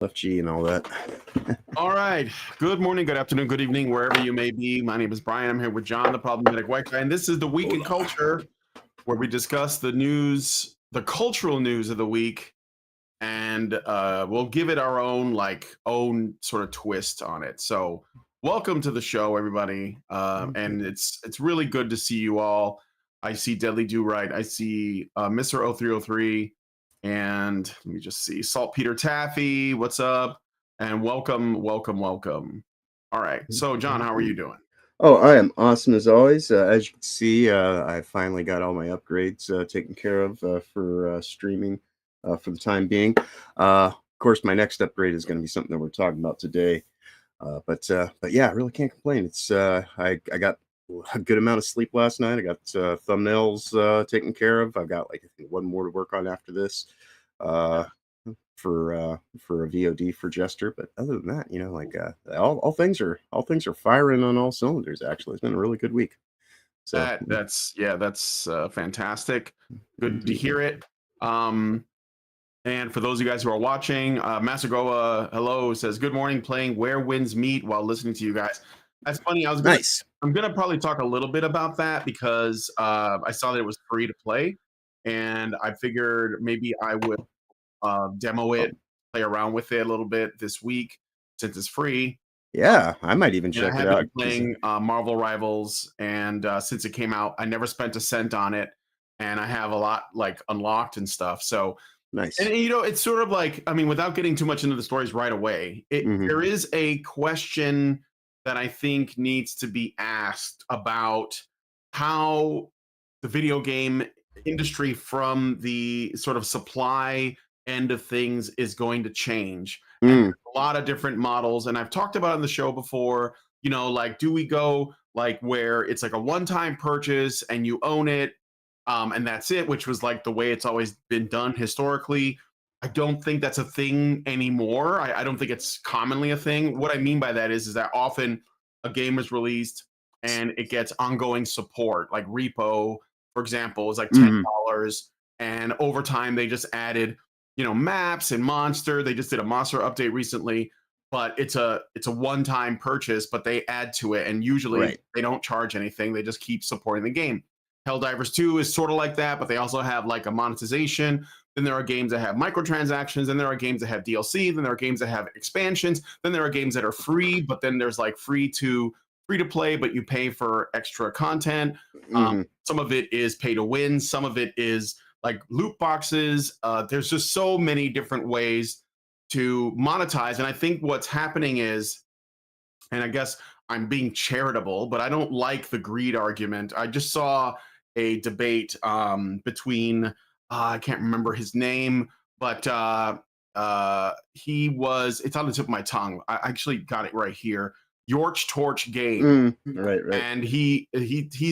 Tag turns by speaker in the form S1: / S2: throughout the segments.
S1: Left G and all that.
S2: All right. Good morning, good afternoon, good evening, wherever you may be. My name is Brian. I'm here with John, the problematic white guy, and this is the Week in Culture, where we discuss the news, the cultural news of the week, and we'll give it our own sort of twist on it. So, welcome to the show, everybody. And it's really good to see you all. I see Deadly Do Right. I see Mr. 0303. And let me just see. Saltpeter Taffy, what's up? And welcome. All right. So, John, how are you doing?
S1: Oh, I am awesome as always. As you can see, I finally got all my upgrades taken care of for streaming for the time being. Of course, my next upgrade is going to be something that we're talking about today. But yeah, I really can't complain. It's I got a good amount of sleep last night. I got thumbnails taken care of. I've got I think one more to work on after this. For a VOD for Jester, but other than that, all things are firing on all cylinders. Actually, it's been a really good week. So
S2: that's fantastic. Good to hear it. And for those of you guys who are watching, Master Goa, hello, says good morning, playing Where Winds Meet while listening to you guys. That's funny. I'm gonna probably talk a little bit about that because I saw that it was free to play, and I figured maybe I would demo it, play around with it a little bit this week since it's free.
S1: Yeah, I might even check it out.
S2: I have been playing Marvel Rivals, and since it came out, I never spent a cent on it, and I have a lot unlocked and stuff. So
S1: nice.
S2: And it's sort of without getting too much into the stories right away, there is a question that I think needs to be asked about how the video game industry from the sort of supply end of things is going to change. And a lot of different models, and I've talked about it on the show before, do we go where it's a one-time purchase and you own it, and that's it, which was the way it's always been done historically. I don't think that's a thing anymore. I don't think it's commonly a thing. What I mean by that is that often a game is released and it gets ongoing support. Like Repo, for example, is $10, and over time they just added maps and monster. They just did a monster update recently, but it's a one-time purchase, but they add to it, and usually they don't charge anything. They just keep supporting the game. Helldivers 2 is sort of like that, but they also have a monetization. Then there are games that have microtransactions. Then there are games that have DLC. Then there are games that have expansions. Then there are games that are free, but then there's free to play, but you pay for extra content. Some of it is pay to win. Some of it is loot boxes. There's just so many different ways to monetize. And I think what's happening is, and I guess I'm being charitable, but I don't like the greed argument. I just saw a debate between, I can't remember his name, but it's on the tip of my tongue. I actually got it right here. Yorch Torch Game,
S1: right,
S2: and he's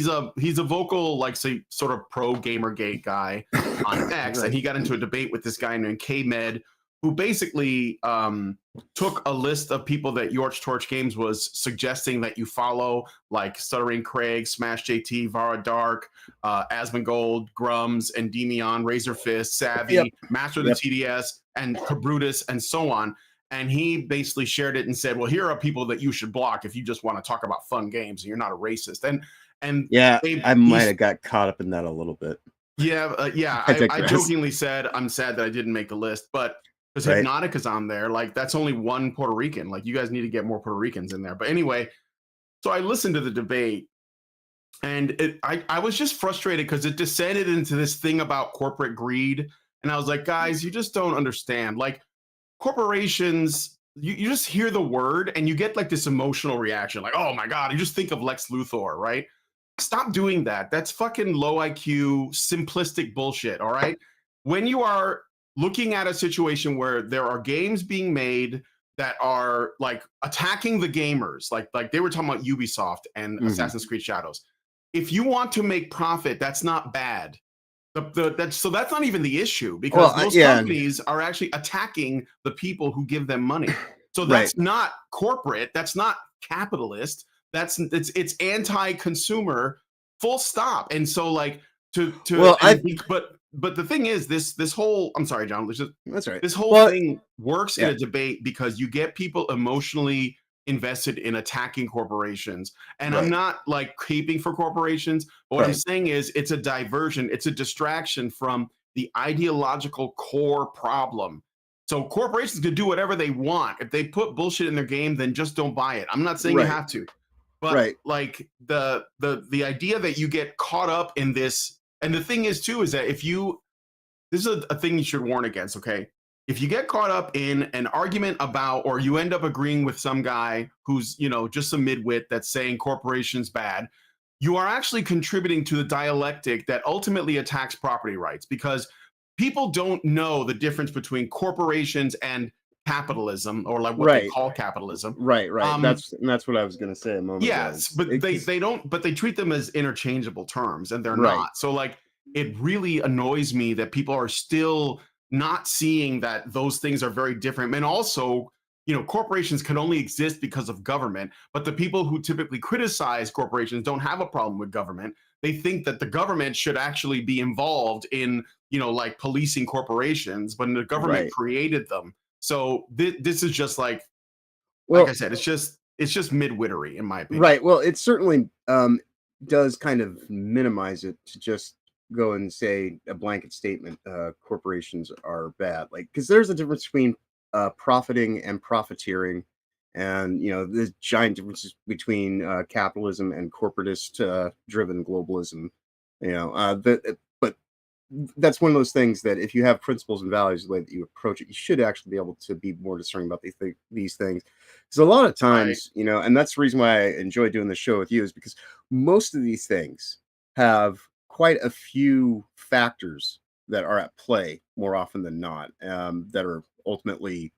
S2: a vocal say sort of pro Gamergate guy on X, and he got into a debate with this guy named K-Med, who basically took a list of people that Yorch Torch Games was suggesting that you follow, like Stuttering Craig, Smash JT, Vara Dark, Asmongold, Grums, Endymion, Razor Fist, Savvy, Master of the TDS, and Cabrutus, and so on. And he basically shared it and said, well, here are people that you should block if you just want to talk about fun games and you're not a racist. And
S1: yeah, I might have got caught up in that a little bit.
S2: Yeah. I jokingly said, I'm sad that I didn't make the list, but because Hypnotic is on there, that's only one Puerto Rican. You guys need to get more Puerto Ricans in there. But anyway, so I listened to the debate, and I was just frustrated because it descended into this thing about corporate greed. And I was like, guys, you just don't understand. Corporations, you just hear the word and you get this emotional reaction, oh my God, you just think of Lex Luthor, right? Stop doing that. That's fucking low IQ, simplistic bullshit, all right? When you are looking at a situation where there are games being made that are attacking the gamers, like they were talking about Ubisoft and Assassin's Creed Shadows. If you want to make profit, that's not bad. So that's not even the issue, because those companies are actually attacking the people who give them money. So that's not corporate. That's not capitalist. It's anti-consumer, full stop. And so but but the thing is, this whole, I'm sorry, John,
S1: That's right.
S2: this whole
S1: Well,
S2: thing works in
S1: yeah,
S2: a debate because you get people emotionally invested in attacking corporations. And I'm
S1: right,
S2: not like caping for corporations, but what I'm
S1: right,
S2: saying is it's a diversion, it's a distraction from the ideological core problem. So corporations can do whatever they want. If they put bullshit in their game, then just don't buy it. I'm not saying you
S1: right,
S2: have to, but
S1: right,
S2: like the idea that you get caught up in this, and the thing is too is that if you, this is a thing you should warn against, okay? If you get caught up in an argument about, or you end up agreeing with some guy who's, just a midwit that's saying corporations bad, you are actually contributing to the dialectic that ultimately attacks property rights, because people don't know the difference between corporations and capitalism, or like what they
S1: right,
S2: call capitalism.
S1: right.
S2: Um,
S1: That's what I was gonna say a moment ago.
S2: Yes, but they
S1: 'Cause
S2: they don't, but they treat them as interchangeable terms, and they're
S1: right,
S2: not. So like it really annoys me that people are still not seeing that those things are very different. And also, corporations can only exist because of government, but the people who typically criticize corporations don't have a problem with government. They think that the government should actually be involved in, like policing corporations, but the government
S1: right.
S2: created them. So this is just like I
S1: Well,
S2: said, it's just midwittery in my opinion.
S1: right. Well, it certainly does kind of minimize it to just go and say a blanket statement. Corporations are bad, like because there's a difference between profiting and profiteering, and there's giant differences between capitalism and corporatist driven globalism. But that's one of those things that if you have principles and values, the way that you approach it, you should actually be able to be more discerning about these things. Because a lot of
S2: Right.
S1: times, and that's the reason why I enjoy doing the show with you, is because most of these things have quite a few factors that are at play more often than not, that are ultimately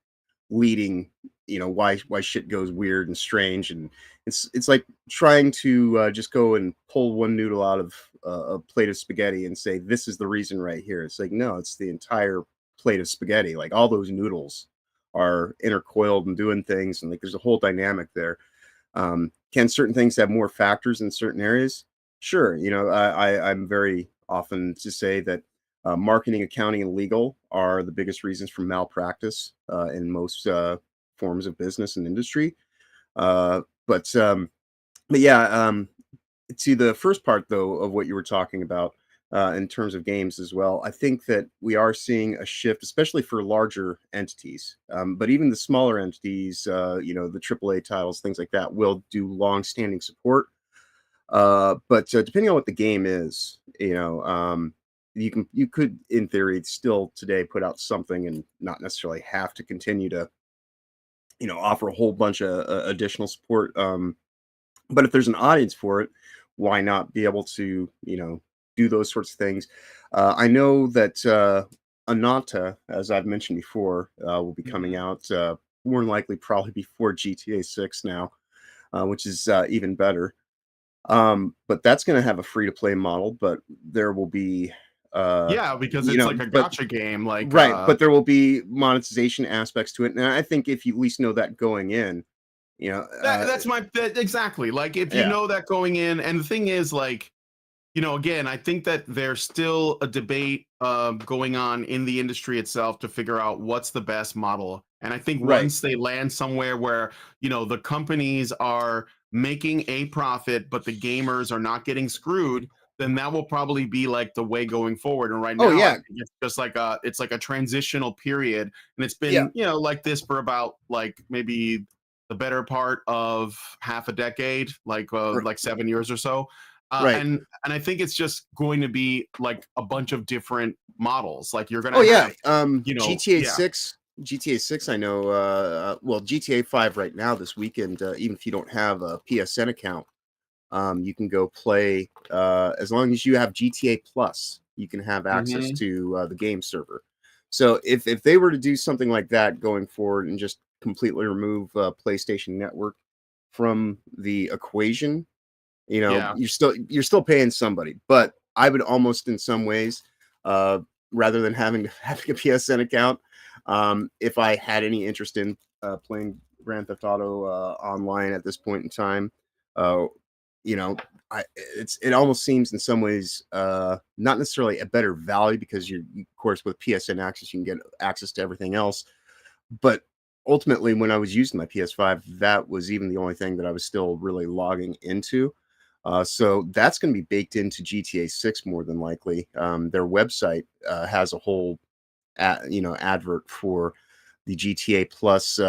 S1: leading, why shit goes weird and strange. And it's like trying to just go and pull one noodle out of a plate of spaghetti and say this is the reason right here. It's like, no, it's the entire plate of spaghetti. Like all those noodles are intercoiled and doing things, and like there's a whole dynamic there. Can certain things have more factors in certain areas? Sure. I'm very often to say that marketing, accounting, and legal are the biggest reasons for malpractice in most forms of business and industry. Uh, but um, but yeah, to the first part though of what you were talking about in terms of games as well, I think that we are seeing a shift, especially for larger entities. But even the smaller entities, the AAA titles, things like that, will do long-standing support. But depending on what the game is, you could, in theory, still today put out something and not necessarily have to continue to, offer a whole bunch of additional support. But if there's an audience for it, why not be able to, do those sorts of things? I know that Anata, as I've mentioned before, will be coming
S2: Mhm.
S1: out more than likely probably before GTA 6 now, which is even better. But that's going to have a free to play model, but there will be, uh,
S2: Yeah, because it's like a
S1: but
S2: gotcha game, like,
S1: right, but there will be monetization aspects to it. And I think if you at least know that going in, you know, uh,
S2: exactly. Like, if you
S1: yeah,
S2: know that going in, and the thing is, like, again, I think that there's still a debate going on in the industry itself to figure out what's the best model. And I think
S1: right.
S2: once they land somewhere where, the companies are making a profit, but the gamers are not getting screwed, then that will probably be like the way going forward. And right
S1: Oh
S2: now, I
S1: yeah,
S2: think it's like a transitional period, and it's
S1: yeah,
S2: been, like this for about like maybe the better part of half a decade,
S1: r-
S2: like 7 years or so. Uh,
S1: right.
S2: and and I think it's just going to be like a bunch of different models. Like you're
S1: Oh
S2: gonna
S1: yeah,
S2: have,
S1: GTA
S2: yeah,
S1: 6, GTA 6. I know. Well, GTA 5 right now this weekend. Even if you don't have a PSN account, you can go play as long as you have GTA Plus. You can have access
S2: hmm
S1: to the game server. So if they were to do something like that going forward and just completely remove PlayStation Network from the equation,
S2: yeah,
S1: you're still paying somebody. But I would almost in some ways, uh, rather than having to having a PSN account, if I had any interest in playing Grand Theft Auto online at this point in time, uh, you know, it almost seems in some ways not necessarily a better value because of course with PSN access you can get access to everything else, but ultimately when I was using my PS5, that was even the only thing that I was still really logging into. So that's going to be baked into GTA 6 more than likely. Their website has a whole advert for the GTA Plus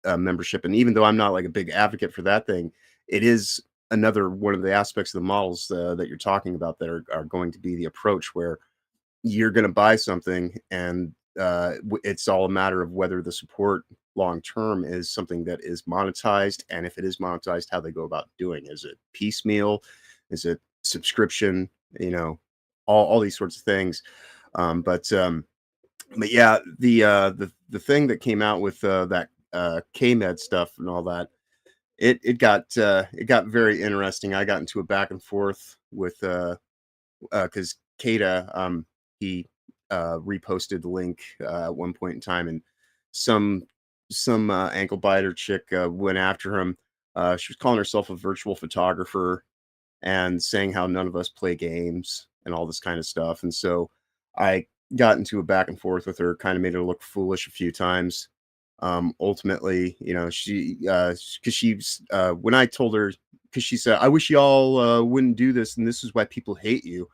S1: membership, and even though I'm not like a big advocate for that thing, it is another one of the aspects of the models that you're talking about that are going to be the approach where you're going to buy something and it's all a matter of whether the support long term is something that is monetized, and if it is monetized, how they go about doing. Is it piecemeal? Is it subscription? All these sorts of things. But yeah, the thing that came out with that KMed stuff and all that, it got very interesting. I got into a back and forth with because Kata he reposted the link at one point in time, and some ankle biter chick went after him. She was calling herself a virtual photographer and saying how none of us play games and all this kind of stuff. And so I got into a back and forth with her, kind of made her look foolish a few times. Ultimately, she because she's when I told her, because she said, "I wish y'all wouldn't do this, and this is why people hate you."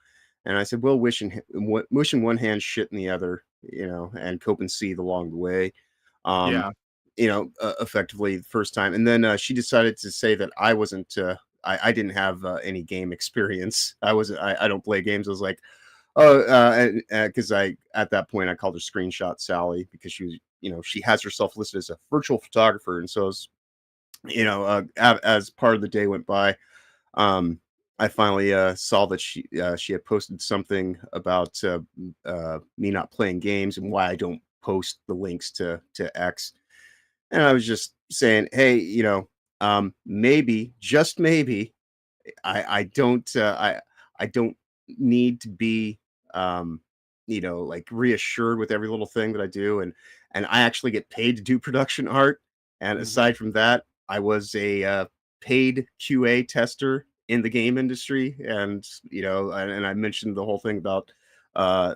S1: And I said, "Well, wishing one hand, shit in the other, and cope and seethe along the way." Um,
S2: Yeah.
S1: Effectively the first time, and then she decided to say that I wasn't. I didn't have any game experience. I don't play games. I was like, oh, because I at that point I called her Screenshot Sally because she was, she has herself listed as a virtual photographer, and so as part of the day went by, I finally saw that she had posted something about me not playing games and why I don't post the links to X, and I was just saying, hey, maybe, just maybe, I don't I don't need to be like reassured with every little thing that I do, and I actually get paid to do production art. And
S2: Mhm.
S1: aside from that, I was a paid QA tester in the game industry, and and I mentioned the whole thing about uh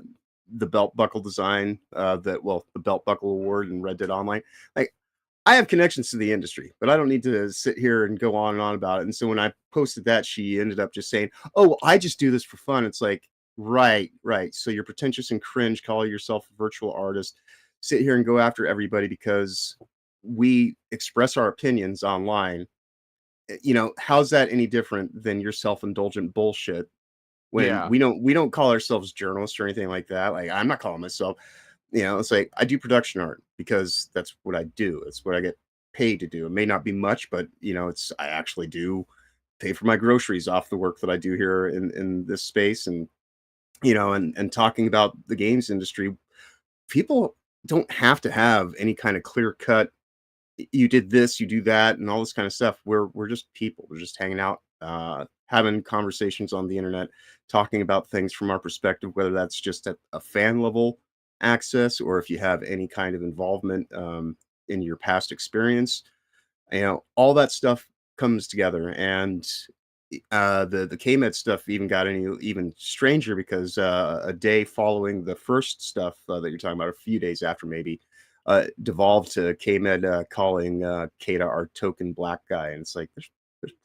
S1: the belt buckle design, the belt buckle award in Red Dead Online. Like, I have connections to the industry, but I don't need to sit here and go on and on about it. And so when I posted that, she ended up just saying, "Oh, well, I just do this for fun." It's like, right, right. So you're pretentious and cringe, call yourself a virtual artist, sit here and go after everybody because we express our opinions online. How's that any different than your self-indulgent bullshit when
S2: Yeah.
S1: we don't call ourselves journalists or anything like that? Like, I'm not calling myself, it's like I do production art because that's what I do. It's what I get paid to do. It may not be much, but I actually do pay for my groceries off the work that I do here in this space. And and talking about the games industry, people don't have to have any kind of clear cut, you did this, you do that, and all this kind of stuff. We're just people. We're just hanging out, having conversations on the internet, talking about things from our perspective, whether that's just at a fan level access or if you have any kind of involvement in your past experience. All that stuff comes together, and the KMed stuff even got even stranger because a day following the first stuff that you're talking about, a few days after maybe, devolved to KMed calling Kata our token black guy, and it's like there's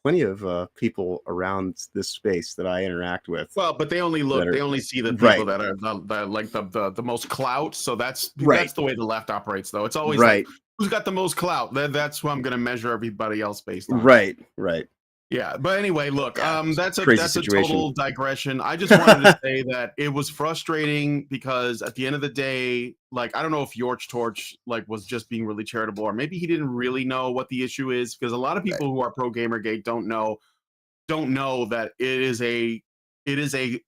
S1: plenty of people around this space that I interact with
S2: Well, but they only
S1: that
S2: they
S1: are
S2: only see the people
S1: right,
S2: that are like the most clout. So
S1: right,
S2: that's the way the left operates, though. It's always like,
S1: right,
S2: who's got the most clout? That's who I'm going to measure everybody else based on.
S1: right.
S2: Yeah, but anyway, look,
S1: Yeah, it's a
S2: that's a
S1: crazy situation.
S2: total digression. I just wanted to say that it was frustrating because at the end of the day, like, I don't know if Yorch Torch like was just being really charitable, or maybe he didn't really know what the issue is, because a lot of
S1: Right,
S2: people who are pro Gamergate don't know that it is a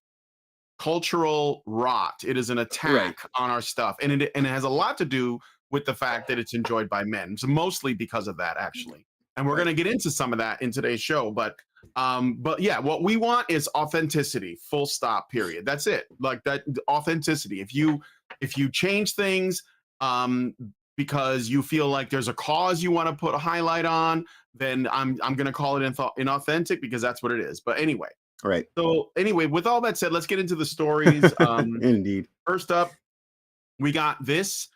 S2: cultural rot. It is an
S1: right,
S2: attack on our stuff, and it has a lot to do with the fact that it's enjoyed by men. So mostly because of that, actually. And we're going
S1: right,
S2: to get into some of that in today's show, but yeah, what we want is authenticity. Full stop. Period. That's it. Like that authenticity. If you change things, um, because you feel like there's a cause you want to put a highlight on, then I'm going to call it inauthentic because that's what it is. But anyway,
S1: Right.
S2: so anyway, with all that said, let's get into the stories.
S1: Indeed.
S2: First up, we got this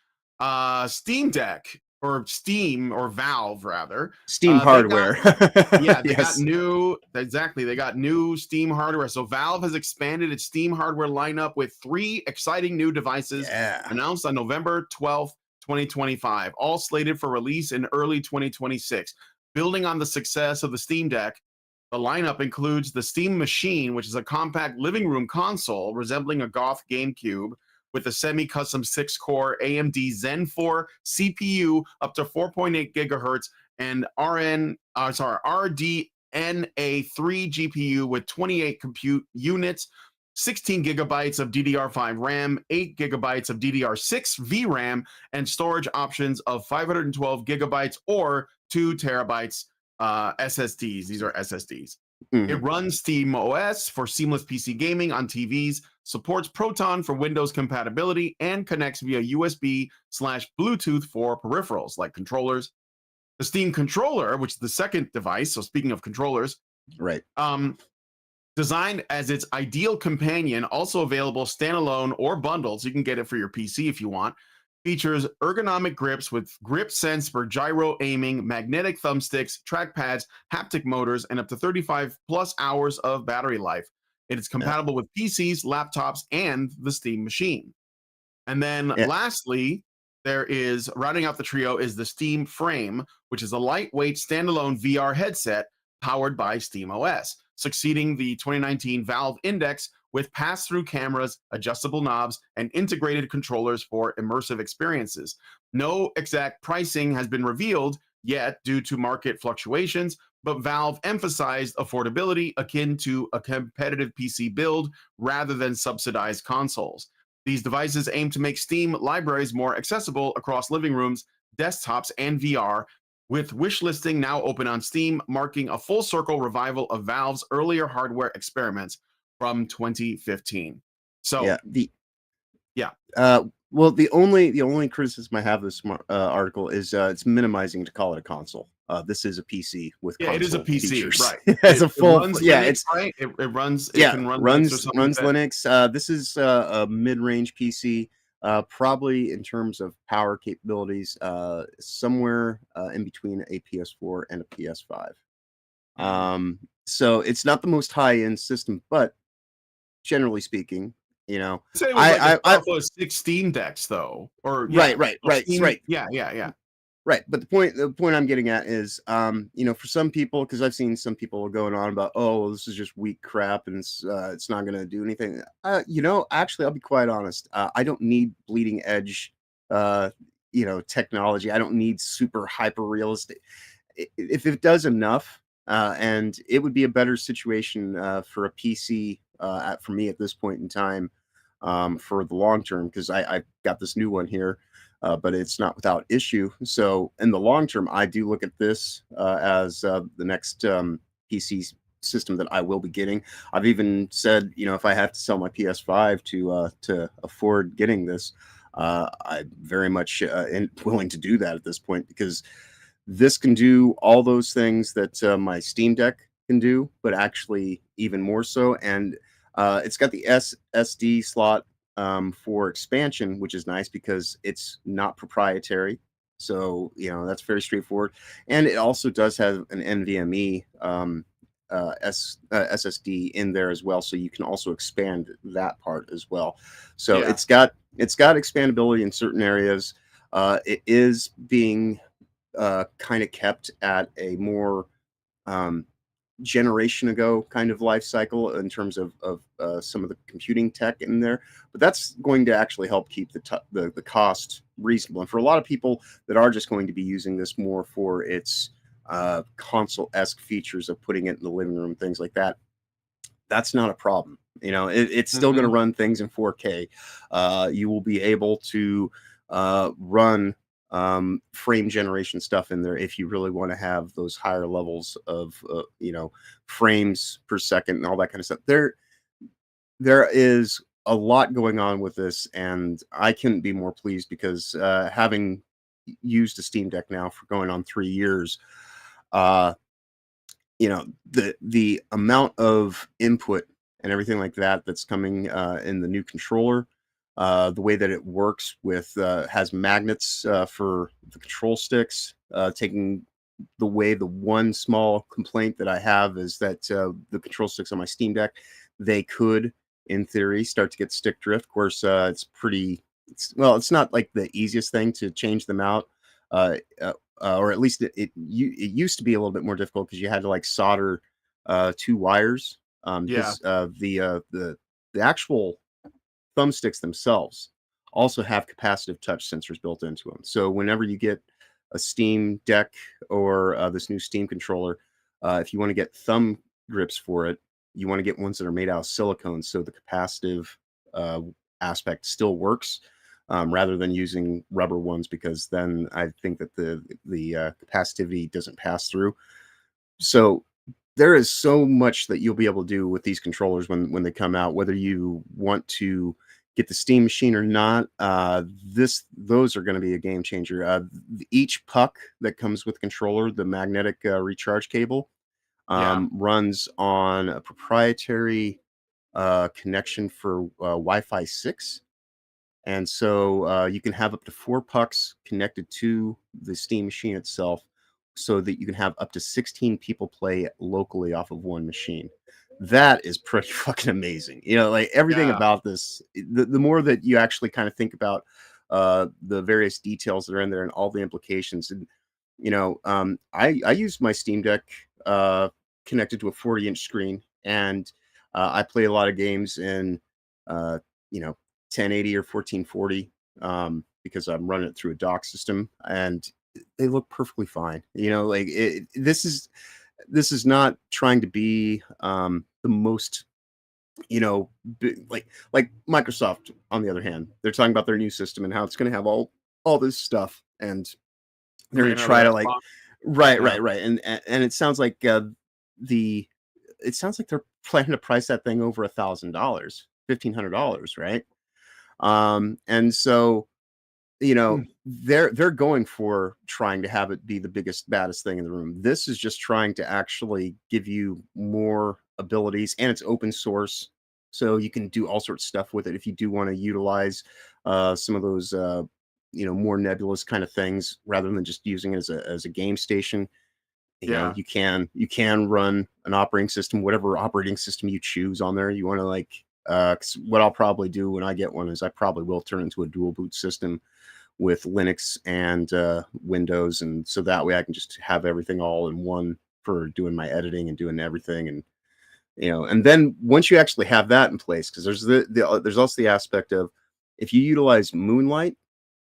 S2: Steam Deck, or Steam, or Valve rather.
S1: Steam hardware.
S2: They got new, exactly. They got new Steam hardware. So Valve has expanded its Steam hardware lineup with 3 exciting new devices announced on November 12th, 2025, all slated for release in early 2026. Building on the success of the Steam Deck, the lineup includes the Steam Machine, which is a compact living room console resembling a goth Gamecube with a semi-custom 6-core AMD Zen 4 CPU up to 4.8 gigahertz and RDNA 3 GPU with 28 compute units, 16 gigabytes of DDR5 RAM, 8 gigabytes of DDR6 VRAM, and storage options of 512 gigabytes or 2 terabytes SSDs. These are SSDs.
S1: Mm-hmm.
S2: It runs Steam OS for seamless PC gaming on TVs, supports Proton for Windows compatibility, and connects via USB/Bluetooth for peripherals like controllers. The Steam controller, which is the second device, so speaking of controllers,
S1: right,
S2: designed as its ideal companion, also available standalone or bundled, so you can get it for your PC if you want, features ergonomic grips with grip sense for gyro aiming, magnetic thumbsticks, trackpads, haptic motors, and up to 35 plus hours of battery life. It is compatible with PCs, laptops, and the Steam Machine. And then lastly, there is, rounding out the trio, is the Steam Frame, which is a lightweight standalone VR headset powered by SteamOS, succeeding the 2019 Valve Index with pass-through cameras, adjustable knobs, and integrated controllers for immersive experiences. No exact pricing has been revealed yet due to market fluctuations, but Valve emphasized affordability akin to a competitive PC build rather than subsidized consoles. These devices aim to make Steam libraries more accessible across living rooms, desktops, and VR, with wishlisting now open on Steam, marking a full circle revival of Valve's earlier hardware experiments from 2015. So,
S1: well, the only criticism I have of this article is it's minimizing to call it a console. This is a PC with console
S2: it is a PC,
S1: features.
S2: right?
S1: It's a full,
S2: Linux,
S1: it's
S2: right. It runs,
S1: can
S2: run
S1: runs
S2: Linux, or
S1: runs Linux. This is a mid-range PC, probably in terms of power capabilities, somewhere in between a PS4 and a PS5. So it's not the most high-end system, but generally speaking, you know,
S2: say it was like a powerful 16 decks though, or
S1: right. Right, but the point I'm getting at is, for some people, because I've seen some people going on about, oh, this is just weak crap and it's not going to do anything. Actually, I'll be quite honest. I don't need bleeding edge, technology. I don't need super hyper realistic. If it does enough, and it would be a better situation for a PC for me at this point in time, for the long term, because I've got this new one here. But it's not without issue. So in the long term, I do look at this as the next PC system that I will be getting. I've even said, if I have to sell my PS5 to afford getting this, I'm very much willing to do that at this point, because this can do all those things that my Steam Deck can do, but actually even more so. And it's got the SSD slot for expansion, which is nice because it's not proprietary. So, that's very straightforward. And it also does have an NVMe SSD in there as well. So you can also expand that part as well. So it's got expandability in certain areas. It is being kind of kept at a more generation ago kind of life cycle in terms of some of the computing tech in there, but that's going to actually help keep the cost reasonable. And for a lot of people that are just going to be using this more for its console-esque features of putting it in the living room, things like that, that's not a problem. It's still going to run things in 4K. You will be able to run frame generation stuff in there if you really want to have those higher levels of frames per second and all that kind of stuff. There is a lot going on with this, and I couldn't be more pleased, because having used a Steam Deck now for going on 3 years. Uh, you know, the amount of input and everything like that that's coming in the new controller, the way that it works with has magnets for the control sticks, taking the way the one small complaint that I have is that the control sticks on my Steam Deck, they could, in theory, start to get stick drift. Of course, it's not like the easiest thing to change them out. Uh, uh, or at least it used to be a little bit more difficult because you had to like solder two wires
S2: Yeah.
S1: because the actual thumbsticks themselves also have capacitive touch sensors built into them. So whenever you get a Steam Deck or this new Steam controller, if you want to get thumb grips for it, you want to get ones that are made out of silicone, so the capacitive uh, aspect still works, rather than using rubber ones, because then I think that the capacitivity doesn't pass through. So there is so much that you'll be able to do with these controllers when they come out, whether you want to get the Steam machine or not. Those are going to be a game changer. Each puck that comes with the controller, the magnetic recharge cable,
S2: Yeah.
S1: runs on a proprietary connection for Wi-Fi 6. And so you can have up to 4 pucks connected to the Steam machine itself so that you can have up to 16 people play locally off of one machine. That is pretty fucking amazing. Like everything
S2: Yeah.
S1: about this, the more that you actually kind of think about the various details that are in there and all the implications. And, I use my Steam Deck connected to a 40-inch screen, and I play a lot of games in, uh, you know, 1080 or 1440 because I'm running it through a dock system, and they look perfectly fine. Like this is not trying to be the most, like Microsoft. On the other hand, they're talking about their new system and how it's going to have all this stuff, and they're
S2: Create
S1: going to
S2: another
S1: try to like
S2: Xbox.
S1: right,
S2: Yeah.
S1: right, right, and it sounds like the it sounds like they're planning to price that thing over $1,000, $1,500, right? And so,
S2: Hmm.
S1: they're going for trying to have it be the biggest, baddest thing in the room. This is just trying to actually give you more abilities, and it's open source, so you can do all sorts of stuff with it if you do want to utilize some of those more nebulous kind of things rather than just using it as a game station.
S2: Yeah.
S1: You can run an operating system, whatever operating system you choose on there. You want to like 'cause what I'll probably do when I get one is I probably will turn into a dual boot system with Linux and Windows, and so that way I can just have everything all in one for doing my editing and doing everything. And then once you actually have that in place, because there's also the aspect of if you utilize Moonlight,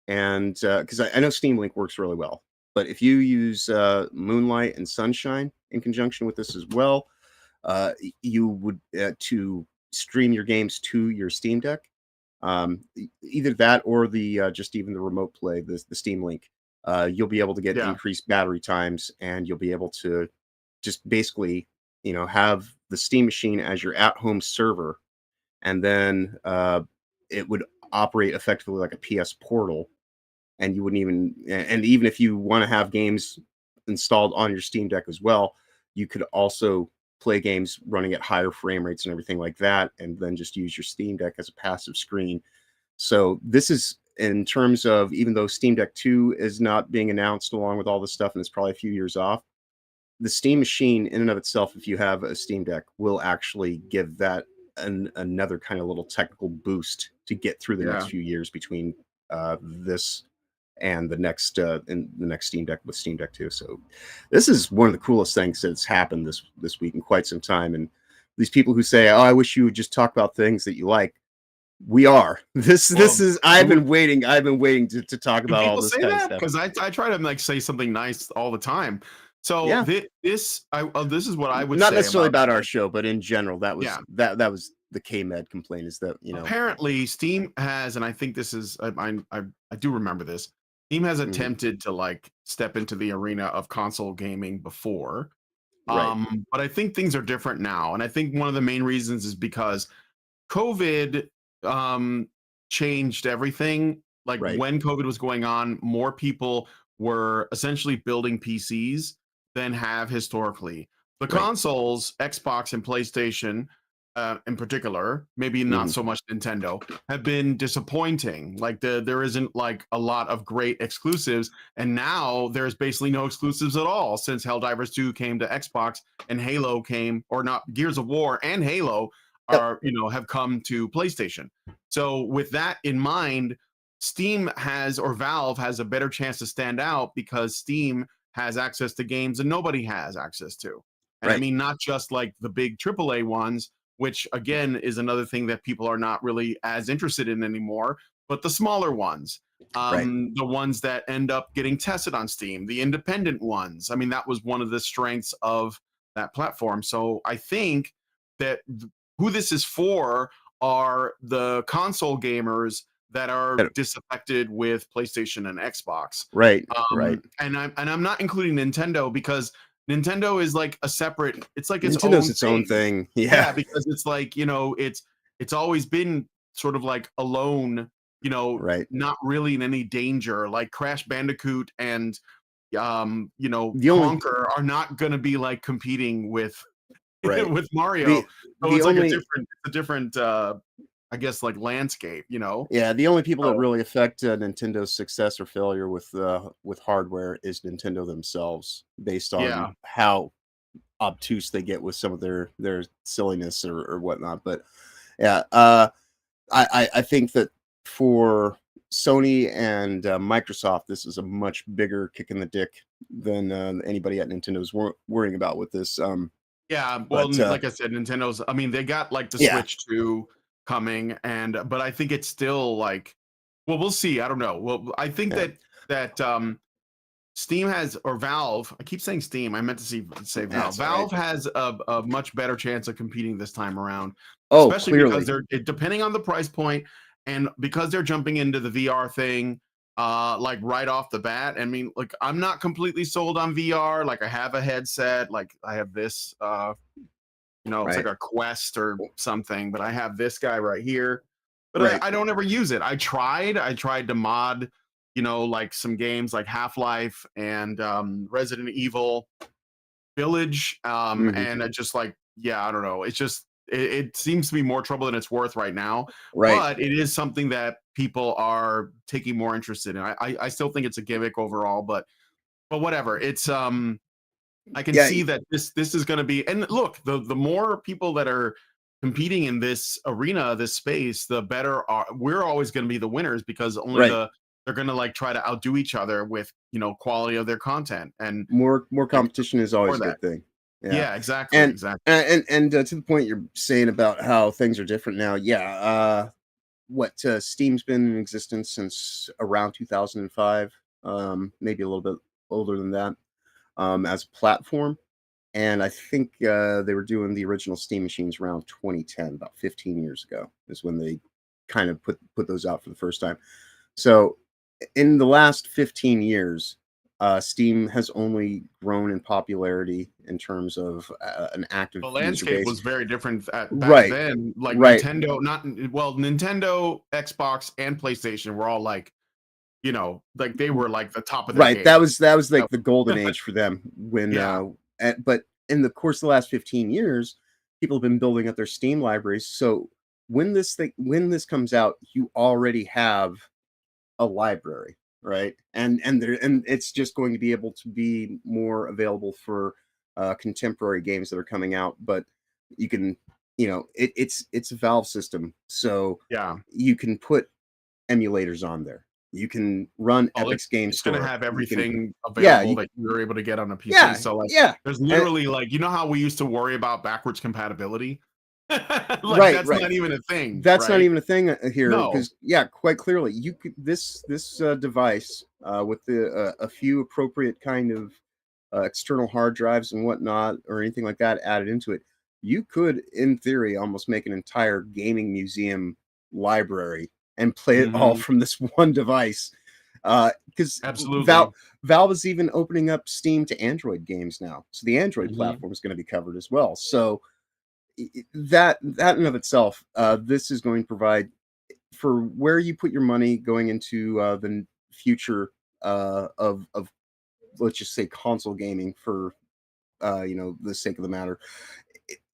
S1: and because I know Steam Link works really well, but if you use Moonlight and Sunshine in conjunction with this as well, you would to stream your games to your Steam Deck. Either that or the just even the remote play, the Steam Link. You'll be able to get
S2: Yeah.
S1: increased battery times, and you'll be able to just basically, have the Steam machine as your at-home server, and then it would operate effectively like a PS Portal, and you wouldn't and even if you want to have games installed on your Steam Deck as well, you could also play games running at higher frame rates and everything like that, and then just use your Steam Deck as a passive screen. So this is in terms of, even though Steam Deck 2 is not being announced along with all this stuff, and it's probably a few years off, the Steam machine in and of itself, if you have a Steam Deck, will actually give that another kind of little technical boost to get through the next
S2: Yeah.
S1: few years between this and the next Steam Deck with Steam Deck 2. So this is one of the coolest things that's happened this week in quite some time. And these people who say, "Oh, I wish you would just talk about things that you like," we are. This
S2: Well,
S1: is I've been waiting to talk
S2: do
S1: about all
S2: people
S1: this
S2: say
S1: kind of
S2: that?
S1: stuff.
S2: Because I try to like say something nice all the time. So
S1: Yeah.
S2: this is what I would
S1: Not
S2: say
S1: necessarily
S2: about
S1: about our
S2: this.
S1: show, but in general, that
S2: Yeah.
S1: was that was the K-Med complaint, is that,
S2: Apparently, Steam has, and I think this is, I do remember this. Steam has
S1: mhm,
S2: attempted to like step into the arena of console gaming before,
S1: right.
S2: but I think things are different now, and I think one of the main reasons is because COVID changed everything. Like
S1: Right.
S2: when COVID was going on, more people were essentially building PCs than have historically. The
S1: Right.
S2: consoles, Xbox and PlayStation, in particular, maybe not
S1: Mhm.
S2: so much Nintendo, have been disappointing. Like there isn't like a lot of great exclusives, and now there's basically no exclusives at all since Helldivers 2 came to Xbox and Halo came, or not, Gears of War and Halo
S1: Yep.
S2: are, have come to PlayStation. So with that in mind, Steam has, or Valve has, a better chance to stand out because Steam has access to games and nobody has access to. And I
S1: Right.
S2: mean, not just like the big AAA ones, which again is another thing that people are not really as interested in anymore, but the smaller ones,
S1: Right.
S2: the ones that end up getting tested on Steam, the independent ones. I mean, that was one of the strengths of that platform. So I think that who this is for are the console gamers that are disaffected with PlayStation and Xbox.
S1: Right. Right.
S2: And I'm not including Nintendo because Nintendo is like a separate. It's like its
S1: Nintendo's
S2: own
S1: its own
S2: thing.
S1: thing. Yeah.
S2: Yeah, because it's like it's always been sort of like alone.
S1: Right.
S2: Not really in any danger. Like Crash Bandicoot and
S1: The only
S2: Conquer are not going to be like competing with
S1: right.
S2: with Mario.
S1: The
S2: So
S1: the
S2: it's like
S1: only
S2: a different I guess like landscape.
S1: Yeah, the only people that
S2: So
S1: really affect Nintendo's success or failure with hardware is Nintendo themselves, based on
S2: yeah.
S1: how obtuse they get with some of their silliness or whatnot. But yeah, I think that for Sony and Microsoft, this is a much bigger kick in the dick than anybody at Nintendo's worrying about with this.
S2: Yeah, well,
S1: But
S2: like I said, Nintendo's. I mean, they got like the
S1: yeah,
S2: Switch 2 coming, but I think it's still like, well, we'll see. I don't know. Well, I think
S1: yeah,
S2: that Steam has, or Valve. I keep saying Steam. I meant to say Valve.
S1: that's all right.
S2: Valve has a much better chance of competing this time around,
S1: Oh,
S2: especially because
S1: clearly,
S2: depending on the price point and because they're jumping into the VR thing. Like right off the bat. I mean, like I'm not completely sold on VR. Like I have a headset, like I have this it's like
S1: right,
S2: a Quest or something, but I have this guy right here. But
S1: right.
S2: I don't ever use it. I tried to mod, like some games like Half-Life and Resident Evil Village.
S1: Hmm.
S2: And I just like, yeah, I don't know. It's just it seems to be more trouble than it's worth right now.
S1: Right.
S2: But it is something that people are taking more interest in. I still think it's a gimmick overall, but whatever. It's I can
S1: Yeah.
S2: see that this is going to be, and look, the more people that are competing in this arena, this space, the better we're always going to be the winners because only
S1: Right.
S2: they're going to like try to outdo each other with quality of their content and
S1: More
S2: like
S1: competition is
S2: for
S1: always a
S2: that.
S1: good thing. Yeah.
S2: Yeah, exactly,
S1: And
S2: exactly.
S1: to the point you're saying about how things are different now, yeah. Steam's been in existence since around 2005, maybe a little bit older than that, as a platform. And I think they were doing the original Steam machines around 2010, about 15 years ago, is when they kind of put those out for the first time. So in the last 15 years, Steam has only grown in popularity in terms of an active
S2: The
S1: user
S2: landscape
S1: base.
S2: was very different back
S1: Right,
S2: then. Like
S1: right,
S2: Nintendo, not well, Nintendo, Xbox, and PlayStation were all like, like they were like the top of their
S1: right.
S2: game.
S1: That was
S2: So,
S1: like the golden age for them when
S2: yeah.
S1: but in the course of the last 15 years, people have been building up their Steam libraries. So when this comes out, you already have a library, right? And it's just going to be able to be more available for contemporary games that are coming out. But you can, it's a Valve system, so
S2: Yeah.
S1: you can put emulators on there. You can run
S2: Oh,
S1: Epic's Game
S2: it's gonna
S1: Store.
S2: have
S1: You can,
S2: everything
S1: yeah,
S2: available that you were able to get on a PC.
S1: yeah,
S2: So like
S1: yeah,
S2: there's
S1: and,
S2: literally like how we used to worry about backwards compatibility? Like
S1: right,
S2: that's
S1: right.
S2: not even a thing,
S1: That's not
S2: right?
S1: even a thing here
S2: No.
S1: because yeah, quite clearly you could this device with a few appropriate kind of external hard drives and whatnot or anything like that added into it, you could in theory almost make an entire gaming museum library and play it all
S2: Mhm.
S1: from this one device. Because
S2: Absolutely.
S1: Valve is even opening up Steam to Android games now, so the Android
S2: Mhm.
S1: platform is going to be covered as well. So that in of itself, this is going to provide for where you put your money going into the future of let's just say console gaming for the sake of the matter,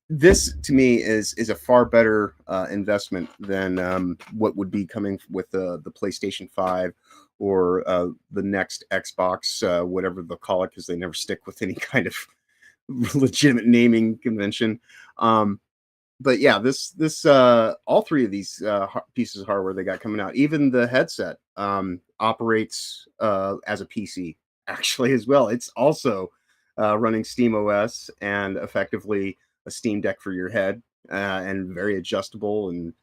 S1: this to me is a far better investment than what would be coming with the PlayStation 5 or the next Xbox, whatever they'll call it, because they never stick with any kind of legitimate naming convention. But yeah, this all three of these pieces of hardware they got coming out, even the headset operates as a PC actually as well. It's also running Steam OS and effectively a Steam Deck for your head, and very adjustable. And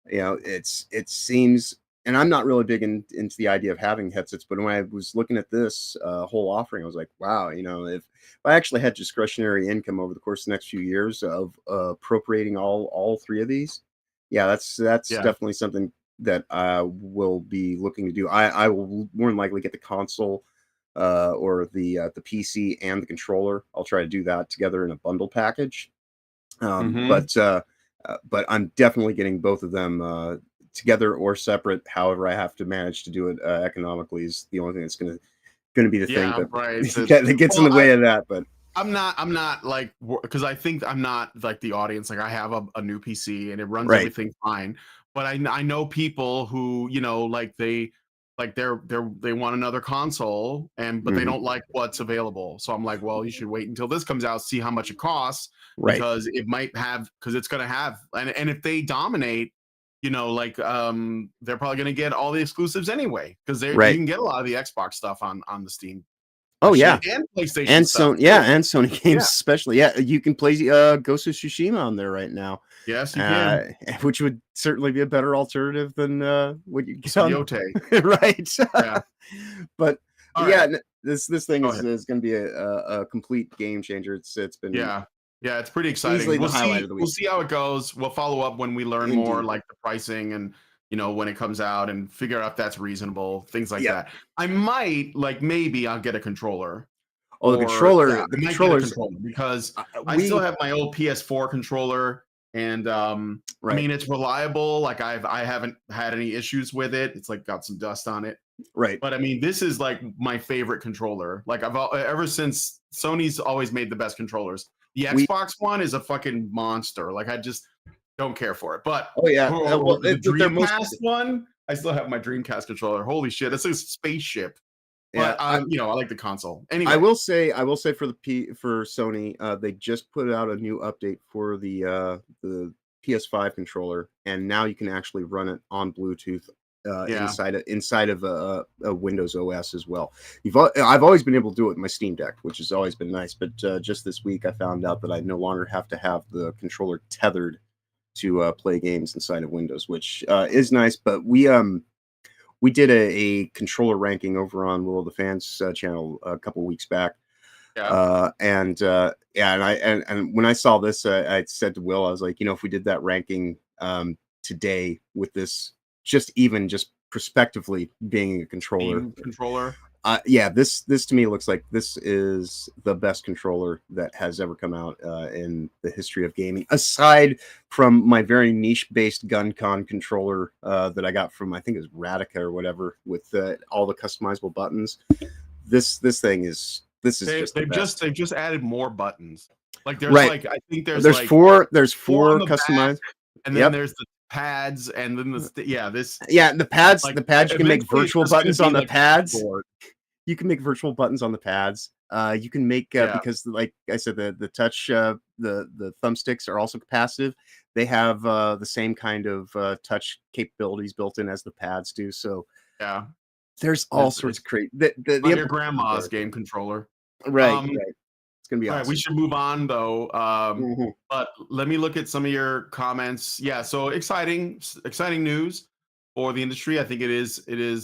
S1: it seems, and I'm not really big into the idea of having headsets, but when I was looking at this whole offering, I was like, wow, if I actually had discretionary income over the course of the next few years of appropriating all three of these, yeah, that's
S2: Yeah.
S1: definitely something that I will be looking to do. I will more than likely get the console or the PC and the controller. I'll try to do that together in a bundle package. Um,
S2: Mm-hmm.
S1: but uh, but I'm definitely getting both of them together or separate. However, I have to manage to do it economically is the only thing that's gonna be the thing
S2: Yeah,
S1: that
S2: right.
S1: that gets in
S2: Well,
S1: the way of that. But
S2: I'm not like, because I think I'm not like the audience. Like I have a new PC and it runs
S1: right.
S2: everything fine. But I know people who, like they want another console but they
S1: Hmm.
S2: don't like what's available. So I'm like, well, you should wait until this comes out, see how much it costs,
S1: Right.
S2: because it's gonna have, and if they dominate, they're probably gonna get all the exclusives anyway, because you
S1: Right.
S2: can get a lot of the Xbox stuff on the Steam
S1: Oh yeah.
S2: machine and PlayStation
S1: And
S2: stuff
S1: so yeah,
S2: too.
S1: and Sony games
S2: Yeah.
S1: especially. Yeah, you can play Ghost of Tsushima on there right now,
S2: Yes, you
S1: uh,
S2: can.
S1: which would certainly be a better alternative than what you get on
S2: Coyote.
S1: right.
S2: Yeah.
S1: but
S2: All
S1: yeah,
S2: right.
S1: this thing
S2: Go
S1: is
S2: ahead.
S1: is going to be a complete game changer. It's been
S2: Yeah. Yeah, it's pretty
S1: easily
S2: exciting.
S1: the
S2: We'll
S1: highlight
S2: see
S1: of the
S2: we'll
S1: week.
S2: see how it goes. We'll follow up when we learn more,
S1: Indeed.
S2: like the pricing and when it comes out, and figure out if that's reasonable, things like
S1: Yep.
S2: that. I might, like, maybe I'll get a controller,
S1: Oh,
S2: yeah,
S1: the
S2: I might get a
S1: controllers.
S2: controller because I still
S1: We
S2: have my old PS4 controller, and I
S1: right,
S2: mean, it's reliable. Like I haven't had any issues with it. It's like got some dust on it.
S1: right.
S2: But I mean, this is like my favorite controller. Like ever since Sony's always made the best controllers. The
S1: We
S2: Xbox one is a fucking monster. Like I just don't care for it. But
S1: oh yeah. Well,
S2: the
S1: they're most
S2: Dreamcast one, I still have my Dreamcast controller. Holy shit, it's a spaceship.
S1: yeah.
S2: But I like the console.
S1: I
S2: Anyway,
S1: will say, for for Sony, they just put out a new update for the PS5 controller, and now you can actually run it on Bluetooth
S2: yeah.
S1: inside of a Windows OS as well. I've always been able to do it with my Steam Deck, which has always been nice. But just this week, I found out that I no longer have to have the controller tethered to play games inside of Windows, which is nice. But we did a controller ranking over on Will of the Fans channel a couple weeks back,
S2: Yeah.
S1: and yeah, and when I saw this, I said to Will, I was like, if we did that ranking today with this, just prospectively being a controller,
S2: Steam controller.
S1: yeah, this to me looks like this is the best controller that has ever come out in the history of gaming, aside from my very niche based GunCon controller that I got from, I think it was Radica or whatever, with all the customizable buttons. This is just the best.
S2: They've just added more buttons. Like there's
S1: Right.
S2: like I think there's like
S1: There's
S2: four on
S1: four
S2: the back,
S1: customized.
S2: and then
S1: Yep.
S2: there's the pads, and then yeah, this,
S1: Yeah,
S2: like,
S1: the pads, you can make
S2: eventually it's
S1: virtual
S2: just gonna
S1: buttons
S2: be
S1: on the
S2: like a
S1: pads.
S2: keyboard.
S1: You can make virtual buttons on the pads. You can make
S2: Yeah.
S1: because, like I said, the touch the thumbsticks are also capacitive. They have the same kind of touch capabilities built in as the pads do. So
S2: Yeah.
S1: there's all sorts
S2: It's
S1: of great the
S2: like your
S1: implications
S2: grandma's
S1: are
S2: game controller.
S1: right,
S2: Um,
S1: right. It's gonna be
S2: all right, we
S1: awesome.
S2: should move on though.
S1: Mhm.
S2: But let me look at some of your comments. Yeah, so exciting news for the industry. I think it is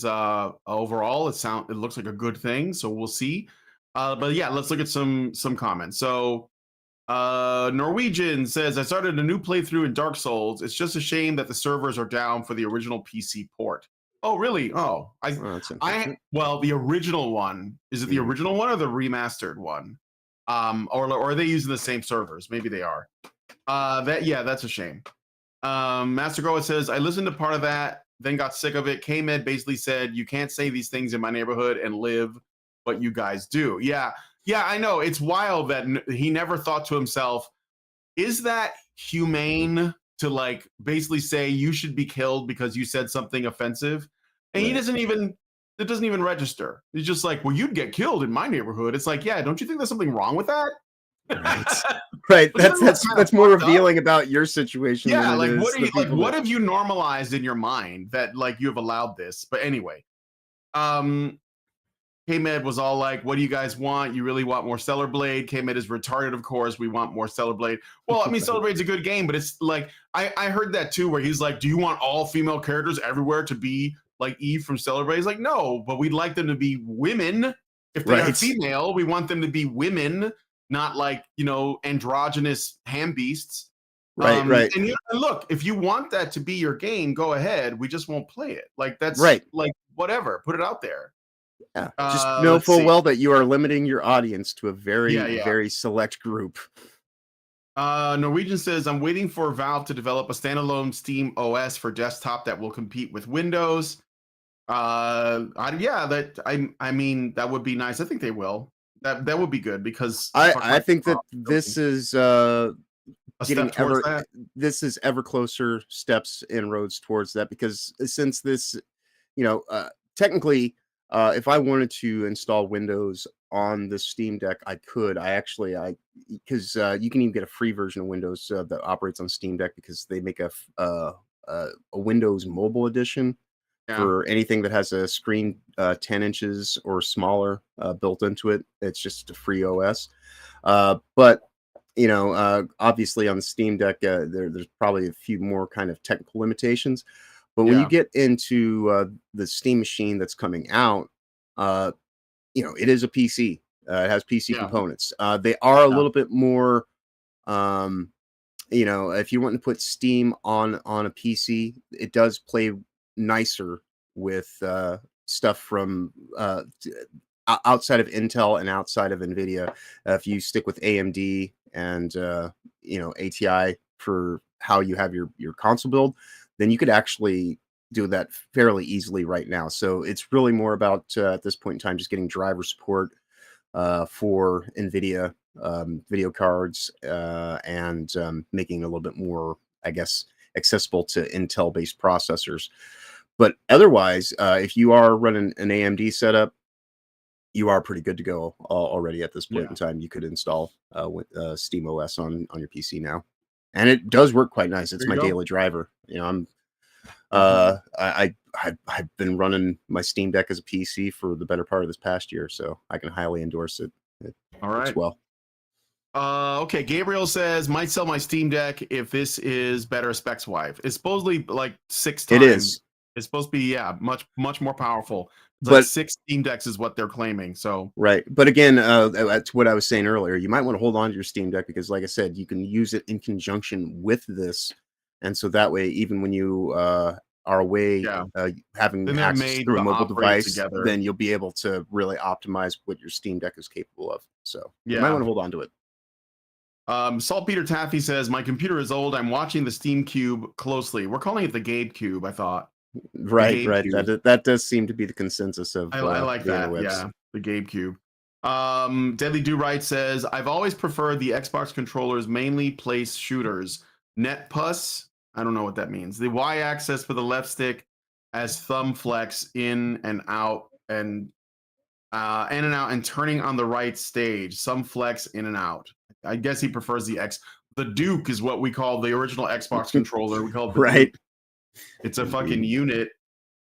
S2: overall it looks like a good thing, so we'll see. But yeah, let's look at some comments. So Norwegian says, I started a new playthrough in Dark Souls. It's just a shame that the servers are down for the original PC port. Oh, really? Oh,
S1: Oh, that's
S2: I
S1: unfortunate.
S2: well, the original one. Is it the
S1: Mhm.
S2: original one or the remastered one? Or are they using the same servers? Maybe they are. That's a shame. Master Goa says, I listened to part of that then got sick of it. K-Med basically said, you can't say these things in my neighborhood and live what you guys do. Yeah, I know. It's wild that he never thought to himself, is that humane to like basically say you should be killed because you said something offensive? And he doesn't even, it doesn't even register. He's just like, well, you'd get killed in my neighborhood. It's like, yeah, don't you think there's something wrong with that?
S1: Right. That's more revealing about your situation.
S2: Yeah,
S1: than
S2: like
S1: what
S2: have you normalized in your mind that like you have allowed this? But anyway, K-Med was all like, what do you guys want? You really want more Stellar Blade? K-Med is retarded, of course. We want more Stellar Blade. Well, I mean, Stellar Blade's a good game, but it's like, I heard that too, where he's like, do you want all female characters everywhere to be like Eve from Stellar Blade? He's like, no, but we'd like them to be women. If they are female, we want them to be women, not like, you know, androgynous ham beasts.
S1: Right.
S2: And look, if you want that to be your game, go ahead. We just won't play it. Like, that's like, whatever, put it out there.
S1: Yeah, just know full well that you are limiting your audience to a very, very select group.
S2: Norwegian says, I'm waiting for Valve to develop a standalone Steam OS for desktop that will compete with Windows. I mean, that would be nice. I think they will. That would be good because
S1: I think that this is this is ever closer steps inroads towards that, because since this, you know, technically, if I wanted to install Windows on the Steam Deck, I could. Because you can even get a free version of Windows that operates on Steam Deck, because they make a Windows Mobile Edition for anything that has a screen 10 inches or smaller built into it. It's just a free OS. But you know, obviously on the Steam Deck, there's probably a few more kind of technical limitations. But when you get into the Steam machine that's coming out, you know, it is a PC. It has PC components. They are a little bit more, you know, if you want to put Steam on a PC, it does play nicer with stuff from outside of Intel and outside of NVIDIA. If you stick with AMD and, you know, ATI for how you have your console build, then you could actually do that fairly easily right now. So it's really more about, at this point in time, just getting driver support for NVIDIA video cards and making it a little bit more, I guess, accessible to Intel-based processors. But otherwise, if you are running an AMD setup, you are pretty good to go already at this point in time. You could install Steam OS on your PC now. And it does work quite nice. It's my daily driver. You know, I've been running my Steam Deck as a PC for the better part of this past year, so I can highly endorse it.
S2: All right.
S1: As well.
S2: Okay. Gabriel says, might sell my Steam Deck if this is better specs wise. It's supposedly like 6 times.
S1: It is.
S2: It's supposed to be much more powerful. But like 6 Steam Decks is what they're claiming. So
S1: right, but again, that's what I was saying earlier. You might want to hold on to your Steam Deck, because, like I said, you can use it in conjunction with this, and so that way, even when you are away, having access through a mobile device, then you'll be able to really optimize what your Steam Deck is capable of. So you might want to hold on to it.
S2: Saltpeter Taffy says, my computer is old. I'm watching the Steam Cube closely. We're calling it the Gabecube, I thought.
S1: Right. That does seem to be the consensus of.
S2: I like that. Yeah, the Gabecube. Deadly Do Right says, I've always preferred the Xbox controllers mainly place shooters. NetPus, I don't know what that means. The Y-axis for the left stick as thumb flex in and out and turning on the right stage. Some flex in and out. I guess he prefers the X. The Duke is what we call the original Xbox controller. We call it the Duke. It's a fucking unit.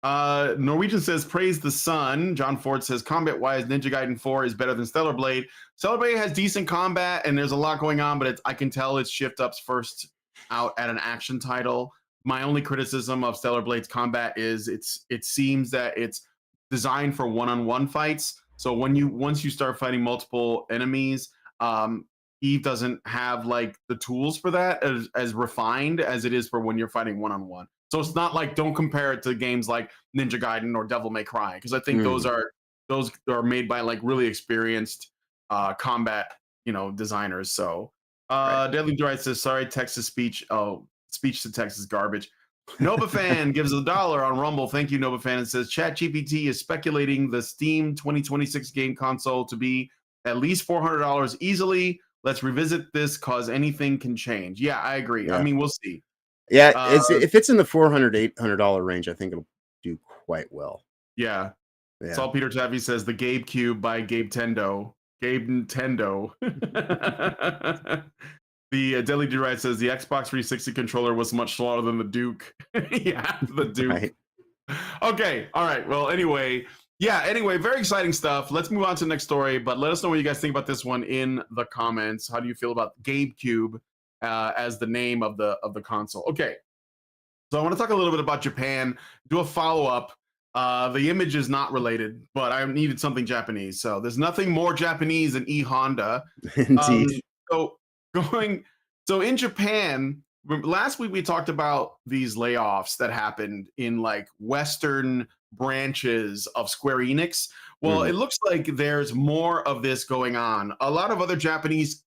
S2: Norwegian says, praise the sun. John Ford says, combat wise, Ninja Gaiden 4 is better than Stellar Blade. Stellar Blade has decent combat and there's a lot going on, but I can tell it's Shift Up's first out at an action title. My only criticism of Stellar Blade's combat is it seems that it's designed for one-on-one fights. So once you start fighting multiple enemies, Eve doesn't have like the tools for that as refined as it is for when you're fighting one-on-one. So it's not like, don't compare it to games like Ninja Gaiden or Devil May Cry, because I think those are made by like really experienced combat, you know, designers. So Deadly Dry says, sorry, text to speech. Oh, speech to text is garbage. NovaFan gives $1 on Rumble. Thank you, NovaFan. And says ChatGPT is speculating the Steam 2026 game console to be at least $400 easily. Let's revisit this because anything can change. Yeah, I agree.
S1: Yeah.
S2: I mean, we'll see.
S1: Yeah, if it's in the $400-$800 range, I think it'll do quite well.
S2: Yeah.
S1: Yeah.
S2: Saul Peter Taffy says the Gabecube by Gabe Tendo. Gabe Nintendo. The Deli Durite says the Xbox 360 controller was much smaller than the Duke. Yeah, the Duke.
S1: Right.
S2: Okay. All right. Well, anyway, very exciting stuff. Let's move on to the next story, but let us know what you guys think about this one in the comments. How do you feel about Gabecube as the name of the console? Okay. So I want to talk a little bit about Japan, do a follow-up. The image is not related, but I needed something Japanese. So there's nothing more Japanese than E-Honda.
S1: Indeed.
S2: So in Japan, last week we talked about these layoffs that happened in like Western branches of Square Enix. Well, it looks like there's more of this going on. A lot of other Japanese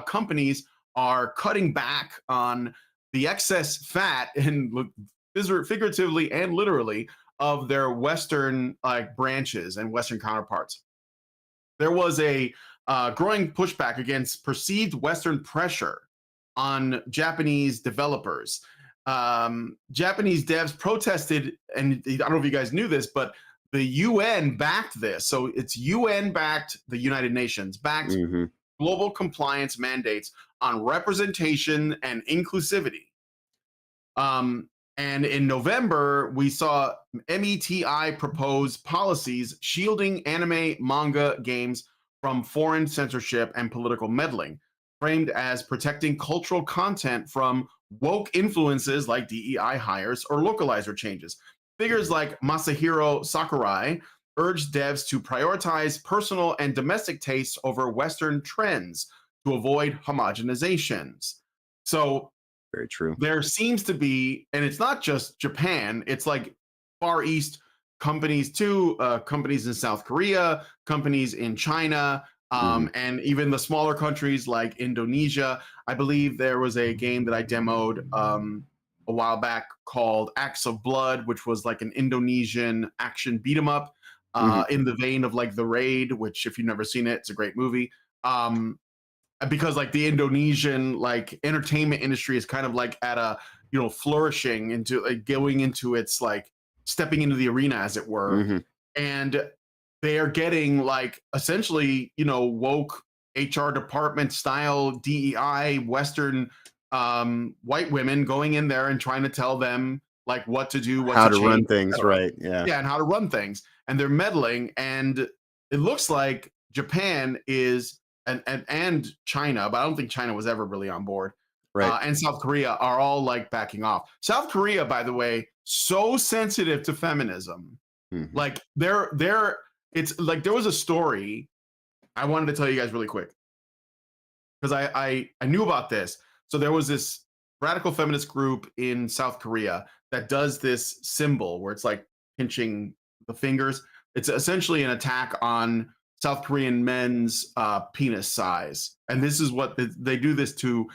S2: companies are cutting back on the excess fat, and figuratively and literally, of their Western branches and Western counterparts. There was a growing pushback against perceived Western pressure on Japanese developers. Japanese devs protested, and I don't know if you guys knew this, but the UN backed this. So it's UN backed, the United Nations backed global compliance mandates on representation and inclusivity. And in November, we saw METI propose policies shielding anime, manga, games from foreign censorship and political meddling, framed as protecting cultural content from woke influences like DEI hires or localizer changes. Figures like Masahiro Sakurai urged devs to prioritize personal and domestic tastes over Western trends to avoid homogenizations. So
S1: very true.
S2: There seems to be, and it's not just Japan, it's like Far East companies too, companies in South Korea, companies in China, and even the smaller countries like Indonesia. I believe there was a game that I demoed a while back called Acts of Blood, which was like an Indonesian action beat 'em up in the vein of like The Raid, which if you've never seen it, it's a great movie. Because like the Indonesian like entertainment industry is kind of like at a flourishing into like going into its like stepping into the arena as it were, and they are getting like essentially woke HR department style DEI Western white women going in there and trying to tell them like what to do,
S1: how to run things, right? Yeah,
S2: and how to run things, and they're meddling, and it looks like Japan is. And China, but I don't think China was ever really on board.
S1: Right.
S2: And South Korea are all like backing off. South Korea, by the way, so sensitive to feminism. Like it's like there was a story I wanted to tell you guys really quick because I knew about this. So there was this radical feminist group in South Korea that does this symbol where it's like pinching the fingers. It's essentially an attack on South Korean men's penis size. And this is what they do this to,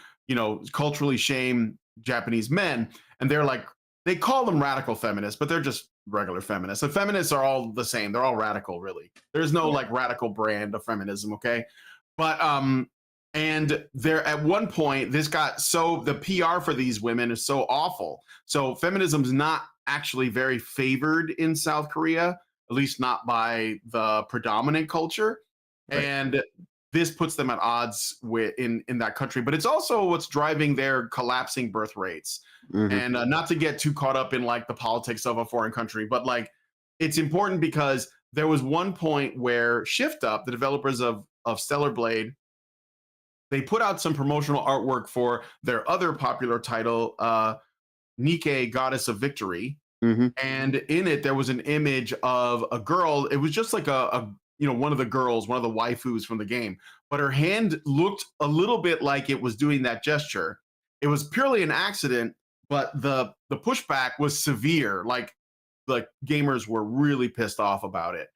S2: culturally shame Japanese men. And they're like, they call them radical feminists, but they're just regular feminists. And feminists are all the same. They're all radical, really. There's no like radical brand of feminism, okay? But and there at one point, the PR for these women is so awful. So feminism's not actually very favored in South Korea, at least not by the predominant culture. Right. And this puts them at odds with in that country. But it's also what's driving their collapsing birth rates. And not to get too caught up in like the politics of a foreign country, but like it's important because there was one point where Shift Up, the developers of Stellar Blade, they put out some promotional artwork for their other popular title, Nike, Goddess of Victory. And in it, there was an image of a girl. It was just like one of the girls, one of the waifus from the game, but her hand looked a little bit like it was doing that gesture. It was purely an accident, but the pushback was severe. Like gamers were really pissed off about it,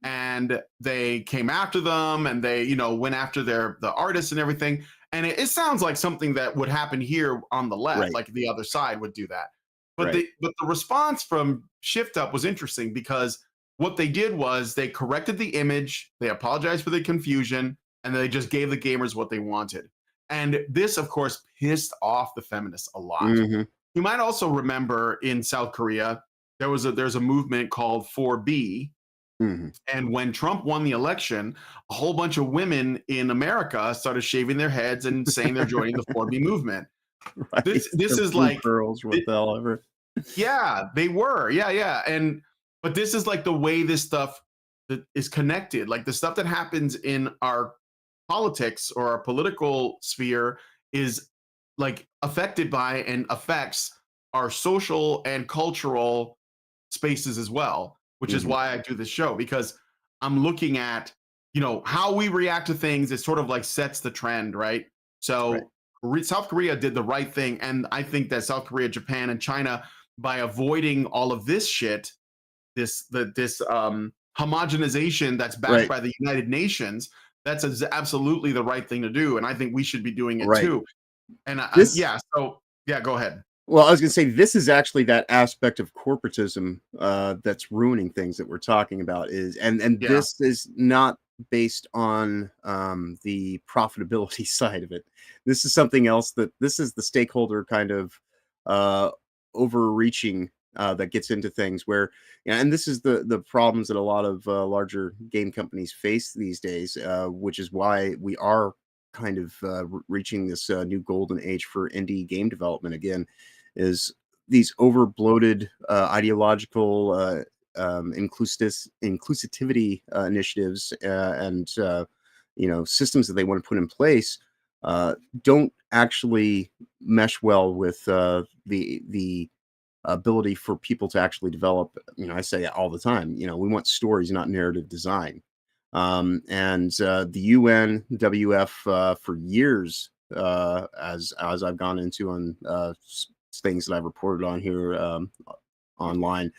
S2: and they came after them, and they went after the artists and everything. And it sounds like something that would happen here on the left, right. Like the other side would do that.
S1: Right.
S2: But the response from Shift Up was interesting because what they did was they corrected the image, they apologized for the confusion, and they just gave the gamers what they wanted. And this, of course, pissed off the feminists a lot.
S1: Mhm.
S2: You might also remember in South Korea, there's a movement called 4B.
S1: Mhm.
S2: And when Trump won the election, a whole bunch of women in America started shaving their heads and saying they're joining the 4B movement.
S1: Right.
S2: This
S1: The
S2: is
S1: blue
S2: like
S1: pearls, what the hell ever.
S2: yeah, they were. Yeah, yeah. And but this is like the way this stuff that is connected. Like the stuff that happens in our politics or our political sphere is like affected by and affects our social and cultural spaces as well, which is
S1: Mhm.
S2: why I do this show because I'm looking at, how we react to things. It sort of like sets the trend, right?
S1: Right.
S2: So South Korea did the right thing. And I think that South Korea, Japan, and China, by avoiding all of this shit, this homogenization that's backed
S1: Right.
S2: by the United Nations, that's absolutely the right thing to do. And I think we should be doing it
S1: Right.
S2: too. And
S1: This
S2: yeah, so yeah, go ahead.
S1: Well, I was gonna say this is actually that aspect of corporatism, that's ruining things that we're talking about is and
S2: Yeah.
S1: this is not based on, the profitability side of it. This is something else that this is the stakeholder kind of, uh, overreaching, that gets into things where and this is the problems that a lot of, larger game companies face these days, which is why we are kind of, reaching this, new golden age for indie game development again is these over bloated ideological inclusivity initiatives and systems that they want to put in place don't actually mesh well with the ability for people to actually develop. I say it all the time. We want stories, not narrative design. And the UNWF for years, as I've gone into on things that I've reported on here online.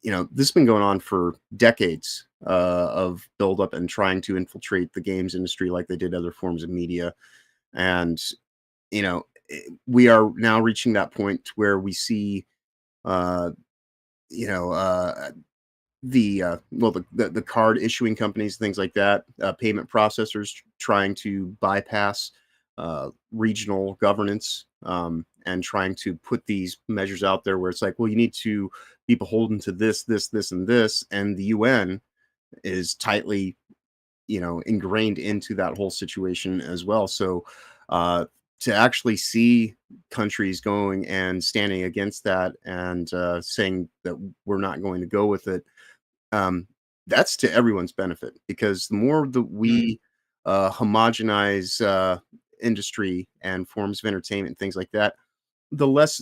S1: This has been going on for decades of buildup and trying to infiltrate the games industry like they did other forms of media. And, we are now reaching that point where we see, uh, you know, the card issuing companies, things like that, payment processors trying to bypass regional governance and trying to put these measures out there where it's like, well, you need to be beholden to this, and this, and the UN is tightly, ingrained into that whole situation as well. So, to actually see countries going and standing against that and saying that we're not going to go with it, um, that's to everyone's benefit because the more that
S2: Mhm.
S1: we homogenize industry and forms of entertainment, things like that, the less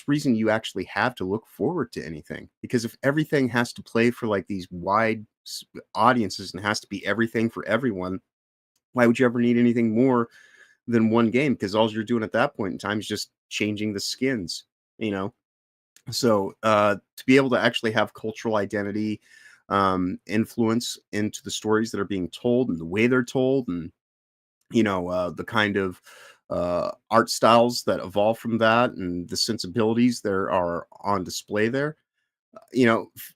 S1: reason you actually have to look forward to anything. Because if everything has to play for like these wide audiences and has to be everything for everyone, why would you ever need anything more than one game? Because all you're doing at that point in time is just changing the skins, you know. So to be able to actually have cultural identity influence into the stories that are being told and the way they're told, and the kind of art styles that evolve from that, and the sensibilities there are on display there.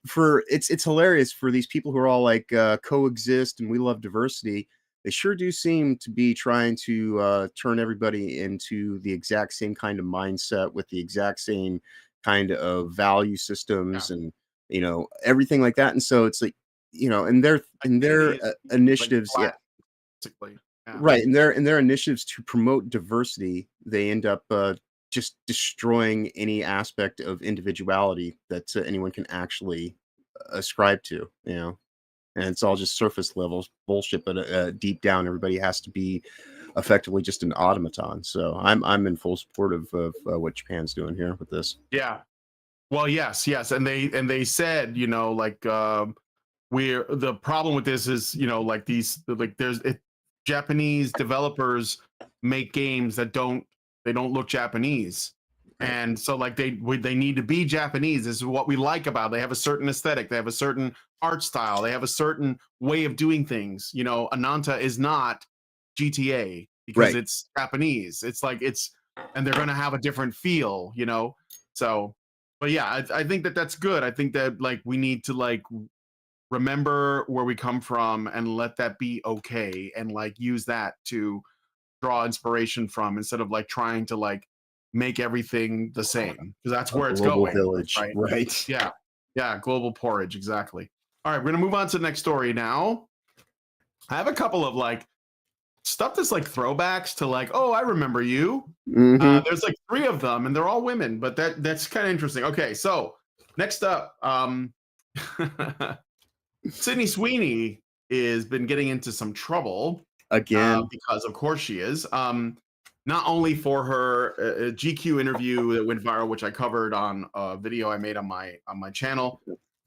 S1: For it's hilarious for these people who are all like coexist and we love diversity. They sure do seem to be trying to turn everybody into the exact same kind of mindset with the exact same kind of value
S2: Yeah.
S1: systems and everything like that. And so it's like in their
S2: Identity is like
S1: initiatives, yeah.
S2: flat, basically. Yeah.
S1: Right, and their initiatives to promote diversity, they end up, just destroying any aspect of individuality that, anyone can actually ascribe to, and it's all just surface levels bullshit, but, deep down, everybody has to be effectively just an automaton, so I'm in full support of, what Japan's doing here with this.
S2: Yeah. Well, yes, yes. And they said, like we're the problem with this is, like there's Japanese developers make games that they don't look Japanese.
S1: Right.
S2: And so like they need to be Japanese. This is what we like about it. They have a certain aesthetic, they have a certain art style, they have a certain way of doing things. Ananta is not GTA because
S1: Right.
S2: it's Japanese. It's like it's and they're gonna have a different feel. So But yeah, I think that that's good. I think that like we need to like remember where we come from and let that be okay, and like use that to draw inspiration from, instead of like trying to like make everything the same, because that's
S1: A
S2: where it's
S1: global
S2: going,
S1: village,
S2: right?
S1: right?
S2: Yeah, yeah, global porridge, exactly. All right, we're gonna move on to the next story now. I have a couple of like stuff that's like throwbacks to like, oh, I remember you.
S1: Mm-hmm.
S2: There's like three of them, and they're all women, but that's kind of interesting. Okay, so next up, Sydney Sweeney is been getting into some trouble
S1: Again.
S2: because, of course, she is. Not only for her GQ interview that went viral, which I covered on a video I made on my channel,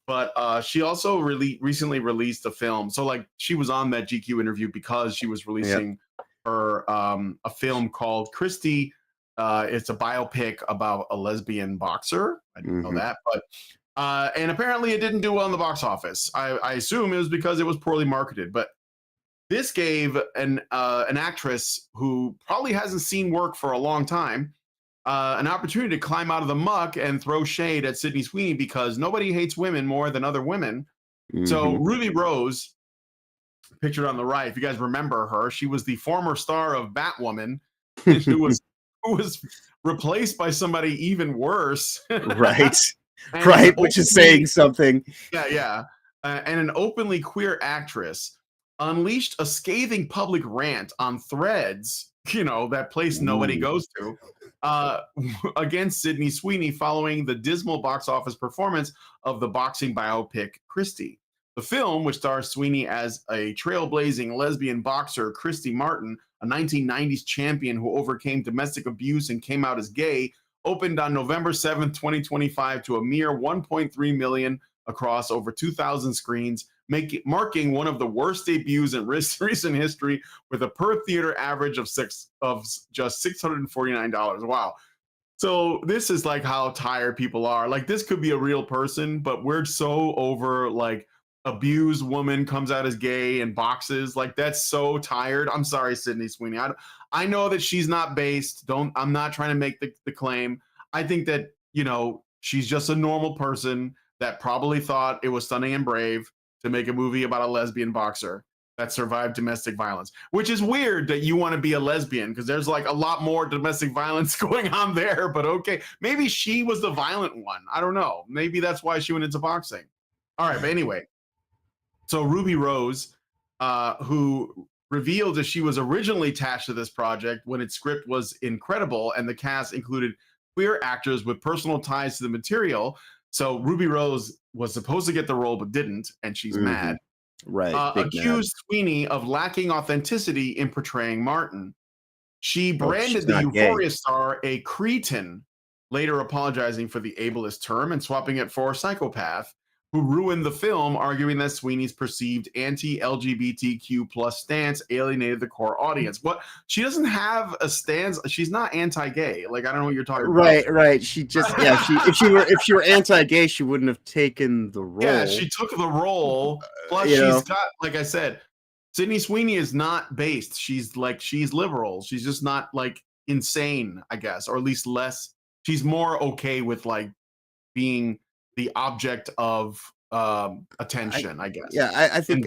S2: but she also recently released a film. So like she was on that GQ interview because she was
S1: Yep.
S2: releasing her a film called Christy. It's a biopic about a lesbian boxer. I didn't know
S1: Mm-hmm.
S2: that, but and apparently it didn't do well in the box office. I assume it was because it was poorly marketed, but this gave an actress who probably hasn't seen work for a long time an opportunity to climb out of the muck and throw shade at Sydney Sweeney, because nobody hates women more than other women. So
S1: Mm-hmm.
S2: Ruby Rose, pictured on the right, if you guys remember her, she was the former star of Batwoman, who was replaced by somebody even worse.
S1: Right.
S2: And an
S1: Right, which is saying
S2: openly
S1: something.
S2: yeah, yeah. And an openly queer actress unleashed a scathing public rant on Threads, that place nobody
S1: Ooh.
S2: goes to, uh, against Sydney Sweeney following the dismal box office performance of the boxing biopic Christy. The film, which stars Sweeney as a trailblazing lesbian boxer, Christy Martin, a 1990s champion who overcame domestic abuse and came out as gay, opened on November 7th, 2025 to a mere 1.3 million across over 2,000 screens, marking one of the worst debuts in recent history, with a per theater average of just $649. Wow. So this is like how tired people are. Like this could be a real person, but we're so over like abused woman comes out as gay and boxes. Like that's so tired. I'm sorry, Sydney Sweeney. I know that she's not based. I'm not trying to make the claim. I think that, she's just a normal person that probably thought it was stunning and brave to make a movie about a lesbian boxer that survived domestic violence, which is weird that you want to be a lesbian, because there's like a lot more domestic violence going on there. But okay, maybe she was the violent one. I don't know. Maybe that's why she went into boxing. All right, but anyway, so Ruby Rose, who revealed that she was originally attached to this project when its script was incredible and the cast included queer actors with personal ties to the material. So Ruby Rose was supposed to get the role but didn't, and she's
S1: Mm-hmm.
S2: mad.
S1: Right. Big mad.
S2: Accused Sweeney of lacking authenticity in portraying Martin. She
S1: Oh,
S2: branded
S1: she's
S2: the
S1: not gay.
S2: Euphoria star a cretin, later apologizing for the ableist term and swapping it for psychopath, who ruined the film, arguing that Sweeney's perceived anti-LGBTQ plus stance alienated the core audience. What? She doesn't have a stance. She's not anti-gay. Like, I don't know what you're talking about.
S1: Right, right. She just if she were anti-gay, she wouldn't have taken the
S2: Yeah,
S1: role.
S2: she took the role. Plus,
S1: You
S2: she's
S1: know.
S2: got, like I said, Sydney Sweeney is not based. She's liberal. She's just not like insane, I guess, or at least less. She's more okay with like being the object of
S1: I
S2: attention, I guess.
S1: yeah,
S2: And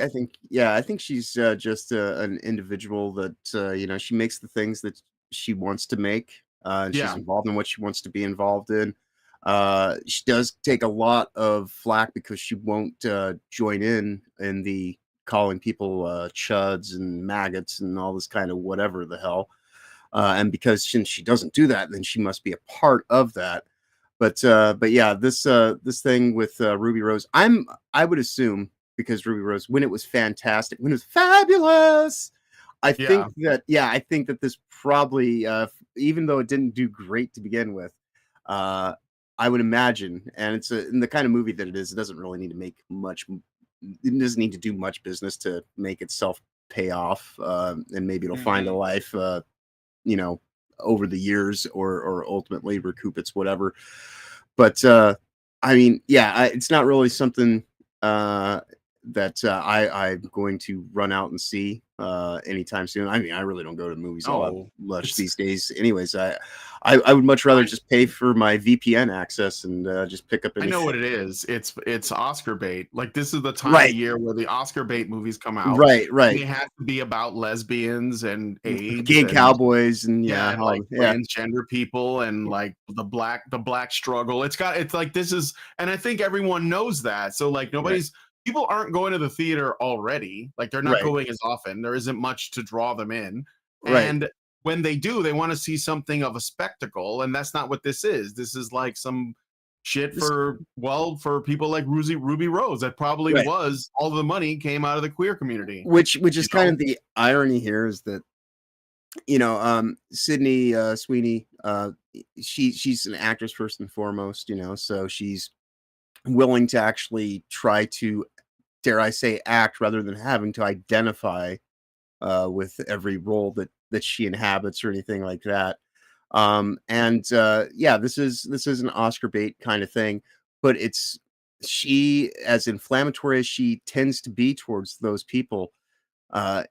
S1: I think she's just an individual that she makes the things that she wants to make, and she's
S2: yeah,
S1: involved in what she wants to be involved in. She does take a lot of flack because she won't join in the calling people chuds and maggots and all this kind of whatever the hell. And because since she doesn't do that, then she must be a part of that. But yeah, this thing with Ruby Rose, I would assume, because Ruby Rose, when it was fantastic, when it was fabulous,
S2: yeah,
S1: I think that this probably, even though it didn't do great to begin with, uh, I would imagine, and it's in the kind of movie that it is, it doesn't really need to make much. It doesn't need to do much business to make itself pay off, and maybe it'll find a
S2: mhm,
S1: life. You know, over the years, or ultimately recoup its whatever. But I mean, yeah, it's not really something. I'm going to run out and see anytime soon. I mean, I really don't go to the movies all that
S2: No,
S1: much
S2: it's
S1: these days. Anyways, I would much rather
S2: I
S1: just pay for my VPN access and just pick up
S2: I know
S1: anything.
S2: what it is. It's Oscar bait. Like this is the time of
S1: Right,
S2: year where the Oscar bait movies come out,
S1: right,
S2: and
S1: right.
S2: they have to be about lesbians and AIDS
S1: Gay
S2: and
S1: cowboys and
S2: yeah,
S1: yeah,
S2: and
S1: all
S2: like
S1: yeah,
S2: transgender people and like the black struggle. It's like this is, and I think everyone knows that. So like
S1: right,
S2: people aren't going to the theater already. Like they're not
S1: right,
S2: going as often. There isn't much to draw them in,
S1: right.
S2: and when they do, they want to see something of a spectacle, and that's not what this is. This is like some shit
S1: This
S2: for people like Ruby Rose. That probably
S1: right.
S2: was all the money came out of the queer community.
S1: Which
S2: You
S1: is kind
S2: know,
S1: of the irony here is that Sydney Sweeney, she's an actress first and foremost, so she's willing to actually try to, dare I say, act rather than having to identify with every role that she inhabits or anything like that. And yeah, this is an Oscar bait kind of thing, but it's she, as inflammatory as she tends to be towards those people,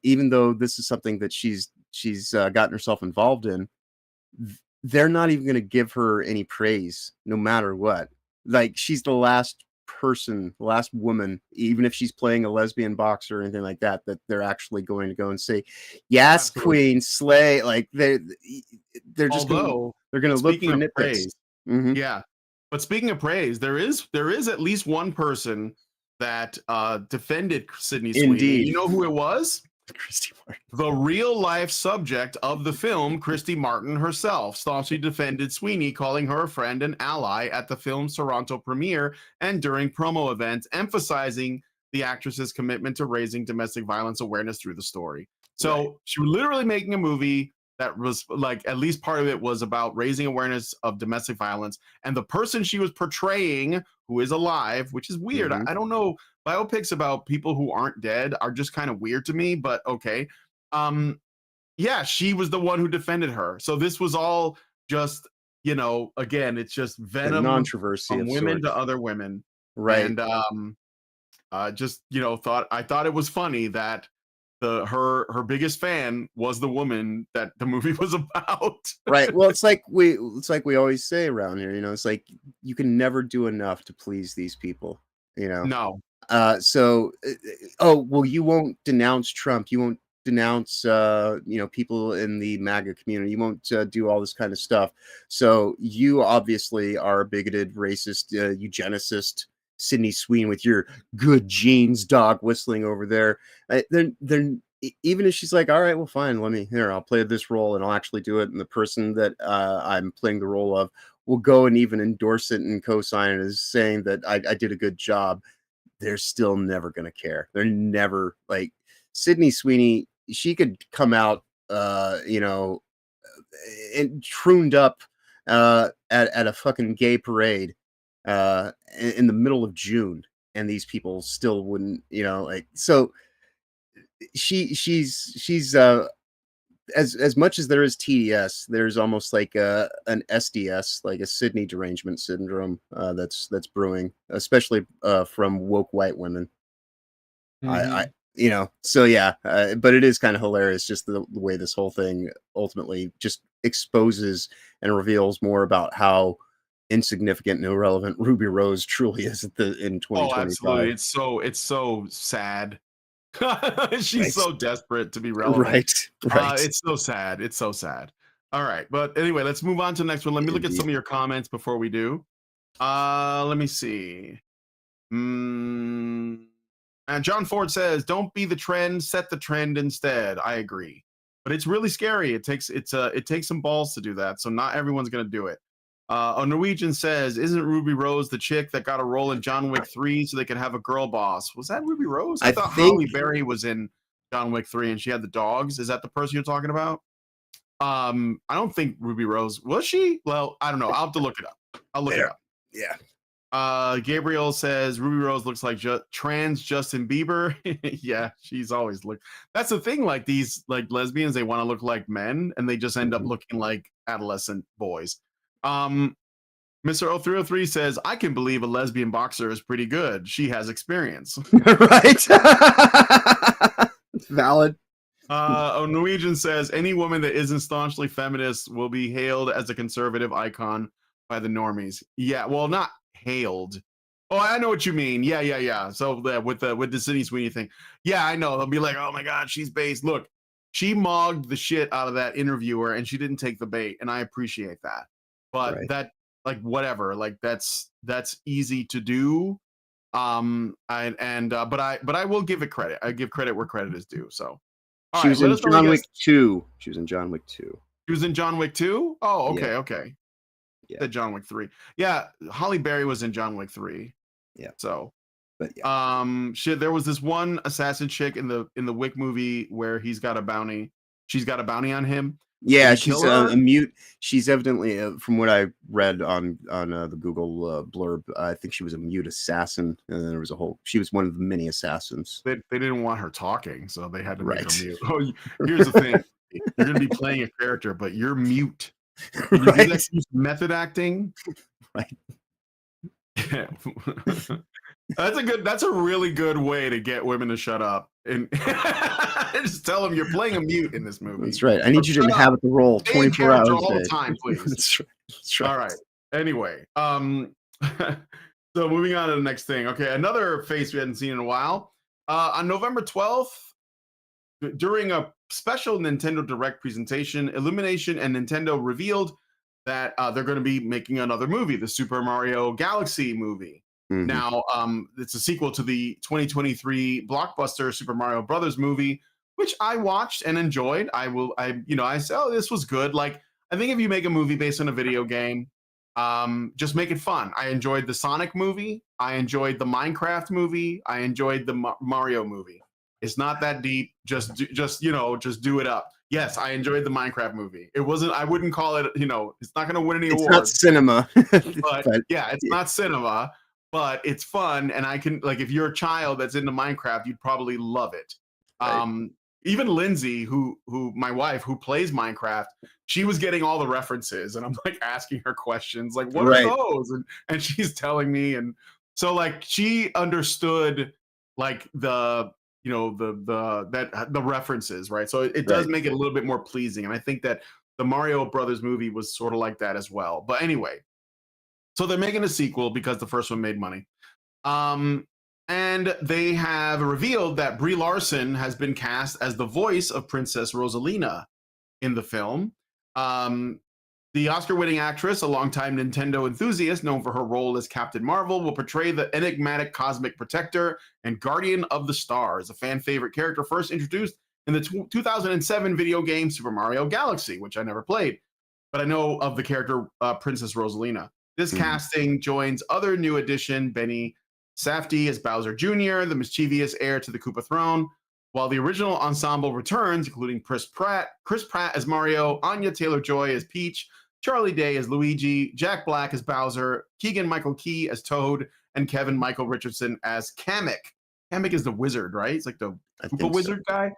S1: even though this is something that she's gotten herself involved in, they're not even going to give her any praise, no matter what. Like she's the last person, the last woman, even if she's playing a lesbian boxer or anything like that, that they're actually going to go and say, "Yes,
S2: absolutely.
S1: queen, slay!" Like they're just going,
S2: Although
S1: they're going to look
S2: speaking
S1: for
S2: of
S1: nitpicks.
S2: praise,
S1: Hmm.
S2: yeah. But speaking of praise, there is at least one person that defended Sydney Sweeney. And
S1: Indeed,
S2: you know who it was?
S1: Christy Martin.
S2: The real life subject of the film, Christy Martin herself, staunchly defended Sweeney, calling her a friend and ally at the film's Toronto premiere and during promo events, emphasizing the actress's commitment to raising domestic violence awareness through the story.
S1: Right,
S2: So she was literally making a movie that was like, at least part of it was about raising awareness of domestic violence. And the person she was portraying, who is alive, which is weird.
S1: hmm
S2: I don't know. Biopics about people who aren't dead are just kind of weird to me, but okay. um yeah, she was the one who defended her. So this was all just, again, it's just
S1: the
S2: venom
S1: controversy
S2: from
S1: of
S2: women to
S1: sorts.
S2: other women.
S1: Right.
S2: And just I thought it was funny that her biggest fan was the woman that the movie was about.
S1: Right. Well, it's like we always say around here, it's like you can never do enough to please these people, you know.
S2: No.
S1: So oh, well, you won't denounce Trump. You won't denounce people in the MAGA community. You won't do all this kind of stuff. So you obviously are a bigoted, racist, eugenicist, Sydney Sweeney with your good genes, dog whistling over there. Then even if she's like, all right, well, fine, I'll play this role and I'll actually do it. And the person that I'm playing the role of will go and even endorse it and co-sign it as saying that I did a good job. They're still never going to care. They're never like Sydney Sweeney. She could come out, and trooned up at a fucking gay parade in the middle of June, and these people still wouldn't, like so. She's as much as there is TDS, there's almost like an SDS, like a Sydney derangement syndrome that's brewing, especially from woke white women. I
S2: Mhm.
S1: so yeah, but it is kind of hilarious just the way this whole thing ultimately just exposes and reveals more about how insignificant and irrelevant Ruby Rose truly is in
S2: Oh,
S1: 2025.
S2: absolutely. It's so sad. She's
S1: Right,
S2: so desperate to be relevant.
S1: right, right.
S2: It's so sad. It's so sad. All right, but anyway, let's move on to the next one. Let me look at some
S1: Indeed.
S2: of your comments before we do. Let me see. Mm, and John Ford says, "Don't be the trend, set the trend instead." I agree, but it's really scary. It takes some balls to do that. So not everyone's gonna do it. A Norwegian says, "Isn't Ruby Rose the chick that got a role in John Wick 3 so they could have a girl boss?" Was that Ruby Rose? I
S1: I
S2: thought
S1: think
S2: Holly Berry was in John Wick 3 and she had the dogs. Is that the person you're talking about? I don't think Ruby Rose was she. Well, I don't know. I'll have to look it up. I'll look it
S1: there.
S2: up.
S1: Yeah.
S2: Gabriel says Ruby Rose looks like trans Justin Bieber. Yeah, she's always looked. That's the thing. Like these, like lesbians, they want to look like men, and they just end up
S1: Mhm.
S2: looking like adolescent boys. Um, Mr. 0303 says, I can believe a lesbian boxer is pretty good. She has experience.
S1: Right? Valid.
S2: Norwegian says, any woman that isn't staunchly feminist will be hailed as a conservative icon by the normies. Yeah, well, not hailed. Oh, I know what you mean. Yeah. So with the Sydney Sweeney thing. Yeah, I know. They'll be like, oh my God, she's based. Look, she mogged the shit out of that interviewer and she didn't take the bait. And I appreciate that. But
S1: Right.
S2: that, like, whatever, like that's easy to do. But I will give it credit. I give credit where credit is due. So all
S1: She
S2: right,
S1: was
S2: let
S1: in
S2: us know.
S1: John Wick 2. She was in John Wick 2.
S2: She was in John Wick 2? Oh, okay,
S1: Yeah.
S2: okay.
S1: Yeah.
S2: The John Wick 3. Yeah, Holly Berry was in John Wick 3.
S1: Yeah.
S2: So,
S1: but yeah.
S2: shit, there was this one assassin chick in the Wick movie where he's got a bounty. She's got a bounty on him.
S1: Yeah, she's a mute. She's evidently, from what I read on the Google blurb, I think she was a mute assassin, and then there was a whole. She was one of the many assassins.
S2: They didn't want her talking, so they had to make her mute. Oh, here's the thing: you're going to be playing a character, but you're mute. Can you do that method acting?
S1: Right.
S2: That's a really good way to get women to shut up and just tell them you're playing a mute in this movie.
S1: That's right. I need you to inhabit the role 24 hours
S2: all the time, please.
S1: That's right.
S2: All right. Anyway, so moving on to the next thing. Okay, another face we hadn't seen in a while. On November 12th, during a special Nintendo Direct presentation, Illumination and Nintendo revealed that they're going to be making another movie, the Super Mario Galaxy movie. Mm-hmm. Now, it's a sequel to the 2023 blockbuster Super Mario Brothers movie, which I watched and enjoyed. I said, oh, this was good. Like, I think if you make a movie based on a video game, just make it fun. I enjoyed the Sonic movie. I enjoyed the Minecraft movie. I enjoyed the Mario movie. It's not that deep. Just do it up. Yes, I enjoyed the Minecraft movie. It wasn't. I wouldn't call it. It's not going to win any awards.
S1: It's not cinema.
S2: but yeah, it's not cinema. But it's fun, and I can, like, if you're a child that's into Minecraft, you'd probably love it. Right. Even Lindsay, who my wife, who plays Minecraft, she was getting all the references, and I'm like asking her questions, like, what are those? And she's telling me, and so like she understood like the references, right? So it does make it a little bit more pleasing, and I think that the Mario Brothers movie was sort of like that as well. But anyway. So they're making a sequel because the first one made money. And they have revealed that Brie Larson has been cast as the voice of Princess Rosalina in the film. The Oscar-winning actress, a longtime Nintendo enthusiast known for her role as Captain Marvel, will portray the enigmatic cosmic protector and guardian of the stars, a fan-favorite character first introduced in the 2007 video game Super Mario Galaxy, which I never played. But I know of the character Princess Rosalina. This casting joins other new addition, Benny Safdie as Bowser Jr., the mischievous heir to the Koopa throne, while the original ensemble returns, including Chris Pratt as Mario, Anya Taylor-Joy as Peach, Charlie Day as Luigi, Jack Black as Bowser, Keegan-Michael Key as Toad, and Kevin Michael Richardson as Kamek. Kamek is the wizard, right? It's like the Koopa wizard guy.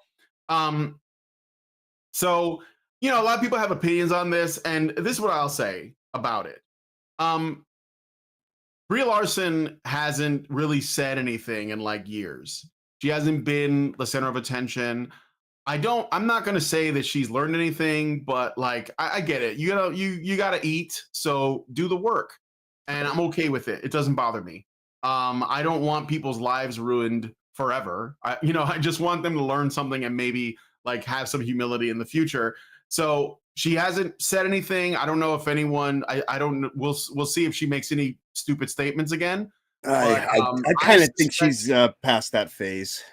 S2: So, a lot of people have opinions on this, and this is what I'll say about it. Brie Larson hasn't really said anything in like years. She hasn't been the center of attention. I'm not going to say that she's learned anything, but like, I get it. You gotta eat. So do the work, and I'm okay with it. It doesn't bother me. I don't want people's lives ruined forever. I just want them to learn something and maybe like have some humility in the future. So she hasn't said anything. I don't know if anyone. I don't. We'll see if she makes any stupid statements again.
S1: I kind of think she's past that phase.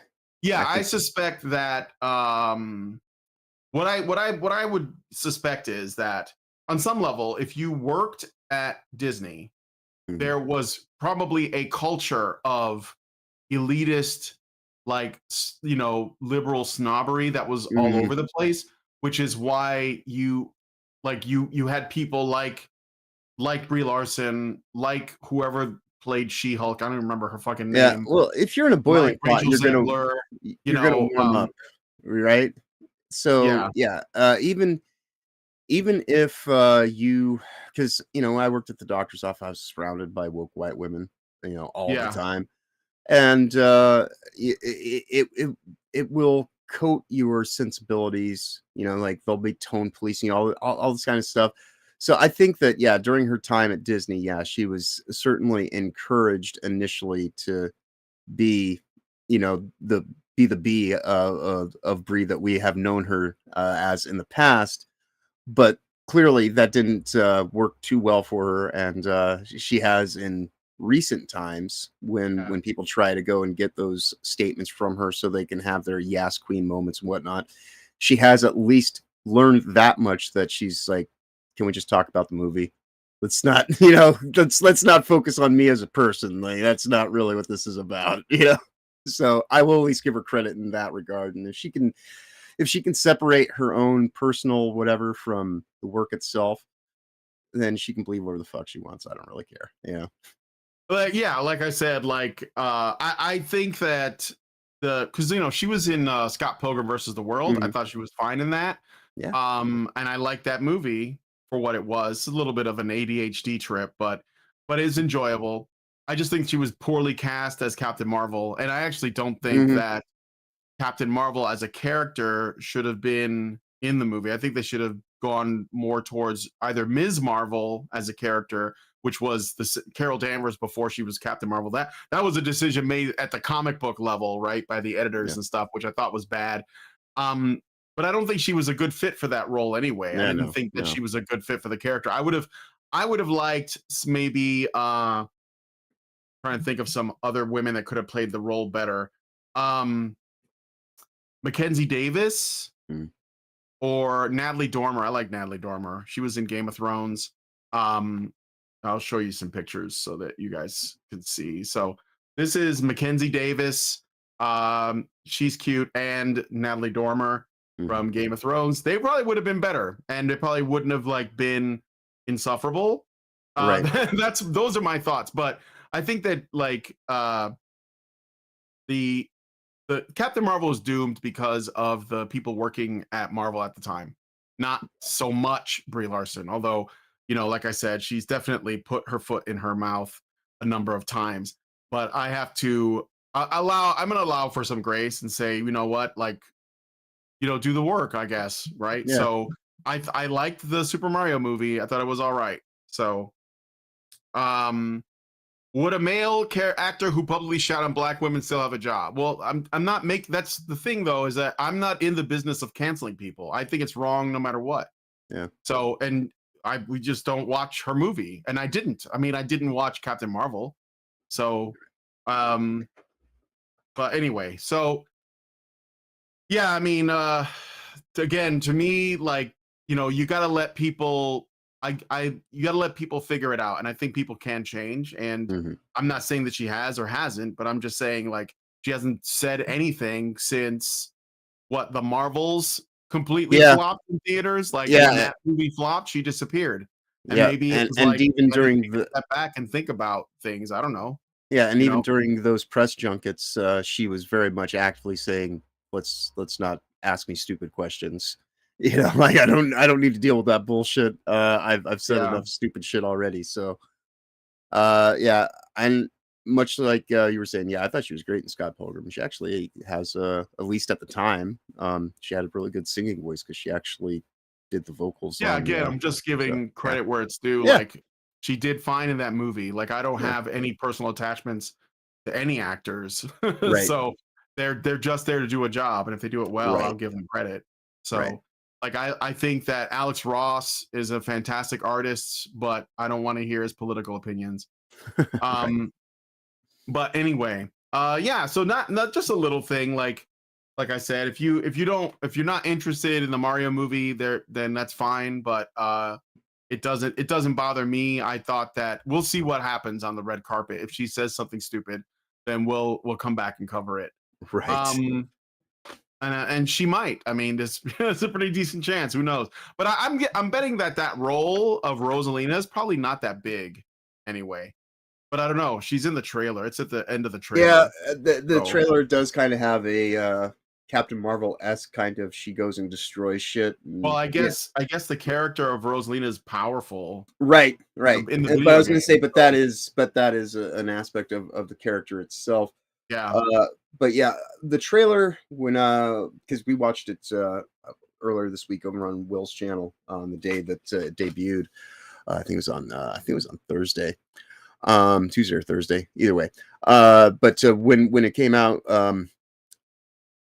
S2: Yeah, I suspect that. What I would suspect is that on some level, if you worked at Disney, there was probably a culture of elitist, like liberal snobbery that was all over the place. Which is why you had people like Brie Larson, like whoever played She-Hulk. I don't remember her fucking name.
S1: Yeah, well, if you're in a boiling pot, you're gonna warm up, right? So yeah, even even if you, because I worked at the doctor's office, I was surrounded by woke white women, all the
S2: Yeah.
S1: time, and it will coat your sensibilities. Like they'll be tone policing all this kind of stuff. So I think that yeah, during her time at Disney, yeah, she was certainly encouraged initially to be, the the bee of Brie that we have known her as in the past, but clearly that didn't work too well for her, and she has in recent times when
S2: Yeah.
S1: people try to go and get those statements from her so they can have their yes queen moments and whatnot, she has at least learned that much that she's like, can we just talk about the movie? Let's not, let's not focus on me as a person. Like that's not really what this is about, So I will at least give her credit in that regard. And if she can separate her own personal whatever from the work itself, then she can believe whatever the fuck she wants. I don't really care. Yeah.
S2: But yeah, like I said, like I think that because she was in Scott Pilgrim versus the World. I
S1: Mhm.
S2: thought she was fine in that.
S1: Yeah.
S2: And I liked that movie for what it was. It's a little bit of an ADHD trip, but it's enjoyable. I just think she was poorly cast as Captain Marvel, and I actually don't think
S1: Mhm.
S2: that Captain Marvel as a character should have been in the movie. I think they should have gone more towards either Ms. Marvel as a character, which was the Carol Danvers before she was Captain Marvel. That was a decision made at the comic book level, right, by the editors
S1: Yeah.
S2: and stuff, which I thought was bad. But I don't think she was a good fit for that role anyway. I
S1: Yeah,
S2: didn't
S1: no.
S2: think that
S1: No.
S2: she was a good fit for the character. I would have liked maybe trying to think of some other women that could have played the role better. Um Mackenzie Davis
S1: Mm.
S2: or Natalie Dormer. I like Natalie Dormer. She was in Game of Thrones. Um, I'll show you some pictures so that you guys can see. So this is Mackenzie Davis. She's cute, and Natalie Dormer
S1: Mhm.
S2: from Game of Thrones. They probably would have been better, and it probably wouldn't have like been insufferable.
S1: Right.
S2: Those are my thoughts. But I think that like the Captain Marvel is doomed because of the people working at Marvel at the time. Not so much Brie Larson, although, like I said, she's definitely put her foot in her mouth a number of times. But I have to I'm going to allow for some grace and say, you know what, like, do the work, I guess, right?
S1: Yeah.
S2: So I liked the Super Mario movie. I thought it was all right. So, um, would a male actor who publicly shot on black women still have a job? Well, I'm not making. That's the thing, though, is that I'm not in the business of canceling people. I think it's wrong no matter what.
S1: Yeah.
S2: So, and we just don't watch her movie, and I didn't. I mean, I didn't watch Captain Marvel. So, um, but anyway, so yeah, I mean, again, to me, like, you got to let people. You got to let people figure it out, and I think people can change. And
S1: Mhm.
S2: I'm not saying that she has or hasn't, but I'm just saying like she hasn't said anything since what the Marvels completely
S1: Yeah.
S2: flopped in theaters. Like when
S1: Yeah.
S2: that movie flopped, she disappeared, and
S1: Yeah.
S2: maybe it was
S1: And
S2: like
S1: even
S2: let me
S1: during
S2: take a
S1: the
S2: step back and think about things. I don't know,
S1: yeah, and
S2: you
S1: even
S2: know.
S1: during those press junkets, she was very much actively saying, "Let's not ask me stupid questions." Like I don't need to deal with that bullshit. I've said
S2: Yeah,
S1: enough stupid shit already. So, yeah, and much like you were saying, yeah, I thought she was great in Scott Pilgrim. She actually has, at least at the time, she had a really good singing voice because she actually did the vocals
S2: yeah.
S1: on
S2: Again, I'm just
S1: show.
S2: giving
S1: Yeah,
S2: credit where it's due.
S1: yeah,
S2: Like she did fine in that movie. Like I don't
S1: yeah,
S2: have any personal attachments to any actors,
S1: right,
S2: so they're just there to do a job, and if they do it well, I'll
S1: right,
S2: give them credit.
S1: right,
S2: So, like I think that Alex Ross is a fantastic artist, but I don't want to hear his political opinions.
S1: right.
S2: Um, but anyway, yeah. So not just a little thing like I said, if you're not interested in the Mario movie, then that's fine. But it doesn't bother me. I thought that we'll see what happens on the red carpet. If she says something stupid, then we'll come back and cover it.
S1: Right.
S2: Um, and she might. I mean, this it's a pretty decent chance. Who knows? But I'm betting that role of Rosalina is probably not that big anyway. But I don't know. She's in the trailer. It's at the end of the
S1: Yeah,
S2: trailer.
S1: the
S2: So
S1: trailer does kinda have Captain Marvel-esque kind of. She goes and destroys shit.
S2: Well,
S1: And,
S2: I guess the character of Rosalina is powerful
S1: right.
S2: in the
S1: But I
S2: video
S1: was going
S2: game.
S1: to say, but
S2: So,
S1: that is an aspect of the character itself.
S2: yeah.
S1: But yeah, the trailer when because we watched it earlier this week over on Will's channel on the day that it debuted. I think it was on Thursday, Tuesday or Thursday, either way. But when it came out,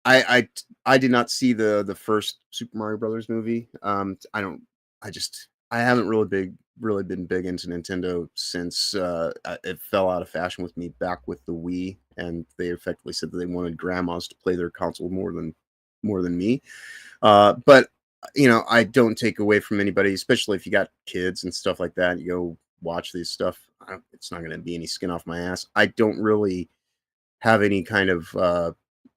S1: I did not see the first Super Mario Brothers movie. I haven't really been big into Nintendo since it fell out of fashion with me back with the Wii, and they effectively said that they wanted grandmas to play their console more than me. But I don't take away from anybody, especially if you got kids and stuff like that. You go watch these stuff. It's not going to be any skin off my ass. I don't really have any kind of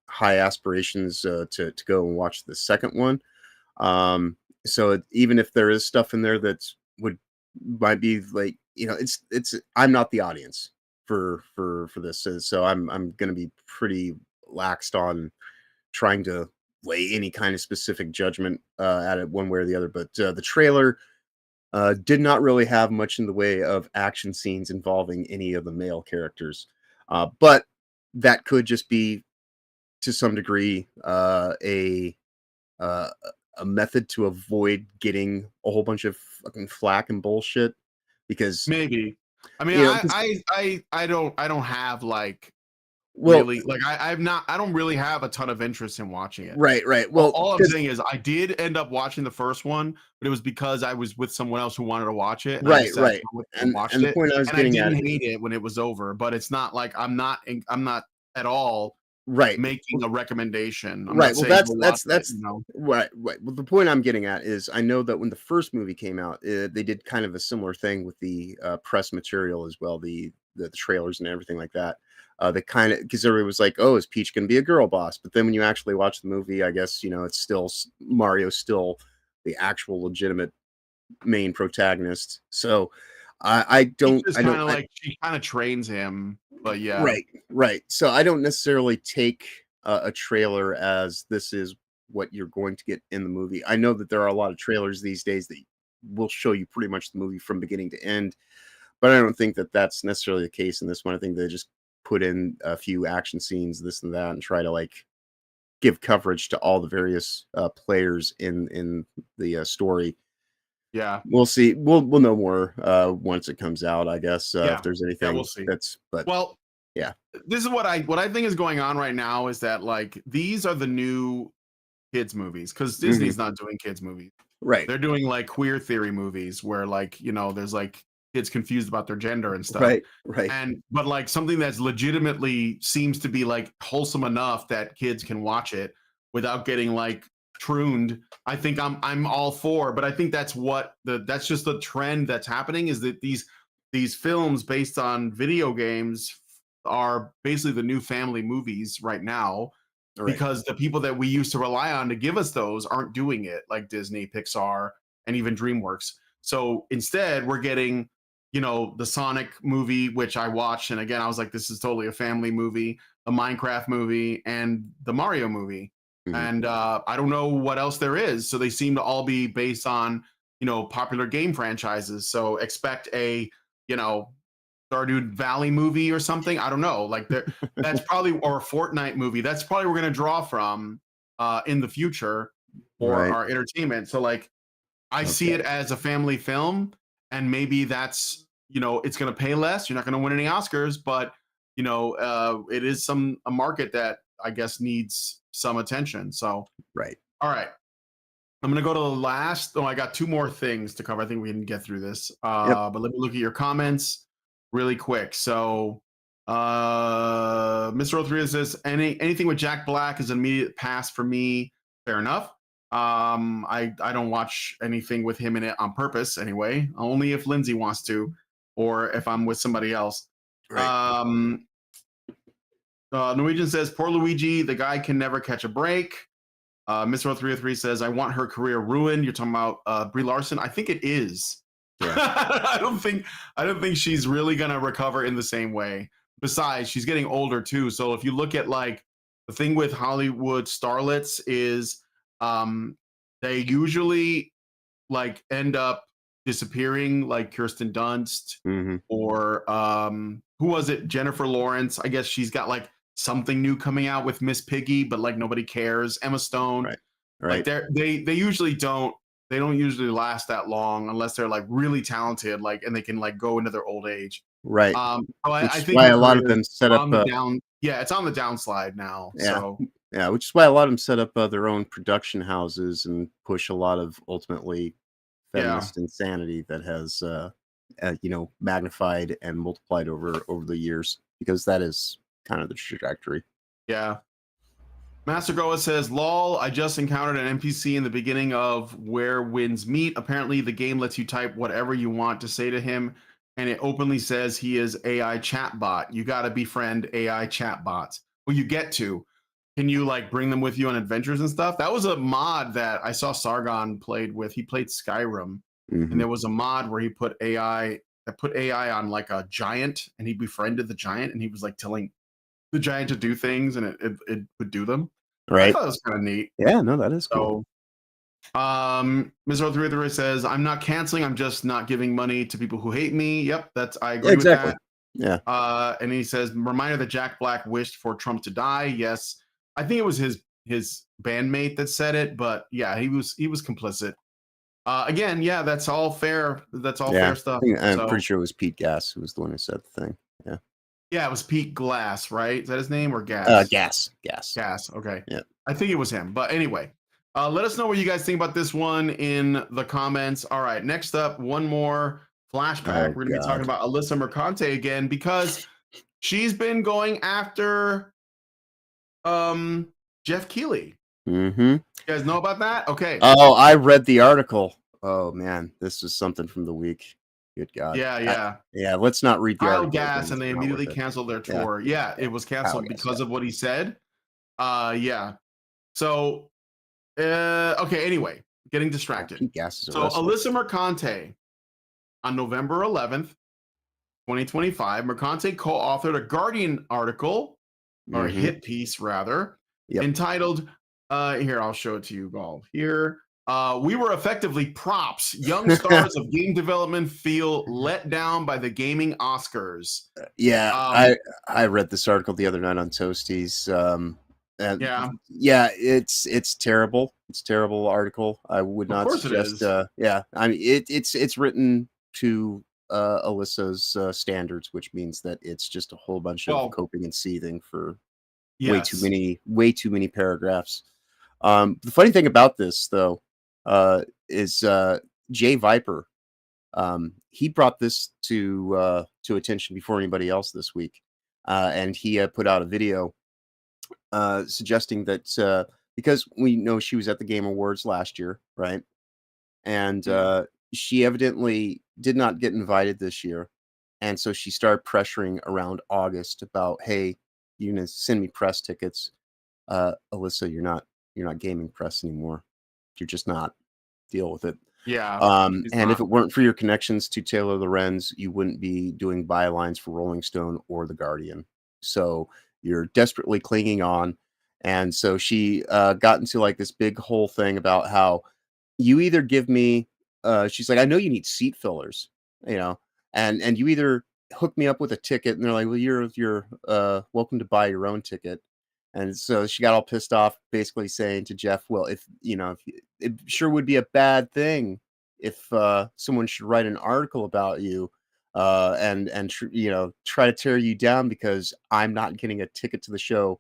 S1: high aspirations to go and watch the second one. Even if there is stuff in there that might be like, it's I'm not the audience for this, so I'm going to be pretty laxed on trying to lay any kind of specific judgment at it one way or the other. But the trailer did not really have much in the way of action scenes involving any of the male characters, but that could just be to some degree uh, a method to avoid getting a whole bunch of fucking flack and bullshit because
S2: Maybe. I mean,
S1: 'cause
S2: I don't have like
S1: well,
S2: really like I don't really have a ton of interest in watching it.
S1: right.
S2: All,
S1: Well,
S2: all I'm
S1: 'cause
S2: saying is I did end up watching the first one, but it was because I was with someone else who wanted to watch it, and I just sat
S1: right.
S2: down with them and watched
S1: And the
S2: it,
S1: point I was
S2: and I
S1: getting at
S2: didn't hate it when it was over. But it's not like I'm not at all
S1: right.
S2: making a recommendation. I'm
S1: Right.
S2: not
S1: Well,
S2: saying go watch it,
S1: that's right. Well, the point I'm getting at is I know that when the first movie came out, they did kind of a similar thing with the press material as well, the trailers and everything like that. They kind of because everybody was like, "Oh, is Peach going to be a girl boss?" But then when you actually watch the movie, I guess it's still Mario's still the actual legitimate main protagonist. So
S2: It's just kind of like she kind of trains him, but yeah,
S1: right. So I don't necessarily take a trailer as this is what you're going to get in the movie. I know that there are a lot of trailers these days that will show you pretty much the movie from beginning to end, but I don't think that that's necessarily the case in this one. I think they just put in a few action scenes, this and that, and try to like give coverage to all the various players in the story.
S2: yeah,
S1: We'll see. We'll know more once it comes out, I guess. If
S2: yeah,
S1: there's
S2: yeah.
S1: anything
S2: We'll see.
S1: but
S2: Well,
S1: yeah.
S2: this is what I think is going on right now is that like these are the new kids movies because
S1: Mhm.
S2: Disney's not doing kids movies.
S1: Right.
S2: They're doing like queer theory movies where like there's like kids confused about their gender and stuff.
S1: Right.
S2: And but like something that's legitimately seems to be like wholesome enough that kids can watch it without getting like trooned. I think I'm all for, but I think that's just the trend that's happening is that these films based on video games are basically the new family movies right now
S1: Right.
S2: because the people that we used to rely on to give us those aren't doing it, like Disney, Pixar, and even DreamWorks. So instead, we're getting, the Sonic movie, which I watched, and again, I was like, this is totally a family movie, a Minecraft movie, and the Mario movie.
S1: Mhm.
S2: And I don't know what else there is. So they seem to all be based on, popular game franchises. So expect a, you know, Stardew Valley movie or something. I don't know. Like that's probably or a Fortnite movie. That's probably we're gonna draw from in the future for
S1: Right.
S2: our entertainment. So like I see
S1: Okay.
S2: it as a family film, and maybe that's it's gonna pay less. You're not gonna win any Oscars, but it is a market that I guess needs some attention. So
S1: Right.
S2: all right. I'm gonna go to the last. Oh, I got two more things to cover. I think we can get through this.
S1: Yep.
S2: But let me look at your comments really quick. So, Mr. O3 says anything with Jack Black is an immediate pass for me. Fair enough. I don't watch anything with him in it on purpose anyway. Only if Lindsay wants to, or if I'm with somebody else.
S1: Right.
S2: Um, Norwegian says poor Luigi. The guy can never catch a break. Mr. 303 says, I want her career ruined. You're talking about Brie Larson. I think it is.
S1: Yeah.
S2: I don't think she's really gonna recover in the same way. Besides, she's getting older too. So if you look at like the thing with Hollywood starlets is they usually like end up disappearing, like Kirsten Dunst or who was it? Jennifer Lawrence. I guess she's got like something new coming out with Miss Piggy, but like nobody cares. Emma Stone.
S1: Right.
S2: Like they usually don't usually last that long unless they're like really talented, like and they can like go into their old age.
S1: Right.
S2: So
S1: Which
S2: I
S1: is
S2: think
S1: why
S2: her
S1: a lot of
S2: career
S1: them
S2: is
S1: set up
S2: on the down. Yeah, it's on the downslide now.
S1: yeah.
S2: So
S1: Yeah, which is why a lot of them set up their own production houses and push a lot of ultimately
S2: yeah,
S1: feminist insanity that has magnified and multiplied over the years, because that is kind of the trajectory.
S2: yeah. Master Goa says, "Lol, I just encountered an NPC in the beginning of Where Winds Meet. Apparently, the game lets you type whatever you want to say to him, and it openly says he is AI chatbot. You got to befriend AI chatbots. Well, you get to. Can you like bring them with you on adventures and stuff? That was a mod that I saw Sargon played with. He played Skyrim, and there was a mod where he put AI on like a giant, and he befriended the giant, and he was like telling the giant to do things, and it would do them. I
S1: Right.
S2: thought it was kind of neat.
S1: Yeah, no, that is cool.
S2: So, Ms. 033 says, "I'm not canceling. I'm just not giving money to people who hate me." Yep, I agree with
S1: Exactly.
S2: that.
S1: Yeah.
S2: And he says, "Reminder that Jack Black wished for Trump to die." Yes, I think it was his bandmate that said it, but yeah, he was complicit. Again, yeah, that's all fair. That's all fair stuff.
S1: I'm
S2: So
S1: pretty sure it was Pete Gass who was the one who said the thing. Yeah.
S2: yeah, it was Pete Glass, right? Is that his name or Gas?
S1: Gas.
S2: Gas. Okay.
S1: Yeah.
S2: I think it was him. But anyway, let us know what you guys think about this one in the comments. All right. Next up, one more flashback. We're going to be talking about Alyssa Mercante again because she's been going after Geoff Keighley. You guys know about that? Okay.
S1: Oh, I read the article. Oh man, this is something from the week. Good God.
S2: Yeah.
S1: Yeah, let's not read the
S2: Kyle
S1: article.
S2: Gas, and they immediately canceled their tour. Yeah, it was canceled because of what he said. Yeah. So, okay. Anyway, getting distracted.
S1: Pete Gas is a
S2: so
S1: wrestler.
S2: Alyssa Mercante, on November 11th, 2025, Mercante co-authored a Guardian article, or a hit piece rather, entitled, here, I'll show it to you all here. We were effectively props. Young stars of game development feel let down by the gaming Oscars.
S1: Yeah, I read this article the other night on Toasties. It's terrible. It's a terrible article. I would not suggest. I mean it's written to Alyssa's standards, which means that it's just a whole bunch of coping and seething for way too many paragraphs. The funny thing about this though is Jay Viper. He brought this to attention before anybody else this week, and he put out a video suggesting that because we know she was at the Game Awards last year, right? And she evidently did not get invited this year, and so she started pressuring around August about, "Hey, you're gonna send me press tickets, Alyssa. You're not gaming press anymore. You're just not. Deal with it." And if it weren't for your connections to Taylor Lorenz, you wouldn't be doing bylines for Rolling Stone or The Guardian. So you're desperately clinging on. And so she got into like this big whole thing about how you either give me, she's like, "I know you need seat fillers, and you either hook me up with a ticket," and they're like, "Well, you're welcome to buy your own ticket." And so she got all pissed off, basically saying to Geoff, "Well, if it sure would be a bad thing if someone should write an article about you and try to tear you down because I'm not getting a ticket to the show."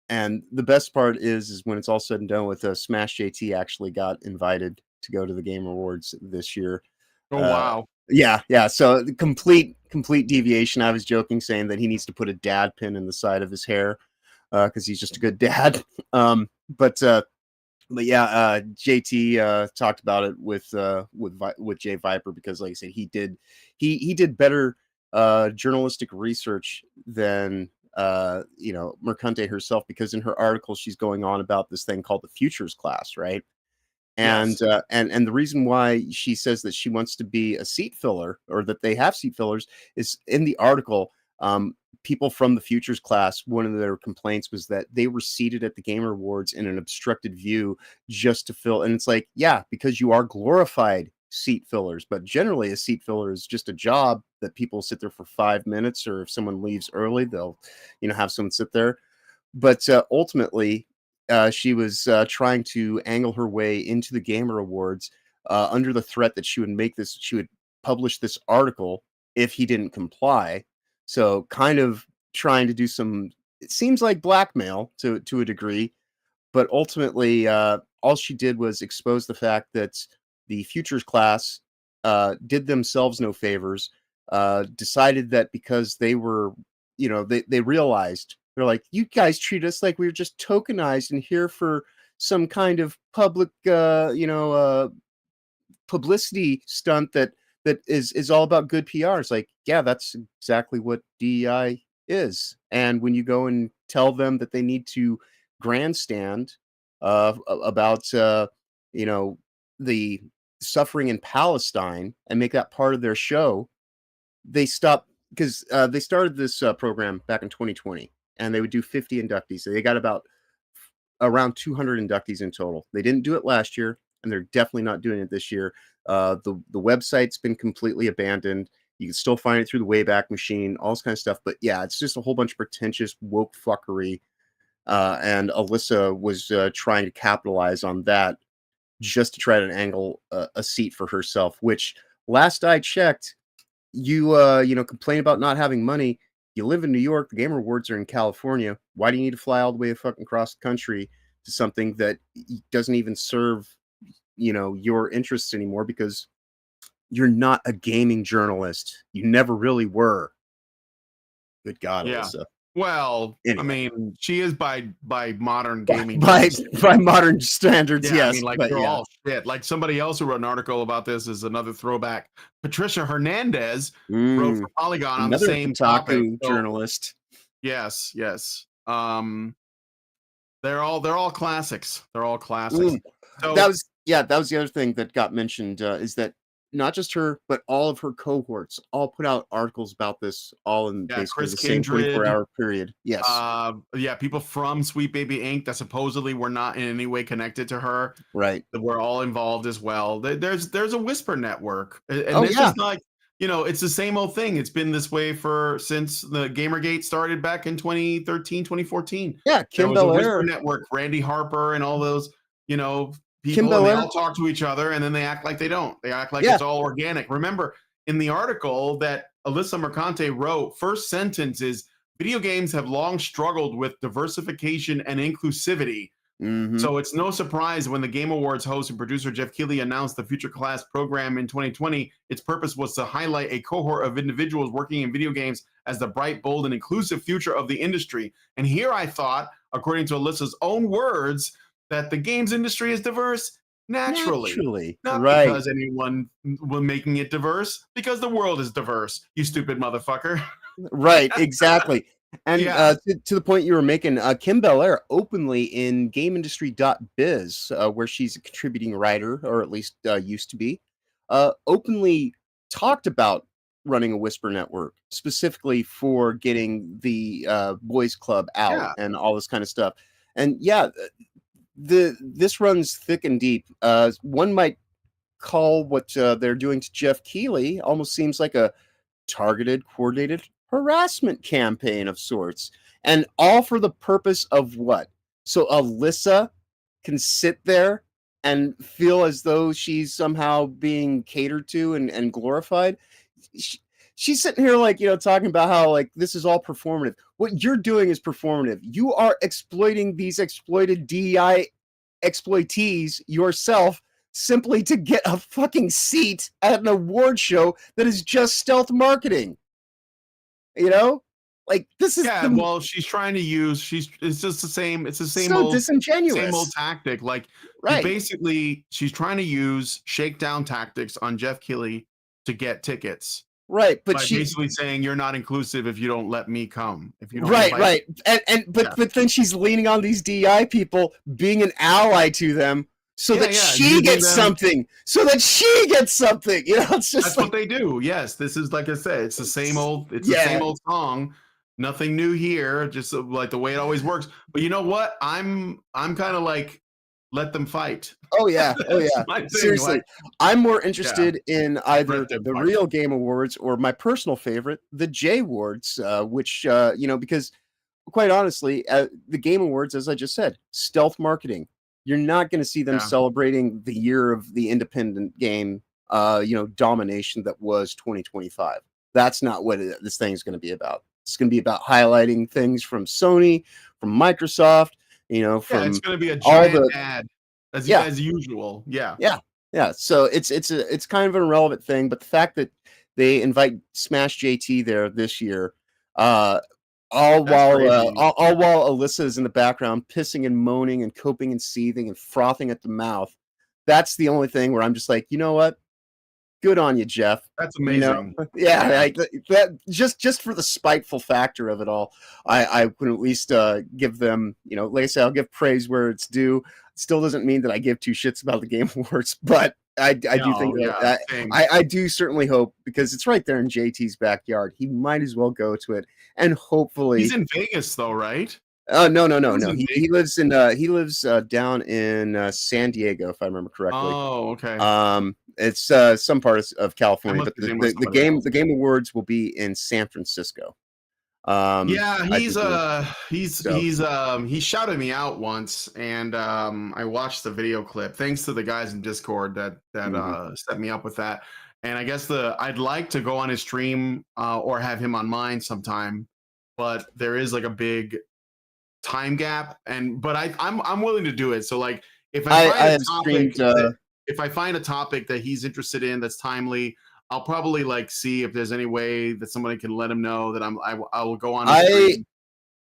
S1: And the best part is when it's all said and done with, Smash JT actually got invited to go to the Game Awards this year.
S2: Oh wow!
S1: Yeah. So the complete deviation. I was joking, saying that he needs to put a dad pin in the side of his hair because he's just a good dad. But yeah, JT talked about it with Jay Viper because, like I said, he did better journalistic research than Mercante herself, because in her article she's going on about this thing called the futures class, right? And and the reason why she says that she wants to be a seat filler, or that they have seat fillers, is in the article. People from the Futures class, one of their complaints was that they were seated at the Gamer Awards in an obstructed view just to fill. And it's like, yeah, because you are glorified seat fillers, but generally a seat filler is just a job that people sit there for 5 minutes, or if someone leaves early, they'll, have someone sit there. But ultimately, she was trying to angle her way into the Gamer Awards under the threat that she would publish this article if he didn't comply. So kind of trying to do some, it seems like blackmail to a degree, but ultimately all she did was expose the fact that the Futures class did themselves no favors, decided that because they were, they realized, they're like, you guys treat us like we were just tokenized and here for some kind of public, publicity stunt that is all about good PR. It's like, yeah, that's exactly what DEI is. And when you go and tell them that they need to grandstand about the suffering in Palestine and make that part of their show, they stop, because they started this program back in 2020, and they would do 50 inductees. So they got around 200 inductees in total. They didn't do it last year, and they're definitely not doing it this year. The website's been completely abandoned. You can still find it through the Wayback Machine, all this kind of stuff. But yeah, it's just a whole bunch of pretentious woke fuckery. And Alyssa was trying to capitalize on that just to try to angle a seat for herself, which last I checked, you complain about not having money. You live in New York, the Game Awards are in California. Why do you need to fly all the way fucking across the country to something that doesn't even serve, your interests anymore, because you're not a gaming journalist. You never really were. Good God,
S2: yeah.
S1: Alyssa.
S2: Well, anyway. I mean, she is by modern gaming
S1: by modern standards,
S2: yeah,
S1: yes.
S2: I mean, like, they're all shit. Like, somebody else who wrote an article about this is another throwback. Patricia Hernandez wrote for Polygon on the same topic.
S1: Journalist.
S2: Yes. They're all classics. They're all classics. So,
S1: that was the other thing that got mentioned, is that not just her, but all of her cohorts all put out articles about this, all in basically the same 24-hour period. Yes.
S2: People from Sweet Baby Inc. that supposedly were not in any way connected to her.
S1: Right.
S2: That were all involved as well. There's a Whisper network. And it's just like, it's the same old thing. It's been this way since the Gamergate started back in 2013, 2014.
S1: Yeah,
S2: Kim Bel-Air. Whisper network, Randy Harper and all those, people, and they all talk to each other, and then they act like they don't. They act like it's all organic. Remember, in the article that Alyssa Mercante wrote, first sentence is, video games have long struggled with diversification and inclusivity.
S1: Mm-hmm.
S2: So it's no surprise when the Game Awards host and producer Geoff Keighley announced the Future Class program in 2020, its purpose was to highlight a cohort of individuals working in video games as the bright, bold, and inclusive future of the industry. And here I thought, according to Alyssa's own words, that the games industry is diverse naturally. Not because anyone was making it diverse, because the world is diverse, you stupid motherfucker.
S1: Right, exactly. And to the point you were making, Kim Bel-Air openly in GameIndustry.biz, where she's a contributing writer, or at least used to be, openly talked about running a Whisper network, specifically for getting the boys club out and all this kind of stuff. And this runs thick and deep. One might call what they're doing to Geoff Keighley almost seems like a targeted, coordinated harassment campaign of sorts, and all for the purpose of what? So Alyssa can sit there and feel as though she's somehow being catered to and glorified. She's sitting here like, talking about how like this is all performative. What you're doing is performative. You are exploiting these exploited DEI exploitees yourself simply to get a fucking seat at an award show that is just stealth marketing. Like this is
S2: well, she's trying to use it's just the same old
S1: disingenuous,
S2: same old tactic. Like basically she's trying to use shakedown tactics on Geoff Keighley to get tickets.
S1: Right, but
S2: she's basically saying you're not inclusive if you don't let me come. If you don't
S1: but then she's leaning on these DEI people, being an ally to them, so that she
S2: using
S1: gets
S2: them.
S1: something. So that she gets something. You know, it's just
S2: That's
S1: like
S2: what they do. Yes, this is like I said. It's the same old. It's the
S1: yeah.
S2: same old song. Nothing new here. Just like the way it always works. But you know what? I'm kind of like, let them fight.
S1: Oh yeah, oh
S2: That's
S1: yeah.
S2: my thing.
S1: Seriously,
S2: Like,
S1: I'm more
S2: yeah,
S1: interested in either
S2: let them
S1: the
S2: fight.
S1: real Game Awards or my personal favorite, the J Awards, which you know, because quite honestly, the Game Awards, as I just said, stealth marketing. You're not going to see them
S2: Yeah.
S1: celebrating the year of the independent game, you know, domination that was 2025. That's not what this thing is going to be about. It's going to be about highlighting things from Sony, from Microsoft, you know,
S2: Yeah, it's
S1: from
S2: going to be a
S1: all
S2: giant
S1: the
S2: ad
S1: yeah,
S2: as usual. Yeah.
S1: yeah, yeah. So it's kind of an irrelevant thing, but the fact that they invite Smash JT there this year, uh,
S2: That's crazy.
S1: all while Alyssa is in the background pissing and moaning and coping and seething and frothing at the mouth. That's the only thing where I'm just like, you know what? Good on you, Geoff.
S2: That's
S1: You know,
S2: amazing.
S1: yeah,
S2: Yeah.
S1: like that. Just for the spiteful factor of it all, I would at least give them, you know, like I said, I'll give praise where it's due. Still doesn't mean that I give two shits about the Game Awards, but I do think
S2: No, yeah,
S1: that
S2: same.
S1: I do certainly hope, because it's right there in JT's backyard. He might as well go to it, and
S2: He's
S1: hopefully.
S2: in Vegas though, right?
S1: No.
S2: In
S1: He
S2: Vegas.
S1: he lives down in San Diego, if I remember correctly.
S2: Oh, okay.
S1: It's some parts of
S2: I
S1: California,
S2: must
S1: but
S2: be thinking about somebody else.
S1: the Game Awards will be in San Francisco.
S2: Yeah,
S1: I do believe. So
S2: he shouted me out once, and I watched the video clip. Thanks to the guys in Discord that
S1: mhm.
S2: set me up with that. And I guess I'd like to go on his stream or have him on mine sometime, but there is like a big time gap, and but I'm willing to do it. So like if I
S1: I
S2: find a
S1: have
S2: topic
S1: streamed.
S2: that if I find a topic that he's interested in that's timely, I'll probably like see if there's any way that somebody can let him know that I will go on his
S1: I
S2: stream.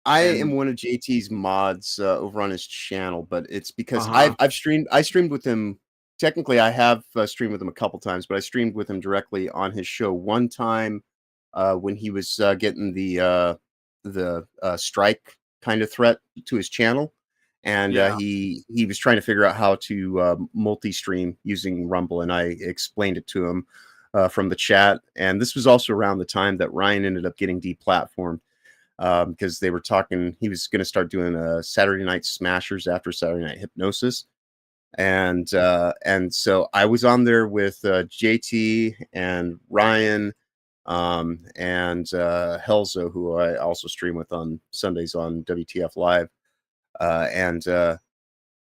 S1: I am
S2: And
S1: one of JT's mods over on his channel, but it's because
S2: uh-huh.
S1: I've streamed. I streamed with him. Technically, I have streamed with him a couple times, but I streamed with him directly on his show one time when he was getting the strike kind of threat to his channel, and
S2: Yeah.
S1: he was trying to figure out how to multi-stream using Rumble, and I explained it to him from the chat. And this was also around the time that Ryan ended up getting deplatformed because they were talking. He was going to start doing Saturday Night Smashers after Saturday Night Hypnosis, and so I was on there with JT and Ryan and Helzo, who I also stream with on Sundays on WTF Live, and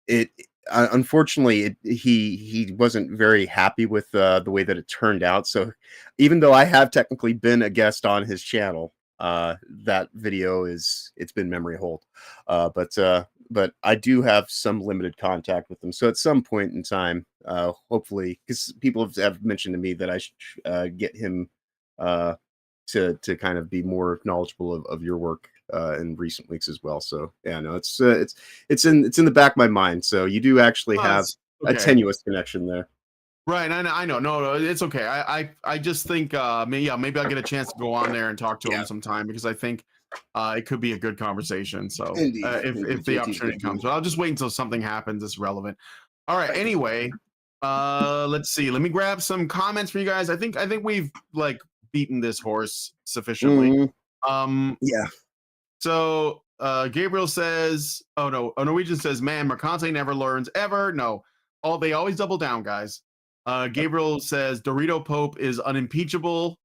S1: it. Unfortunately, he wasn't very happy with the way that it turned out. So, even though I have technically been a guest on his channel, that video it's been memory hold. But I do have some limited contact with him. So at some point in time, hopefully, because people have mentioned to me that I should get him uh, to kind of be more knowledgeable of your work in recent weeks as well. So yeah, no, it's in the back of my mind. So you do actually
S2: Oh,
S1: have
S2: it's
S1: a
S2: okay.
S1: tenuous connection there.
S2: Right. I know. No, it's okay. I just think maybe I'll get a chance to go on there and talk to him
S1: Yeah,
S2: sometime, because I think it could be a good conversation. So
S1: indeed,
S2: if the
S1: JT's a
S2: opportunity
S1: good
S2: comes,
S1: dude.
S2: but I'll just wait until something happens that's relevant. All right. Anyway, let's see. Let me grab some comments from you guys. I think we've like beaten this horse sufficiently.
S1: Mhm.
S2: Um,
S1: Yeah.
S2: so Gabriel says, oh no, Norwegian says, man, Mercante never learns ever. No, they always double down, guys. Gabriel says Dorito Pope is unimpeachable.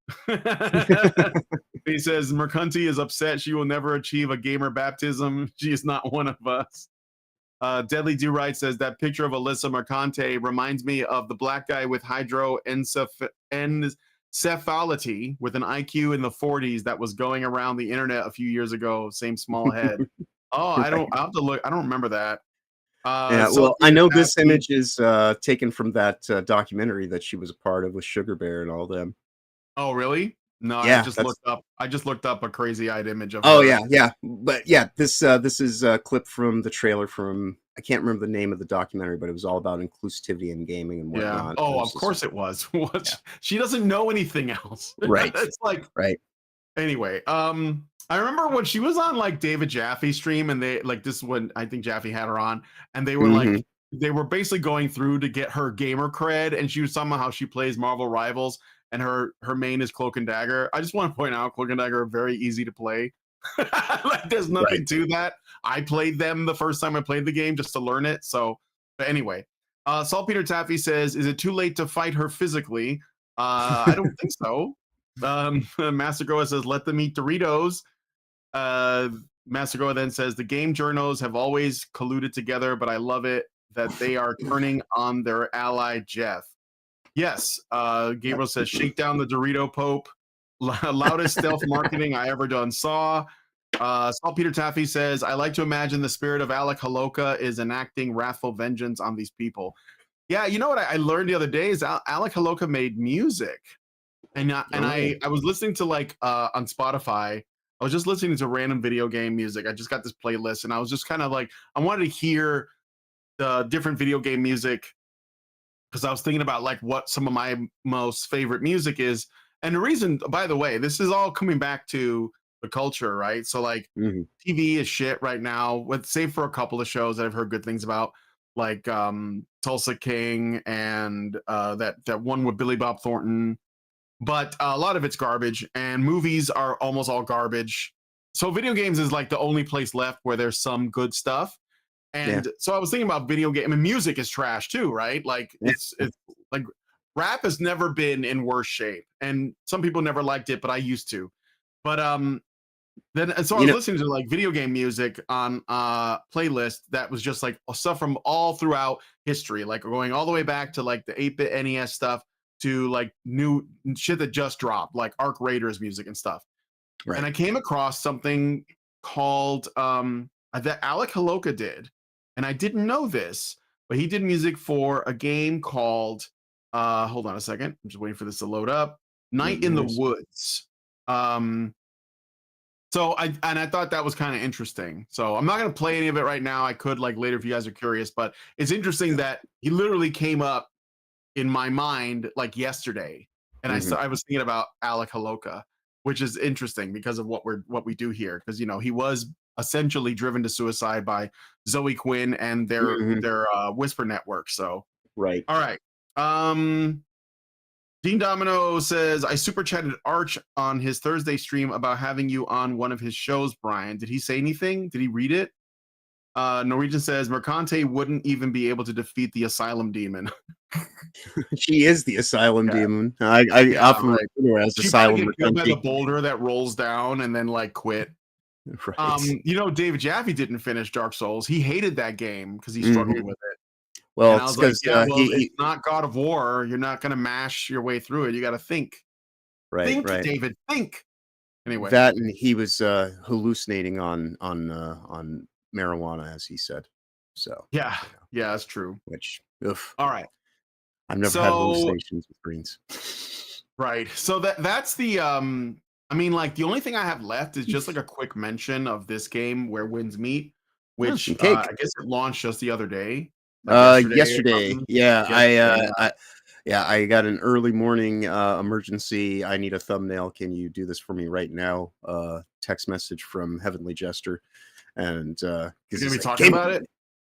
S2: He says Mercante is upset she will never achieve a gamer baptism. She is not one of us. Deadly Do Right says that picture of Alyssa Mercante reminds me of the black guy with hydroencephality with an IQ in the 40s that was going around the internet a few years ago. Same small head. Oh,
S1: Right.
S2: I have to look. I don't remember that.
S1: Yeah, well, I
S2: Celsius
S1: know this
S2: asking,
S1: image is taken from that documentary that she was a part of with Sugar Bear and all them.
S2: oh, really? No,
S1: Yeah, that's.
S2: I just looked up a crazy-eyed image of
S1: Oh
S2: her.
S1: yeah, yeah. But yeah, this is a clip from the trailer from. I can't remember the name of the documentary, but it was all about inclusivity in gaming and
S2: Yeah.
S1: whatnot. It
S2: Oh,
S1: was
S2: of
S1: just
S2: course it was.
S1: yeah,
S2: She doesn't know anything else.
S1: right,
S2: It's like
S1: right.
S2: anyway. I remember when she was on like David Jaffe's stream, and they like this is when I think Jaffe had her on, and they were like
S1: Hmm.
S2: they were basically going through to get her gamer cred, and she was talking about how she plays Marvel Rivals, and her main is Cloak and Dagger. I just want to point out, Cloak and Dagger are very easy to play. Like, there's nothing to that. I played them the first time I played the game just to learn it. So, but anyway, Saltpeter Taffy says, "Is it too late to fight her physically?" I don't think so. Master Goa says, "Let them eat Doritos." Master Goa then says, "The game journos have always colluded together, but I love it that they are turning on their ally Geoff." Yes, Gabriel says, "Shake down the Dorito Pope." Loudest stealth marketing I ever done saw. Saltpeter Taffy says, "I like to imagine the spirit of Alec Haloka is enacting wrathful vengeance on these people." Yeah, you know what I learned the other day is Alec Haloka made music. And I was listening to like on Spotify, I was just listening to random video game music. I just got this playlist, and I was just kind of like, I wanted to hear the different video game music because I was thinking about like what some of my most favorite music is. And the reason, by the way, this is all coming back to the culture, right? So like TV is shit right now, with save for a couple of shows that I've heard good things about, like Tulsa King and that one with Billy Bob Thornton. But a lot of it's garbage, and movies are almost all garbage. So video games is like the only place left where there's some good stuff. And so I was thinking about video game. I mean, music is trash too, right? Like it's like rap has never been in worse shape, and some people never liked it, but I used to. But then and so I was listening to like video game music on playlist that was just like stuff from all throughout history, like going all the way back to like the 8-bit NES stuff to like new shit that just dropped, like Arc Raiders music and stuff. Right. And I came across something called that Alec Haloka did, and I didn't know this, but he did music for a game called hold on a second, I'm just waiting for this to load up. Night in the Woods. So I thought that was kind of interesting. So I'm not going to play any of it right now. I could like later if you guys are curious, but it's interesting that he literally came up in my mind like yesterday, and I was thinking about Alec Haloka, which is interesting because of what we do here, because you know he was essentially driven to suicide by Zoe Quinn and their Whisper network. So
S1: right,
S2: all right. Dean Domino says, "I super chatted Arch on his Thursday stream about having you on one of his shows, Brian. Did he say anything? Did he read it?" Norwegian says, "Mercante wouldn't even be able to defeat the Asylum Demon."
S1: She is the Asylum Demon. I often refer her as Asylum Mercante.
S2: Killed by the boulder that rolls down and then like quit. Right. You know, David Jaffe didn't finish Dark Souls. He hated that game because he struggled with it.
S1: Well,
S2: and I was like, it's not God of War. You're not going to mash your way through it. You got to think.
S1: Right,
S2: think, David, think. Anyway,
S1: that and he was hallucinating on marijuana, as he said. So
S2: yeah, that's true.
S1: Which,
S2: all right,
S1: I've never had hallucinations with greens.
S2: Right. So that's the I mean, like the only thing I have left is just like a quick mention of this game Where Winds Meet, which I guess it launched just the other day.
S1: Like yesterday. I got an early morning emergency. I need a thumbnail. Can you do this for me right now? Text message from Heavenly Jester, and
S2: you're gonna be talking about it.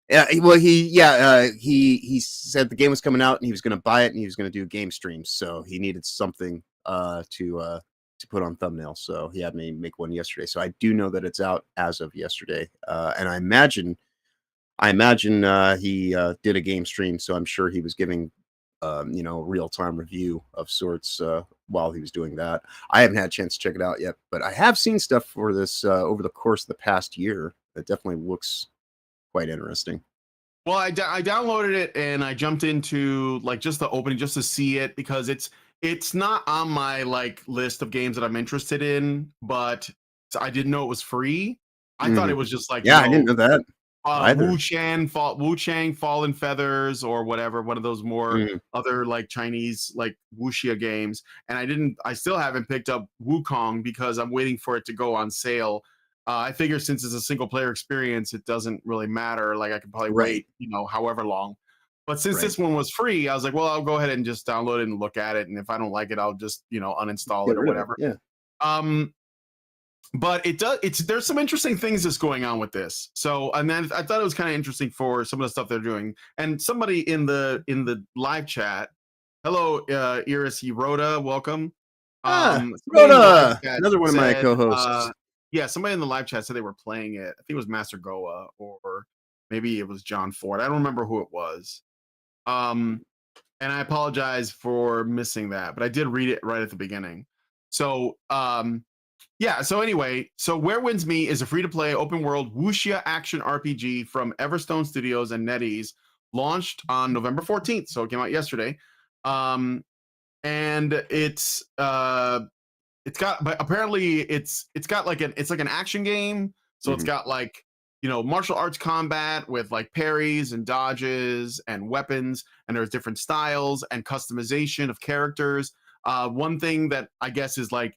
S1: Yeah, well, he said the game was coming out and he was going to buy it and he was going to do game streams. So he needed something to put on thumbnail. So he had me make one yesterday. So I do know that it's out as of yesterday, and I imagine he did a game stream. So I'm sure he was giving real time review of sorts while he was doing that. I haven't had a chance to check it out yet, but I have seen stuff for this over the course of the past year. It definitely looks quite interesting.
S2: Well, I downloaded it and I jumped into like just the opening just to see it, because it's not on my like list of games that I'm interested in, but I didn't know it was free. I thought it was just like,
S1: I didn't know that.
S2: Wu Chang Fallen Feathers or whatever, one of those more other like Chinese like wuxia games. And I still haven't picked up Wukong because I'm waiting for it to go on sale. I figure since it's a single player experience, it doesn't really matter. Like I can probably wait, however long. But since this one was free, I was like, well, I'll go ahead and just download it and look at it. And if I don't like it, I'll just, uninstall it or whatever.
S1: Yeah.
S2: but it does. There's some interesting things that's going on with this. So, and then I thought it was kind of interesting for some of the stuff they're doing. And somebody in the live chat, hello, Iris Rhoda, welcome. Somebody in the live
S1: Rhoda,
S2: chat
S1: another one of my
S2: said,
S1: co-hosts.
S2: yeah, somebody in the live chat said they were playing it. I think it was Master Goa, or maybe it was John Ford. I don't remember who it was. And I apologize for missing that, but I did read it right at the beginning. So, yeah, so anyway, so Where Winds Meet is a free-to-play open-world wuxia action RPG from Everstone Studios and NetEase, launched on November 14th, so it came out yesterday. And but apparently it's got like an action game, so it's got like, you know, martial arts combat with like parries and dodges and weapons, and there's different styles and customization of characters. One thing that I guess is like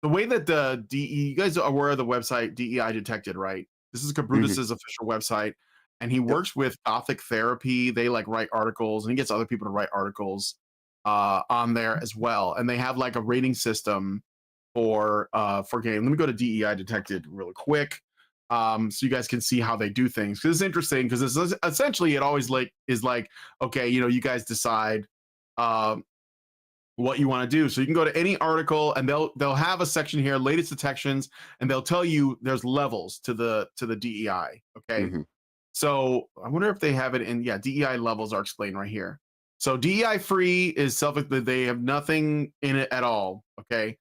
S2: the way that the DE, you guys are aware of the website DEI Detected, right? This is Cabrutus's official website, and he works with Gothic Therapy. They like write articles, and he gets other people to write articles on there as well. And they have like a rating system for game. Let me go to DEI Detected real quick, so you guys can see how they do things, because it's interesting, because it's essentially, it always like is like, okay, you know, you guys decide what you want to do. So you can go to any article, and they'll have a section here, latest detections, and they'll tell you there's levels to the DEI. Okay. So I wonder if they have it in, yeah, DEI levels are explained right here. So DEI free is they have nothing in it at all. Okay.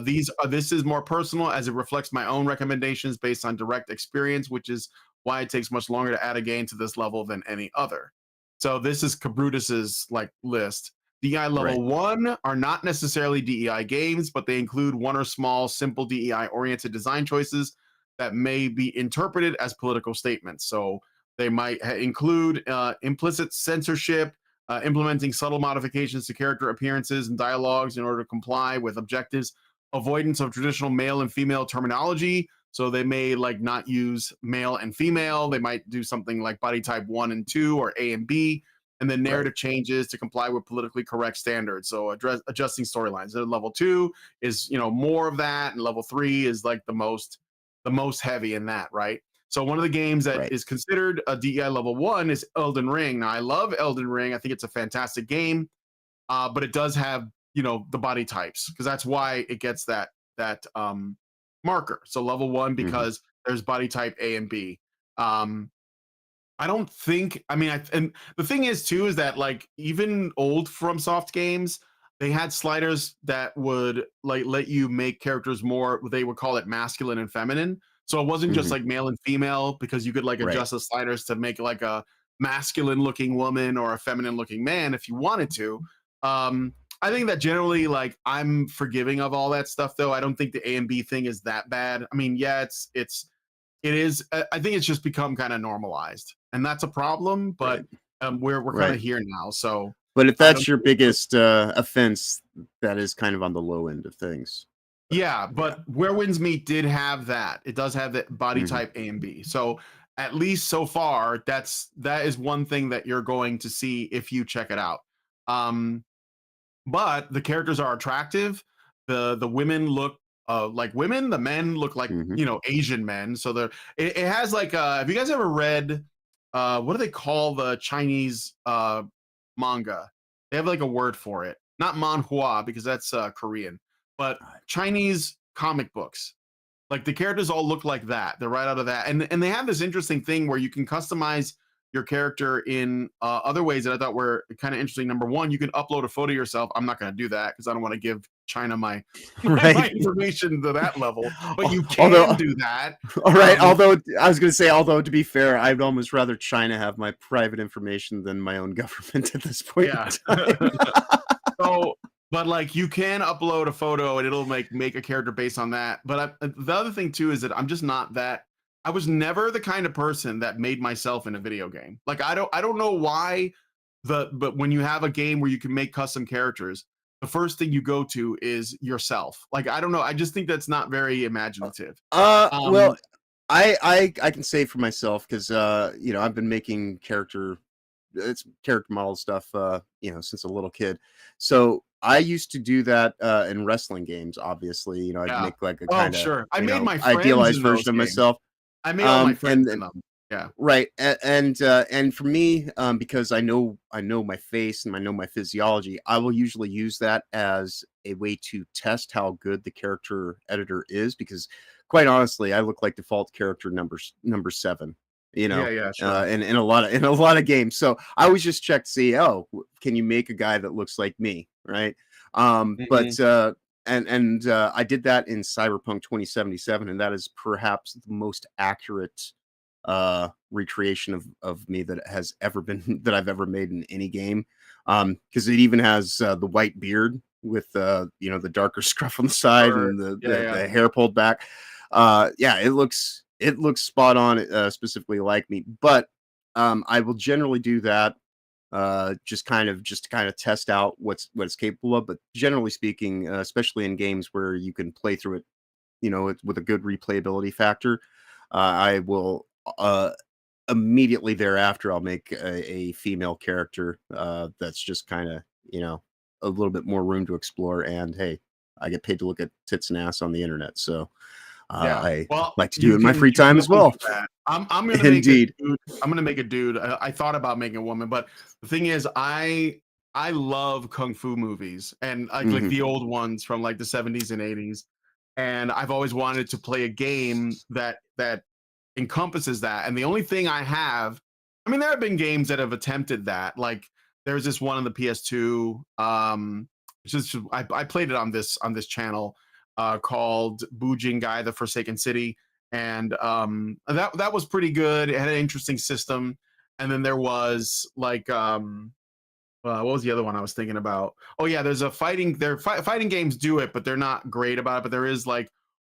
S2: This is more personal, as it reflects my own recommendations based on direct experience, which is why it takes much longer to add a game to this level than any other. So this is Cabrutus's like list. DEI level 1 are not necessarily DEI games, but they include one or small simple DEI oriented design choices that may be interpreted as political statements. So they might include implicit censorship, implementing subtle modifications to character appearances and dialogues in order to comply with objectives, avoidance of traditional male and female terminology. So they may like not use male and female. They might do something like body type 1 and 2 or A and B, and then narrative changes to comply with politically correct standards. So adjusting storylines. And level 2 is, you know, more of that, and level 3 is like the most heavy in that, right? So one of the games that is considered a DEI level 1 is Elden Ring. Now I love Elden Ring. I think it's a fantastic game, but it does have, you know, the body types, because that's why it gets that marker. So level 1 because there's body type A and B. I don't think, I mean, and the thing is too, is that like even old FromSoft games, they had sliders that would like let you make characters more, they would call it masculine and feminine. So it wasn't just like male and female, because you could like adjust the sliders to make like a masculine looking woman or a feminine looking man if you wanted to. I think that generally, like, I'm forgiving of all that stuff though. I don't think the A and B thing is that bad. I mean, yeah, it is. I think it's just become kind of normalized, and that's a problem. But we're kind of here now. So,
S1: but if that's your biggest offense, that is kind of on the low end of things.
S2: Yeah, but Where Winds Meet did have that. It does have that body type A and B. So at least so far, that is one thing that you're going to see if you check it out. But the characters are attractive. The women look like women. The men look like, you know, Asian men. So it has like have you guys ever read what do they call the Chinese manga? They have like a word for it. Not manhua, because that's Korean, but Chinese comic books. Like the characters all look like that. They're right out of that. And they have this interesting thing where you can customize your character in other ways that I thought were kind of interesting. Number one, you can upload a photo yourself. I'm not going to do that because I don't want to give China my information to that level. But you can do that.
S1: All right. Although I was going to say, although to be fair, I'd almost rather China have my private information than my own government at this point.
S2: Yeah. So, but like you can upload a photo and it'll make a character based on that. But the other thing too is that I'm just not that. I was never the kind of person that made myself in a video game. Like I don't know why but when you have a game where you can make custom characters, the first thing you go to is yourself. Like I don't know, I just think that's not very imaginative.
S1: Well, I can say for myself, because you know, I've been making character model stuff you know, since a little kid. So I used to do that in wrestling games. Obviously, I'd
S2: Yeah.
S1: make like a
S2: Oh,
S1: kind of
S2: sure. I made my friends
S1: idealized
S2: in those
S1: version of
S2: games.
S1: myself.
S2: I made all my friends
S1: And
S2: in
S1: then
S2: them. Yeah.
S1: right, and for me, because I know my face and I know my physiology, I will usually use that as a way to test how good the character editor is. Because, quite honestly, I look like default character number 7,
S2: Yeah, yeah, sure.
S1: in a lot of games. So I always just check to see, oh, can you make a guy that looks like me, right? But
S2: Mhm.
S1: I did that in Cyberpunk 2077, and that is perhaps the most accurate recreation of me that has ever been that I've ever made in any game. Because it even has the white beard with the darker scruff on the side
S2: Sure.
S1: and the,
S2: Yeah,
S1: the
S2: yeah.
S1: the hair pulled back. Yeah, it looks spot on, specifically like me. But I will generally do that just to kind of test out what it's capable of. But generally speaking, especially in games where you can play through it, with a good replayability factor, I will immediately thereafter I'll make a female character that's just kind of a little bit more room to explore. And hey, I get paid to look at tits and ass on the internet, so
S2: Yeah.
S1: I
S2: Well,
S1: like to do it
S2: you
S1: in my
S2: can
S1: free
S2: you
S1: time
S2: can
S1: as
S2: always
S1: well.
S2: do that. I'm gonna make a
S1: Indeed.
S2: dude. I'm gonna make a dude. I thought about making a woman, but the thing is, I love kung fu movies and like
S1: Hmm.
S2: the old ones from like the 70s and 80s. And I've always wanted to play a game that encompasses that. And the only thing I have, I mean, there have been games that have attempted that. Like there's this one on the PS2. Just I played it on this channel called Bujingai, the Forsaken City, and that was pretty good. It had an interesting system. And then there was like what was the other one I was thinking about? Oh yeah, there's a fighting. Fighting games do it, but they're not great about it. But there is like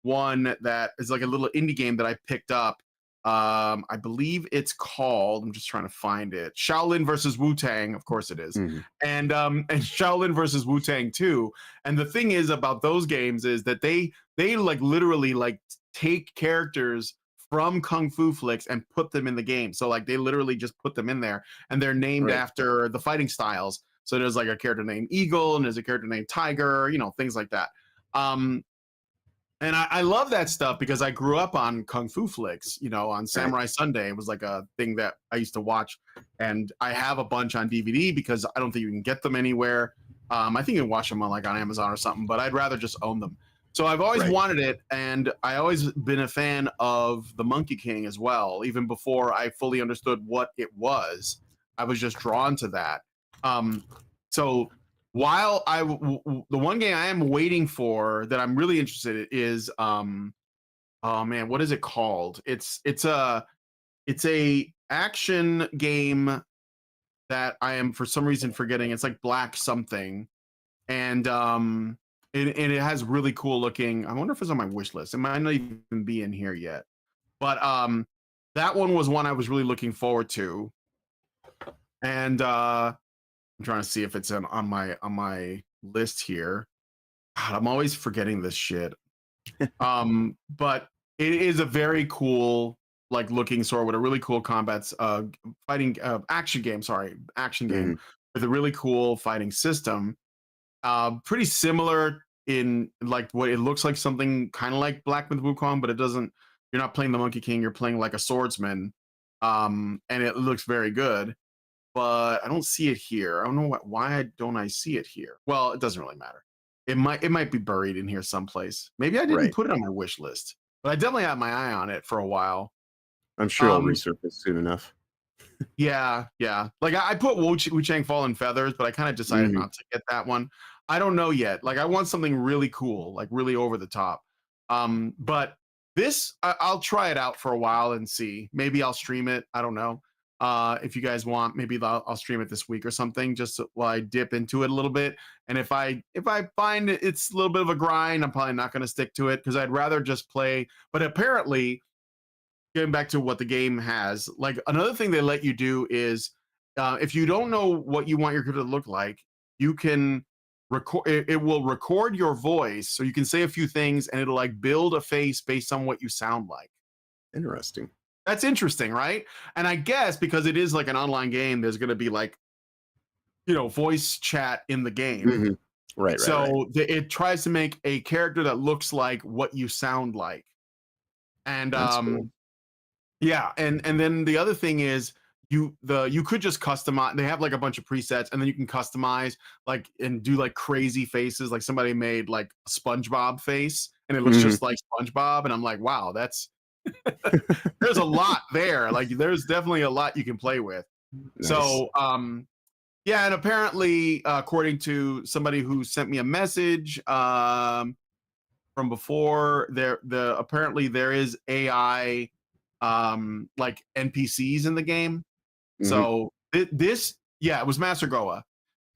S2: one that is like a little indie game that I picked up. I believe it's called. I'm just trying to find it. Shaolin versus Wu Tang. Of course it is.
S1: Hmm.
S2: And Shaolin versus Wu Tang 2. And the thing is about those games is that they like literally like take characters from kung fu flicks and put them in the game. So like they literally just put them in there and they're named
S1: Right.
S2: after the fighting styles. So there's like a character named Eagle and there's a character named Tiger, things like that. Um, and I love that stuff because I grew up on kung fu flicks, on
S1: Right.
S2: Samurai Sunday. It was like a thing that I used to watch, and I have a bunch on DVD because I don't think you can get them anywhere. I think you can watch them on Amazon or something, but I'd rather just own them. So I've always
S1: Right.
S2: wanted it, and I always been a fan of the Monkey King as well. Even before I fully understood what it was, I was just drawn to that. Um, so while the one game I am waiting for that I'm really interested in is oh man, what is it called? It's a action game that I am for some reason forgetting. It's like Black something, and it has really cool looking. I wonder if it's on my wish list. It might not even be in here yet, but that one was one I was really looking forward to, and I'm trying to see if it's on my list here. God, I'm always forgetting this shit. But it is a very cool, like looking sword with a really cool combat fighting action game. Sorry, action game
S1: Hmm.
S2: with a really cool fighting system. Pretty similar in like what it looks like something kind of like Black Myth Wukong, but it doesn't. You're not playing the Monkey King. You're playing like a swordsman. And it looks very good. But I don't see it here. I don't know why don't I see it here. Well, it doesn't really matter. It might be buried in here someplace. Maybe I didn't
S1: Right.
S2: put it on my wish list, but I definitely had my eye on it for a while.
S1: I'm sure it'll
S2: Um,
S1: resurface soon enough.
S2: yeah, yeah. Like I put Wu Chang Fallen Feathers, but I kind of decided
S1: Hmm.
S2: not to get that one. I don't know yet. Like I want something really cool, like really over the top. But this I'll try it out for a while and see. Maybe I'll stream it. I don't know. If you guys want, maybe I'll stream it this week or something, just while I dip into it a little bit. And if I find it's a little bit of a grind, I'm probably not going to stick to it because I'd rather just play. But apparently, getting back to what the game has, like another thing they let you do is if you don't know what you want your character to look like, you can record it will record your voice so you can say a few things and it'll like build a face based on what you sound like.
S1: Interesting.
S2: That's interesting, right? And I guess because it is like an online game, there's going to be like voice chat in the game.
S1: Hmm. Right.
S2: So it tries to make a character that looks like what you sound like. And
S1: That's cool.
S2: yeah, and then the other thing is you could just customize. They have like a bunch of presets, and then you can customize like and do like crazy faces. Like somebody made like a SpongeBob face, and it looks
S1: Mhm.
S2: just like SpongeBob. And I'm like, wow, that's there's a lot there. Like there's definitely a lot you can play with.
S1: Nice.
S2: So yeah, and apparently, according to somebody who sent me a message from before, apparently there is AI like NPCs in the game.
S1: Mhm.
S2: So this, yeah, it was Master Goa.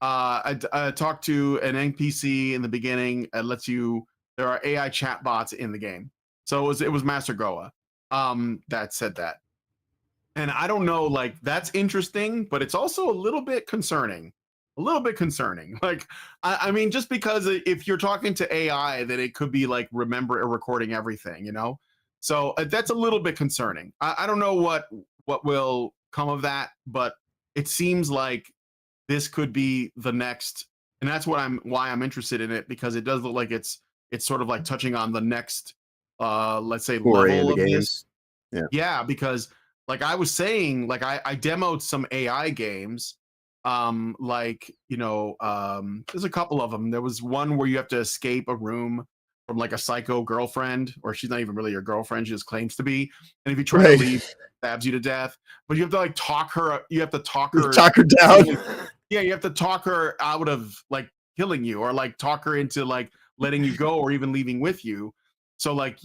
S2: I talked to an NPC in the beginning. It lets you. There are AI chatbots in the game. So it was Master Goa that said that. And I don't know, like that's interesting, but it's also a little bit concerning. A little bit concerning. Like, I mean, just because if you're talking to AI, that it could be like remember or recording everything, you know. So that's a little bit concerning. I don't know what will come of that, but it seems like this could be the next, and that's why I'm interested in it, because it does look like it's sort of like touching on the next, let's say,
S1: Foray
S2: level
S1: into
S2: of this.
S1: games. Yeah.
S2: Yeah, because like I was saying, like I demoed some AI games. Like, there's a couple of them. There was one where you have to escape a room from like a psycho girlfriend, or she's not even really your girlfriend, she just claims to be. And if you try to
S1: Right.
S2: leave, stabs you to death. But you have to like talk her, you have to talk
S1: You
S2: her
S1: talk her down.
S2: slowly. Yeah, you have to talk her out of like killing you, or like talk her into like letting you go or even leaving with you. So like,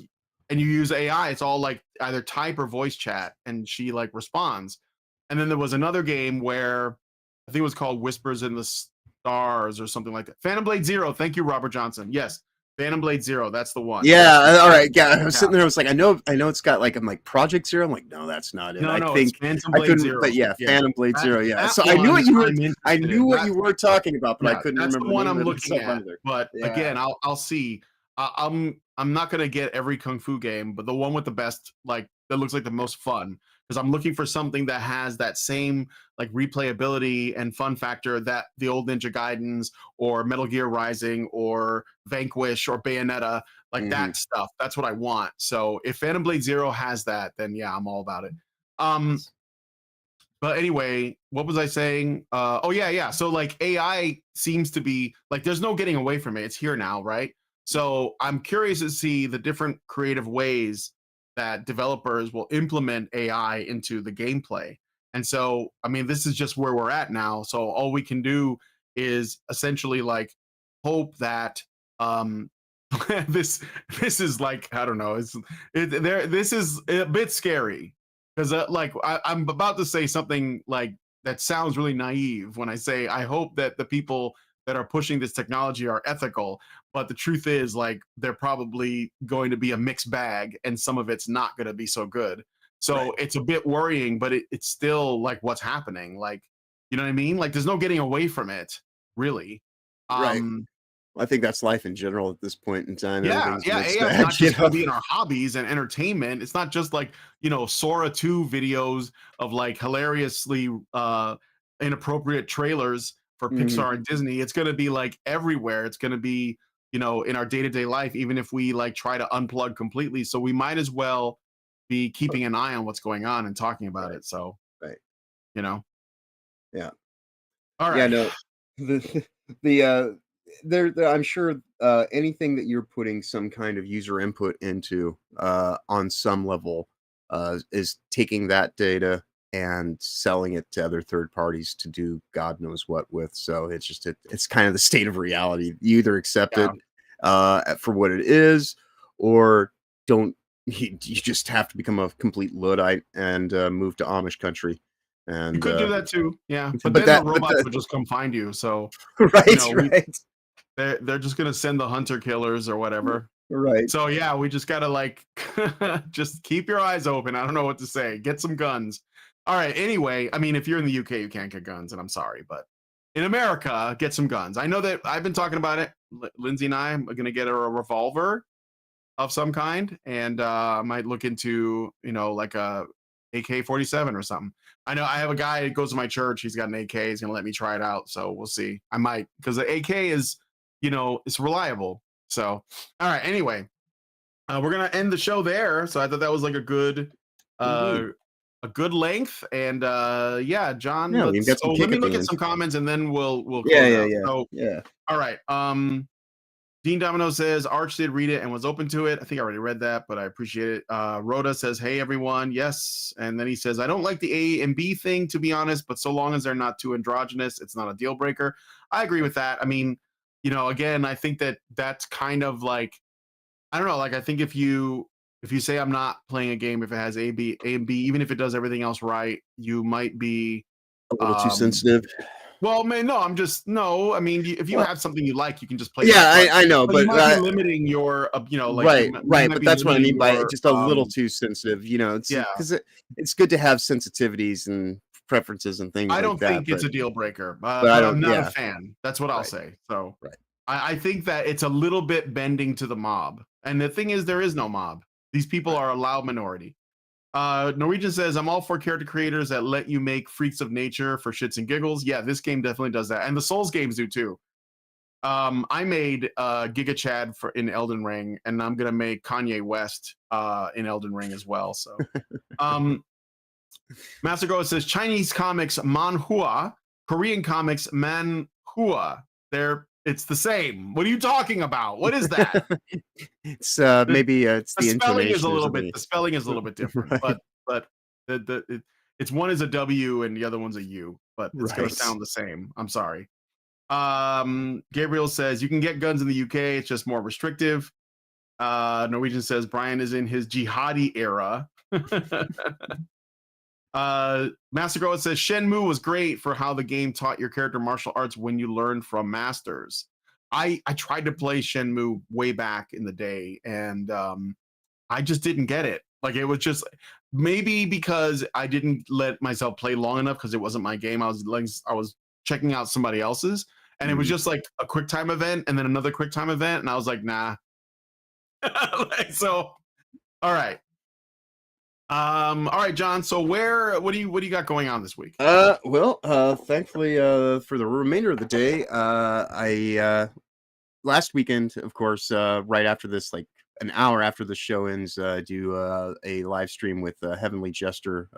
S2: and you use AI, it's all like either type or voice chat, and she like responds. And then there was another game where I think it was called Whispers in the Stars or something like that. Phantom Blade Zero. Thank you, Robert Johnson. Yes, Phantom Blade Zero. That's the one.
S1: Yeah, all right. Yeah, I was
S2: Yeah.
S1: sitting there. I was like, I know it's got like, I'm like Project Zero. I'm like, no, that's not it.
S2: No,
S1: I
S2: no, it's
S1: think
S2: Phantom
S1: I
S2: Blade
S1: couldn't, but
S2: Zero.
S1: yeah,
S2: Yeah.
S1: Phantom Blade
S2: That
S1: Zero. Yeah,
S2: that
S1: so
S2: one I'm
S1: I
S2: interested
S1: knew
S2: in.
S1: what you were talking about, but I
S2: Yeah,
S1: couldn't
S2: that's
S1: remember
S2: the
S1: the
S2: one
S1: name
S2: I'm
S1: of
S2: looking
S1: it
S2: at.
S1: either.
S2: But
S1: Yeah,
S2: again, I'll see. I'm not gonna get every kung fu game, but the one with the best, like that looks like the most fun, because I'm looking for something that has that same like replayability and fun factor that the old Ninja Gaidens or Metal Gear Rising or Vanquish or Bayonetta, like
S1: hmm,
S2: that stuff. That's what I want. So if Phantom Blade Zero has that, then yeah, I'm all about it. Um, but anyway, what was I saying? Oh yeah, yeah. So like AI seems to be like there's no getting away from it. It's here now, right? So I'm curious to see the different creative ways that developers will implement AI into the gameplay. And so, I mean, this is just where we're at now. So all we can do is essentially like hope that um this this is like, I don't know, this is a bit scary, because like I'm about to say something like that sounds really naive when I say I hope that the people that are pushing this technology are ethical, but the truth is like they're probably going to be a mixed bag, and some of it's not going to be so good.
S1: right,
S2: So it's a bit worrying, but it's still like what's happening. Like, you know what I mean? Like there's no getting away from it, really.
S1: right.
S2: Um,
S1: I think that's life in general at this point in time.
S2: Yeah,
S1: Everything's a
S2: yeah,
S1: mixed
S2: AI is not
S1: bag, you
S2: just
S1: know.
S2: gonna be in our hobbies and entertainment. It's not just like, Sora 2 videos of like hilariously inappropriate trailers for
S1: Hmm.
S2: Pixar and Disney. It's gonna be like everywhere. It's gonna be, in our day-to-day life, even if we like try to unplug completely. So we might as well be keeping an eye on what's going on and talking about
S1: Right,
S2: it. So,
S1: right.
S2: you know.
S1: Yeah.
S2: All
S1: Yeah,
S2: right.
S1: no, the the I'm sure anything that you're putting some kind of user input into on some level is taking that data and selling it to other third parties to do God knows what with. So it's just it's kind of the state of reality. You either accept
S2: Yeah.
S1: it for what it is, or don't. You just have to become a complete luddite and move to Amish country.
S2: You
S1: And
S2: could do that too. Yeah. But
S1: but
S2: then the
S1: that but
S2: robots
S1: the
S2: would just come find you. So,
S1: right,
S2: we
S1: right,
S2: they're just gonna send the hunter killers or whatever.
S1: right.
S2: So yeah, we just gotta like just keep your eyes open. I don't know what to say. Get some guns. All right. Anyway, I mean, if you're in the UK, you can't get guns, and I'm sorry, but in America, get some guns. I know that I've been talking about it. Lindsay and I are gonna get her a revolver of some kind, and I might look into like a AK-47 or something. I know I have a guy that goes to my church. He's got an AK. He's gonna let me try it out. So we'll see. I might, because the AK is it's reliable. So, all right. Anyway, we're gonna end the show there. So I thought that was like a good length. And yeah, John.
S1: Yeah, we've got some
S2: Let
S1: kick
S2: me
S1: at the
S2: look at
S1: end.
S2: some comments and then we'll
S1: Yeah,
S2: close
S1: yeah,
S2: out.
S1: yeah,
S2: So
S1: yeah.
S2: all right. Dean Domino says Arch did read it and was open to it. I think I already read that, but I appreciate it. Rhoda says, "Hey everyone, yes." And then he says, "I don't like the A and B thing, to be honest, but so long as they're not too androgynous, it's not a deal breaker." I agree with that. I mean, again, I think that's kind of like, I don't know. Like, I think if you say I'm not playing a game if it has A and B, even if it does everything else right, you might be
S1: A little too sensitive.
S2: well, man, no, no. I mean, if you have something you like, you can just play
S1: Yeah,
S2: that.
S1: I know,
S2: But you
S1: but
S2: might be limiting your, like,
S1: right,
S2: you
S1: right.
S2: might
S1: But
S2: be
S1: that's what I
S2: limiting
S1: mean by
S2: your,
S1: just a little too sensitive. It's
S2: yeah.
S1: because it's good to have sensitivities and preferences and things
S2: I
S1: like
S2: don't
S1: that.
S2: think it's a deal breaker,
S1: but I
S2: but
S1: don't.
S2: I'm not a
S1: Yeah,
S2: fan. That's what I'll
S1: right,
S2: say. So
S1: right.
S2: I think that it's a little bit bending to the mob. And the thing is, there is no mob. These people are a loud minority. Norwegian says, "I'm all for character creators that let you make freaks of nature for shits and giggles." Yeah, this game definitely does that. And the Souls games do too. I made Giga Chad in Elden Ring, and I'm gonna make Kanye West in Elden Ring as well. So, Master Go says Chinese comics manhua, Korean comics manhua. It's the same. What are you talking about? What is that?
S1: It's maybe it's the
S2: spelling is a
S1: intonation or
S2: little bit.
S1: something.
S2: The spelling is a little bit different,
S1: Right.
S2: but it's one is a W and the other one's a U, but it's gonna
S1: Right.
S2: sound the same. I'm sorry. Gabriel says you can get guns in the UK, it's just more restrictive. Norwegian says Brian is in his jihadi era. Master Girl says Shenmue was great for how the game taught your character martial arts when you learned from masters. I tried to play Shenmue way back in the day, and I just didn't get it. Like, it was just maybe because I didn't let myself play long enough because it wasn't my game. I was checking out somebody else's, and it was just like a quick time event and then another quick time event, and I was like, nah. So, all right. All right, John. So what do you got going on this week?
S1: Well, thankfully, for the remainder of the day, I last weekend, of course, right after this, like an hour after the show ends, do a live stream with Heavenly Jester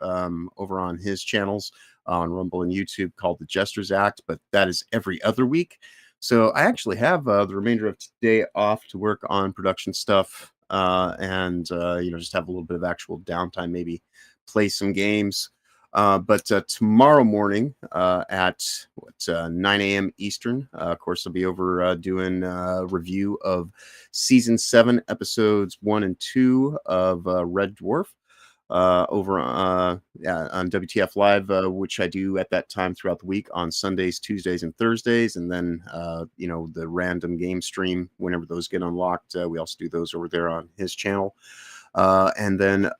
S1: over on his channels on Rumble and YouTube called The Jester's Act, but that is every other week. So I actually have the remainder of today off to work on production stuff and just have a little bit of actual downtime, maybe play some games. But tomorrow morning at 9 a.m. Eastern, of course, I'll be over doing a review of Season 7, Episodes 1 and 2 of Red Dwarf over on WTF Live, which I do at that time throughout the week on Sundays, Tuesdays, and Thursdays. And then, the random game stream, whenever those get unlocked, we also do those over there on his channel. And then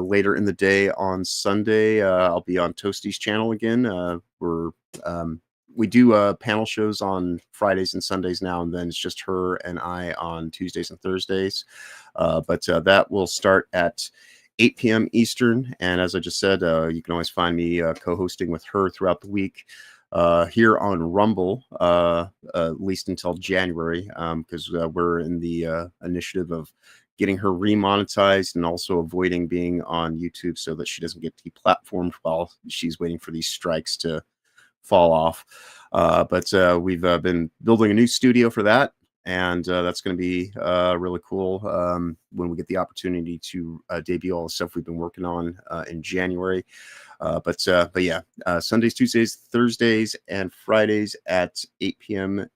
S1: later in the day on Sunday, I'll be on Toasty's channel again. We do panel shows on Fridays and Sundays now, and then it's just her and I on Tuesdays and Thursdays. But that will start at 8 p.m. Eastern. And as I just said, you can always find me co-hosting with her throughout the week here on Rumble, at least until January, because we're in the initiative of getting her remonetized and also avoiding being on YouTube so that she doesn't get deplatformed while she's waiting for these strikes to fall off. But we've been building a new studio for that, and that's going to be really cool when we get the opportunity to debut all the stuff we've been working on in January. But yeah, Sundays, Tuesdays, Thursdays, and Fridays at 8 p.m.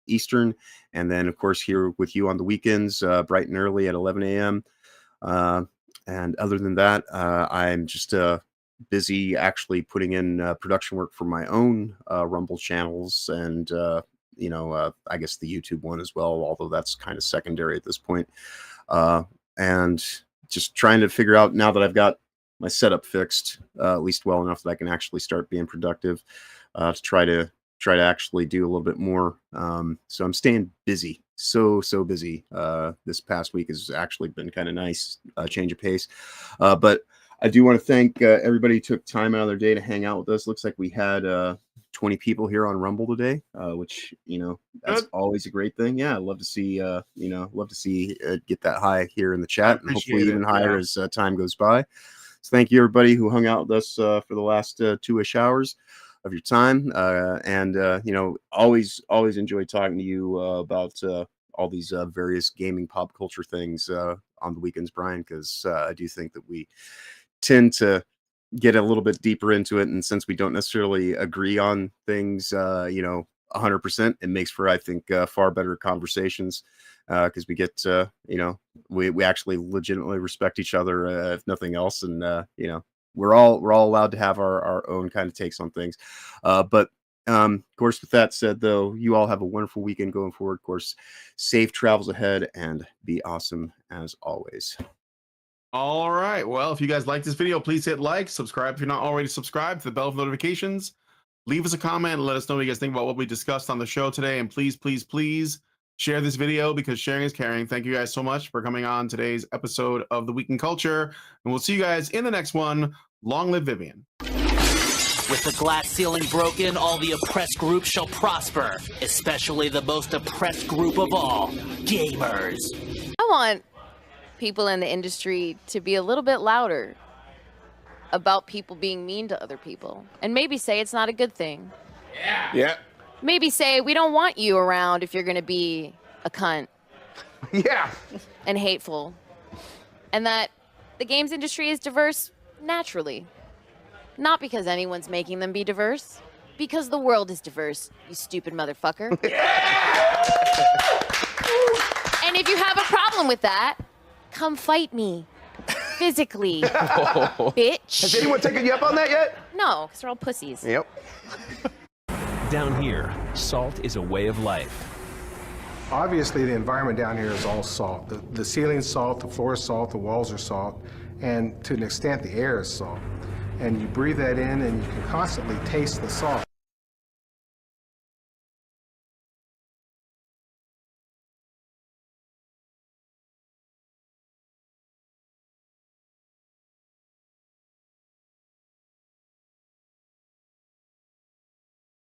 S1: Eastern, and then of course here with you on the weekends, bright and early at 11 a.m. And other than that, I'm just busy actually putting in production work for my own Rumble channels and I guess the YouTube one as well, although that's kind of secondary at this point. And just trying to figure out, now that I've got my setup fixed at least well enough that I can actually start being productive, to try to actually do a little bit more. So I'm staying busy, so busy. This past week has actually been kind of nice, change of pace. But I do want to thank everybody who took time out of their day to hang out with us. Looks like we had 20 people here on Rumble today, which, you know, that's
S2: Good.
S1: always a great thing. Yeah, I'd love to see, you know, get that high here in the
S2: I
S1: chat, and hopefully
S2: appreciate
S1: even
S2: it.
S1: higher
S2: Yeah.
S1: as time goes by. So thank you everybody who hung out with us for the last 2-ish hours of your time, and you know, always enjoy talking to you about all these various gaming pop culture things on the weekends, Brian, because I do think that we tend to get a little bit deeper into it, and since we don't necessarily agree on things, you know, 100%, it makes for, I think, far better conversations, because we get, you know, we actually legitimately respect each other, if nothing else, and you know, we're all allowed to have our own kind of takes on things, but of course, with that said, though, you all have a wonderful weekend going forward. Of course, safe travels ahead, and be awesome as always.
S2: All right. Well, if you guys like this video, please hit like, subscribe if you're not already subscribed, to the bell for notifications. Leave us a comment and let us know what you guys think about what we discussed on the show today. And please, please, please share this video, because sharing is caring. Thank you guys so much for coming on today's episode of The Week in Culture. And we'll see you guys in the next one. Long live Vivian.
S3: With the glass ceiling broken, all the oppressed groups shall prosper, especially the most oppressed group of all, gamers.
S4: I want people in the industry to be a little bit louder about people being mean to other people, and maybe say it's not a good thing.
S5: Yeah.
S4: Maybe say we don't want you around if you're going to be a cunt
S5: Yeah.
S4: and hateful, and that the games industry is diverse naturally, not because anyone's making them be diverse, because the world is diverse, you stupid motherfucker. And if you have a problem with that, come fight me. Physically. Bitch.
S5: Has anyone taken you up on that yet?
S4: No, because they're all pussies.
S5: Yep.
S6: Down here, salt is a way of life.
S7: Obviously, the environment down here is all salt. The ceiling's salt, the floor is salt, the walls are salt, and to an extent, the air is salt. And you breathe that in, and you can constantly taste the salt.